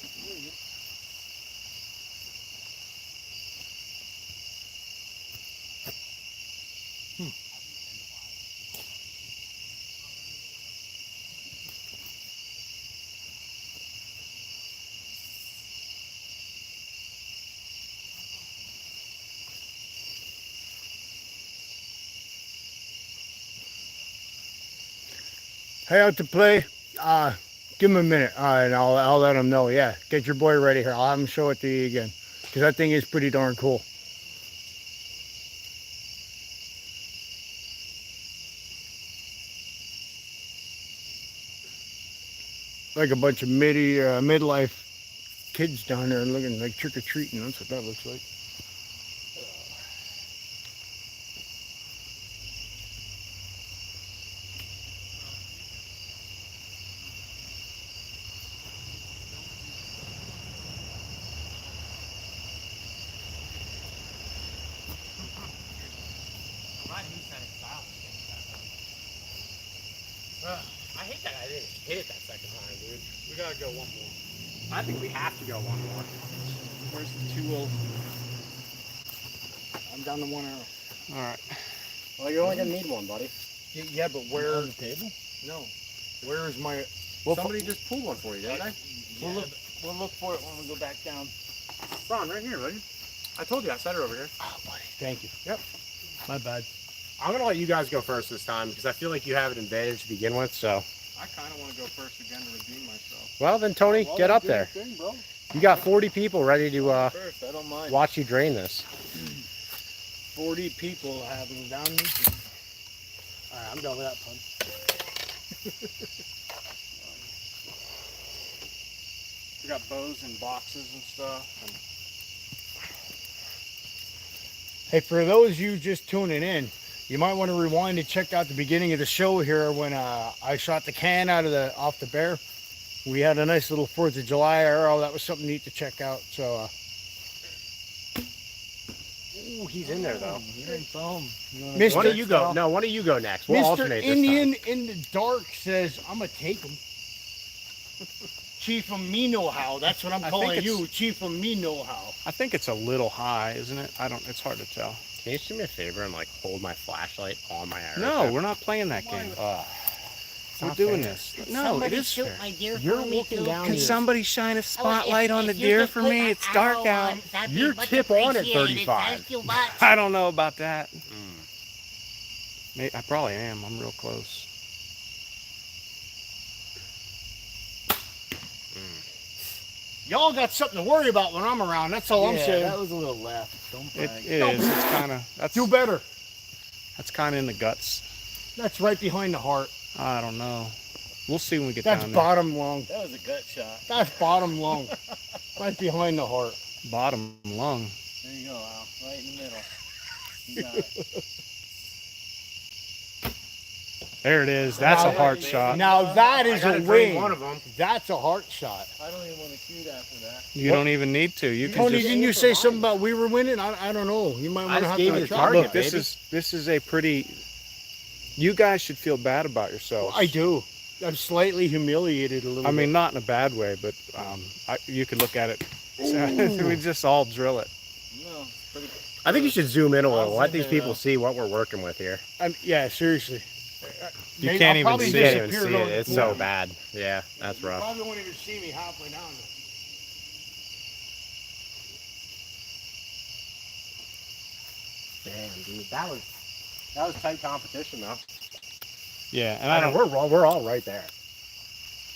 Hey, out to play. Give him a minute, and I'll let him know. Yeah, get your boy ready here. I'll have him show it to you again, because that thing is pretty darn cool. Like a bunch of midlife kids down there looking like trick or treating. That's what that looks like. I hate that I didn't hit it that second time, dude. We gotta go one more. I think we have to go one more. Where's the 2-0? I'm down to one arrow. All right. Well, you're only gonna need one, buddy. Yeah, but where? On the table? No. Where is my? Somebody just pulled one for you, didn't they? We'll look for it when we go back down. Ron, right here, buddy. I told you, I set her over here. Oh, buddy, thank you. Yep. My bad. I'm gonna let you guys go first this time because I feel like you have an advantage to begin with. So, I kind of want to go first again to redeem myself. well then, Tony, Well, get then up do there. your thing, bro. You got 40 people ready to First, I don't mind. watch you drain this. 40 people having down the gym. All right, I'm done with that fun. We got bows and boxes and stuff. And Hey, for those of you just tuning in, you might want to rewind and check out the beginning of the show here when I shot the can off the bear. We had a nice little 4th of July arrow. That was something neat to check out. So, Ooh, he's in there though. You're in foam. Mr. Why don't you go? No, why don't you go next? We'll Mr. alternate Indian this in the dark says, I'm going to take him. Chief of me know how. That's what I'm I calling think you. it's- Chief of me know how. I think it's a little high, isn't it? It's hard to tell. time. Can you do me a favor and like hold my flashlight on my arrow? No, tip? we're not playing that game. Ugh. We're not doing fair. this. No, it is fair. You're looking down Can here. somebody shine a spotlight on the deer for me? It's dark out. You're tip on at 35. I don't know about that. I probably am. I'm real close. Y'all got something to worry about when I'm around. That's all I'm saying. That was a little left. Don't It brag. is. It's kind of. Do better. That's kind of in the guts. That's right behind the heart. I don't know. We'll see when we get That's down there. bottom lung. That was a gut shot. That's bottom lung. Right behind the heart. Bottom lung. There you go, Al. Right in the middle. You got it. There it is. That's a Now- hard shot. Now that I is gotta a drain wing. one of them. That's a heart shot. I don't even want to shoot after that. You don't even need to. You can Tony, just didn't you say something about we were winning? I don't know. You might want to just have gave to you the try. target. look. baby. This is a pretty. You guys should feel bad about yourselves. I do. I'm slightly humiliated a little I bit. mean, not in a bad way, but you could look at it. We just all drill it. No, it's pretty. I think you should zoom in a I'll little. Let zoom these in, people see what we're working with here. Yeah, seriously. You Maybe can't I'll even probably see You it. can't even disappear see it. going It's forward. so bad. Yeah, that's You rough. probably won't even see me halfway down there. Damn, dude, that was tight competition though. Yeah, and I don't. We're all right there.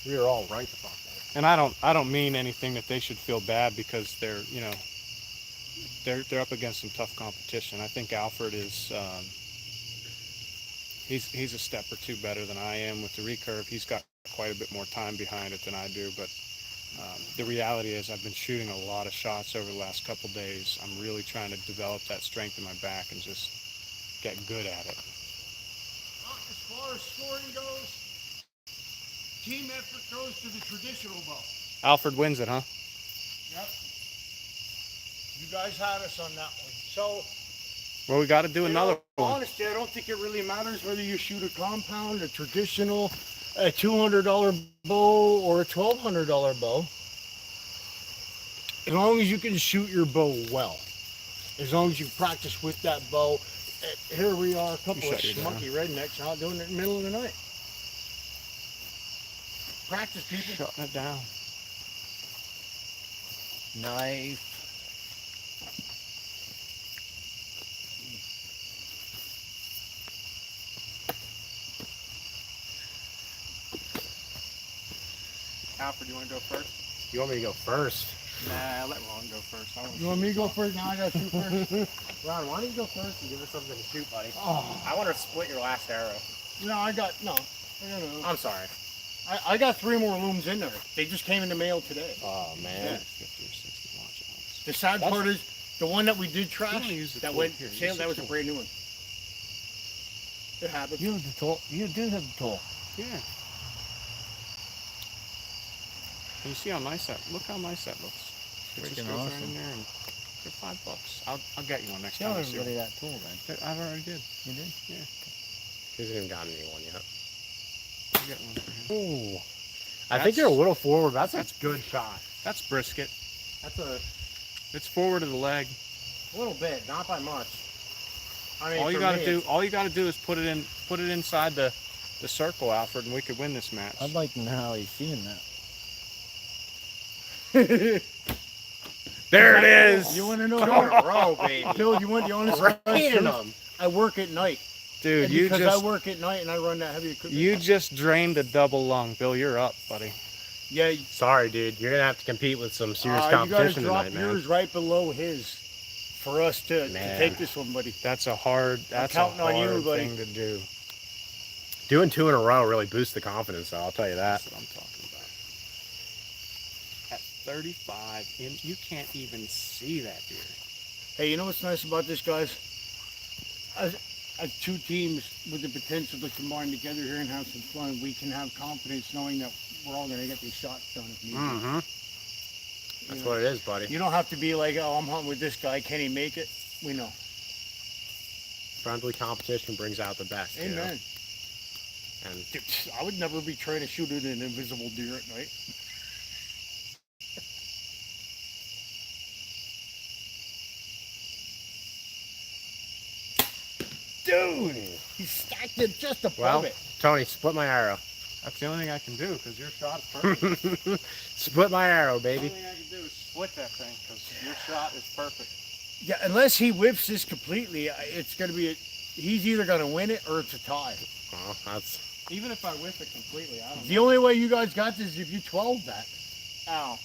We are all right the fuck there. And I don't mean anything that they should feel bad because they're they're up against some tough competition. I think Alfred is he's a step or two better than I am with the recurve. He's got quite a bit more time behind it than I do, but the reality is I've been shooting a lot of shots over the last couple days. I'm really trying to develop that strength in my back and just get good at it. As far as scoring goes, team effort goes to the traditional bow. Alfred wins it, huh? Yep. You guys had us on that one. So, Well, we got to do you another know, one. honestly, I don't think it really matters whether you shoot a compound, a traditional, a $200 bow, or a $1,200 bow. As long as you can shoot your bow well. As long as you practice with that bow. Here we are, a couple of shut you down. schmucky rednecks out doing it in the middle of the night. Practice, people. Shutting it down. Knife. Alfred, you want to go first? You want me to go first? Nah, let Ron go first. You want me to go first? Now I got to shoot first. Ron, why don't you go first and give us something to shoot, buddy? Oh, I want to split your last arrow. no, I got, no. I'm sorry. I got 3 more looms in there. They just came in the mail today. Oh man. 50 or 60 watch hours. The sad part is, the one that we did trash, wanna use the that tool? went Here, use sale, the that was a tool. brand new one. It happens. You have the tool. You do have the tool. Yeah. Can you see how nice that? Look how nice that looks. It just Freaking goes right awesome. in there and for $5. I'll get you one next Show time. I see everybody one. that tool then. I already did. You did? He hasn't even gotten me one yet. I'll get one for him. Ooh. I That's- think you're a little forward. That's a good shot. That's brisket. That's a It's forward of the leg. little bit, not by much. I mean, All you for gotta me, do, it's- all you gotta do is put it inside the circle, Alfred, and we could win this match. I'd like to know how he's seeing that. There it is. You want to know? Two in a row, baby. Bill, you want the honest Raining truth? them. I work at night. Dude, And you because just I work at night and I run that heavy equipment. you just drained a double lung. Bill, you're up, buddy. Yeah, Sorry, dude. You're gonna have to compete with some serious you gotta competition drop tonight, man. yours right below his for us to Man. take this one, buddy. That's a hard counting on you, buddy. thing to do. Doing 2 in a row really boosts the confidence, though. I'll tell you that. That's what I'm talking about. At 35, you can't even see that deer. Hey, you know what's nice about this, guys? As two teams with the potential to combine together here and have some fun, we can have confidence knowing that we're all going to get these shots done if need be. Mm-hmm. That's what it is, buddy. You don't have to be like, oh, I'm hunting with this guy. Can he make it? We know. Friendly competition brings out the best. You know? Amen. And Dude, I would never be trying to shoot at an invisible deer at night. Dude, he stacked it just above well, it. Tony, split my arrow. That's the only thing I can do because your shot's perfect. Split my arrow, The baby. only thing I can do is split that thing because your shot is perfect. Yeah, unless he whips this completely, it's going to be he's either going to win it or it's a tie. Oh, that's Even if I whiff it completely, I don't The know. only way you guys got this is if you 12 that. Ow.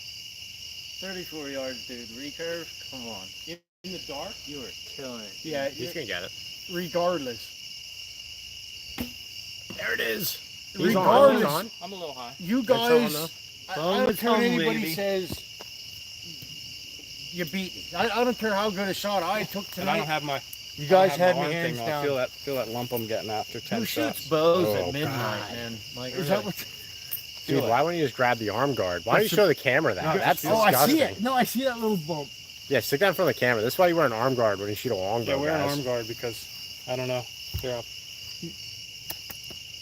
34 yards, dude. Recurve? Come on. In the dark? You are killing it. Yeah, he's gonna get it. regardless. There it is. Regardless. He's on. I'm a little high. You It's on, guys, though. I Phone don't with care what home, anybody baby. says. You beat me. I don't care how good a shot I took And I tonight. don't have my. You I guys don't have had my me arm hands thing down. off. Feel that lump I'm getting after 10 Who shoots shots. bows Oh, at midnight, God. man? Like, Is really? that what? Dude, why wouldn't you just grab the arm guard? Why don't you show the camera that? No, That's Oh, I disgusting. see it. No, I see that little bump. Yeah, stick that in front of the camera. This is why you wear an arm guard when you shoot a longbow, Yeah, wear an guys. arm guard because I don't know. Here,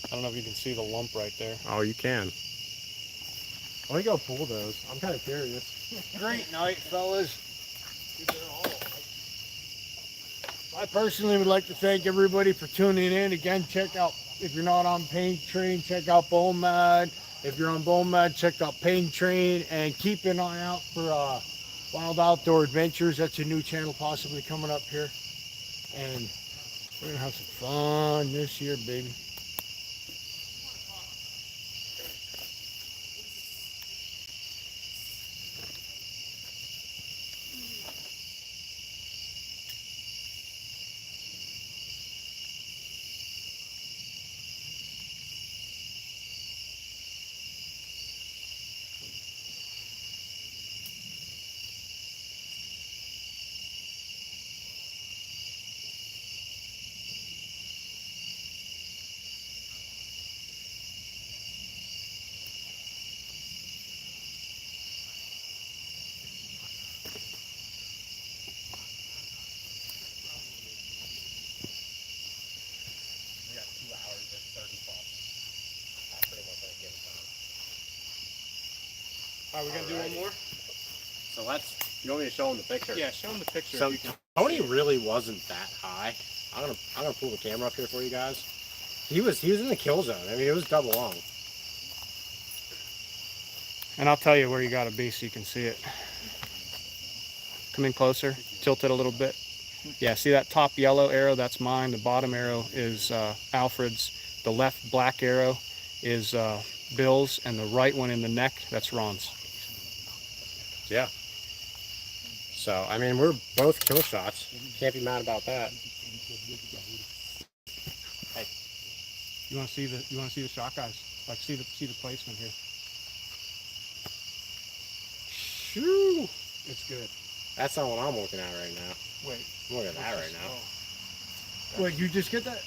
I don't know if you can see the lump right there. Oh, you can. Why don't you go pull those? I'm kind of curious. Great night, fellas. I personally would like to thank everybody for tuning in. Again, check out, if you're not on Pain Train, check out Bone Mad. If you're on Bone Mad, check out Pain Train. And keep an eye out for Wild Outdoor Adventures. That's a new channel possibly coming up here. And we're going to have some fun this year, baby. We got 2 hours and 30 bucks. That's pretty much like give time. Are we gonna do one more? So let's. You want me to show him the picture? Yeah, show them the picture. So if you can. Tony really wasn't that high. I'm gonna pull the camera up here for you guys. He was in the kill zone. I mean, it was double long. And I'll tell you where you gotta be so you can see it. Come in closer, tilt it a little bit. Yeah, see that top yellow arrow? That's mine. The bottom arrow is Alfred's. The left black arrow is Bill's, and the right one in the neck, that's Ron's. Yeah. So I mean, we're both kill shots. Can't be mad about that. You wanna see the shot, guys? Like see the placement here. Shoo! It's good. That's not what I'm looking at right now. Wait. I'm looking at that right now. Wait, you just get that?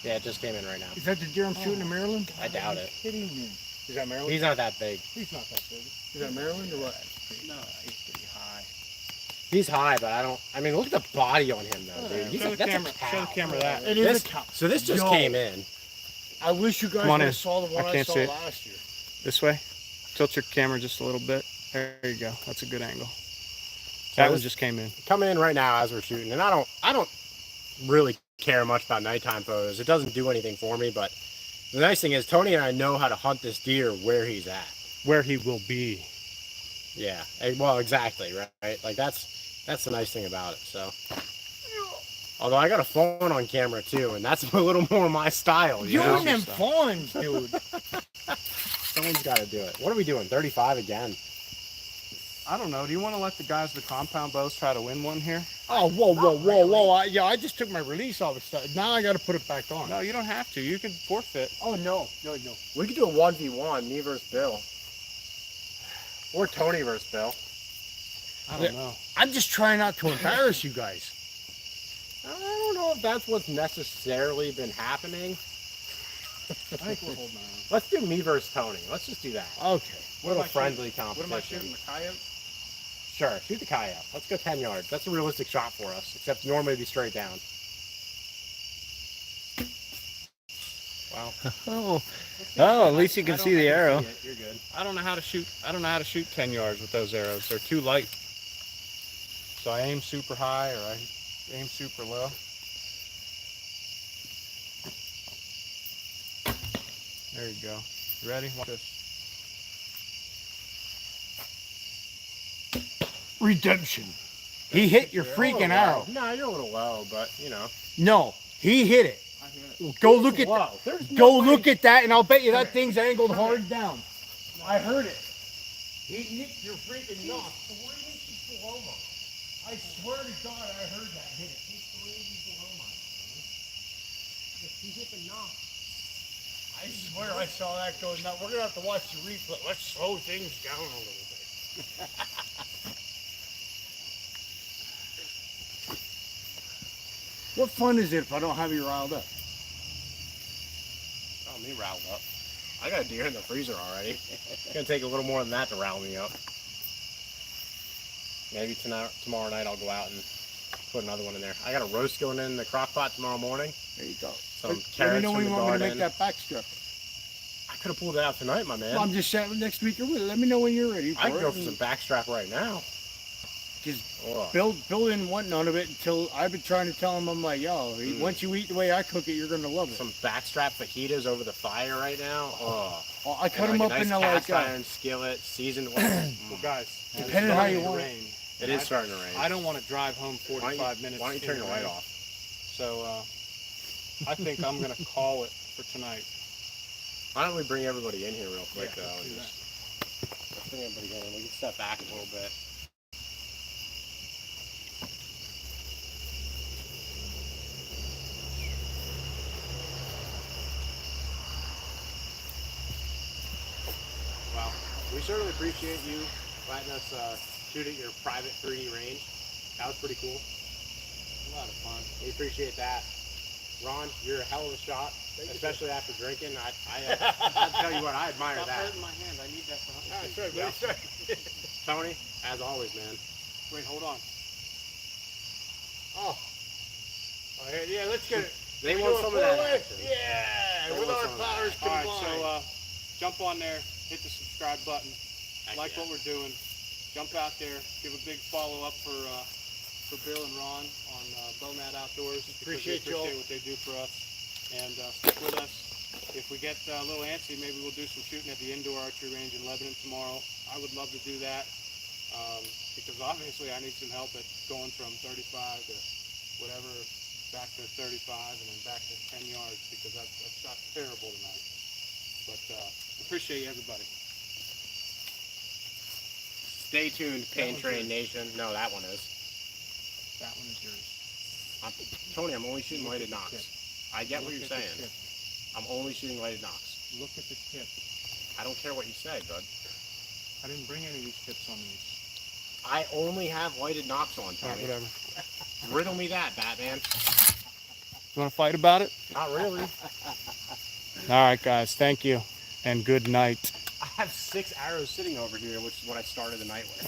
Yeah, it just came in right now. Is that the deer I'm shooting in Maryland? I doubt it. Kidding me. Is that Maryland? He's not that big. He's not that big. Is that Maryland or what? No, he's pretty high. He's high, but I don't. I mean, look at the body on him, though, dude. He's Show the that's camera. a cow. Show the camera that. It is This, a cow. so this just Yo. came in. I wish you guys Come on would in. have saw the one I I, can't saw see it. last year. This way. Tilt your camera just a little bit. There you go. That's a good angle. So That one this- just came in. Coming in right now as we're shooting, and I don't really care much about nighttime photos. It doesn't do anything for me, but the nice thing is Tony and I know how to hunt this deer where he's at. Where he will be. Yeah. Well, exactly, right? Like that's the nice thing about it. So Although I got a fawn on camera too, and that's a little more my style. You You know? and them fawns, dude. Someone's got to do it. What are we doing? 35 again? I don't know. Do you want to let the guys with the compound bows try to win one here? Oh, whoa. I just took my release off of stuff. Now I got to put it back on. No, you don't have to. You can forfeit. Oh, no. We could do a 1v1, me versus Bill. Or Tony versus Bill. I don't know. I'm just trying not to embarrass you guys. I don't know if that's what's necessarily been happening. I think we're holding on. Let's do me versus Tony. Let's just do that. Okay. Little friendly What competition. am I shooting? The coyote? Sure, shoot the coyote. Let's go 10 yards. That's a realistic shot for us, except normally it'd be straight down. Wow. Oh, at least you can see the arrow. You're good. I don't know how to shoot. I don't know how to shoot 10 yards with those arrows. They're too light. So I aim super high or I aim super low. There you go. You ready? Watch this. Redemption. He hit your freaking arrow. No, you're a little low, but you know. No, he hit it. Go look at Whoa, that. there's no Go way. look at that, and I'll bet you that thing's angled hard down. I heard it. He nicked your freaking knob. 3 inches below mine. I swear to God, I heard that hit it. He's 3 inches below mine. He hit the knob. I swear I saw that go nuts. We're gonna have to watch the replay. Let's slow things down a little bit. What fun is it if I don't have you riled up? Oh, me riled up. I got a deer in the freezer already. It's gonna take a little more than that to rile me up. Maybe tomorrow night I'll go out and put another one in there. I got a roast going in the crock pot tomorrow morning. There you go. Some Let me carrots know from when the you want me to garden. make that back strip. I could have pulled it out tonight, my man. Well, I'm just saying next week or let me know when you're ready. I can go for some backstrap right now. Because Bill didn't want none of it until I've been trying to tell him. I'm like, yo, once you eat the way I cook it, you're gonna love it. Some backstrap fajitas over the fire right now. Oh, Oh, I cut and them like up a in nice the cast like. iron skillet, seasoned. Well, guys, Depending on how you want it. rain. It is starting to rain. I don't want to drive home Why 45 minutes. Why don't you turn in your the light rain. off? So I think I'm going to call it for tonight. Why don't we bring everybody in here real quick, Yeah, though? let's do Let's bring everybody in. We can step back a little bit. Well, we certainly appreciate you letting us shoot at your private 3D range. That was pretty cool. A lot of fun. We appreciate that. Ron, you're a hell of a shot, especially after drinking. I'll tell you what, I admire Stop that. hurting my hand. I need that for hunting. Sorry, Yeah. buddy, sorry. Tony, as always, man. Wait, hold on. Oh, yeah, let's get it. They We want do a some of that four-way? action. Yeah, They with want our some of that. powers All right, combined. so jump on there, hit the subscribe button, Heck like yeah. what we're doing. Jump out there, give a big follow up for Bill and Ron on Bowmat Outdoors. Because Appreciate we y'all. appreciate what they do for us, and stick with us. If we get a little antsy, maybe we'll do some shooting at the indoor archery range in Lebanon tomorrow. I would love to do that because obviously I need some help at going from 35 to whatever, back to 35 and then back to 10 yards because I've shot terrible tonight. But appreciate everybody. Stay tuned, Pain Train Nation. No, that one is. That one is yours. Tony, I'm only shooting lighted knocks. I get what you're Look at saying. the tip. I'm only shooting lighted knocks. Look at the tip. I don't care what you say, bud. I didn't bring any of these tips on these. I only have lighted knocks on, All right, Tony. whatever. Riddle me that, Batman. You want to fight about it? Not really. All right, guys. Thank you, and good night. I have 6 arrows sitting over here, which is what I started the night with.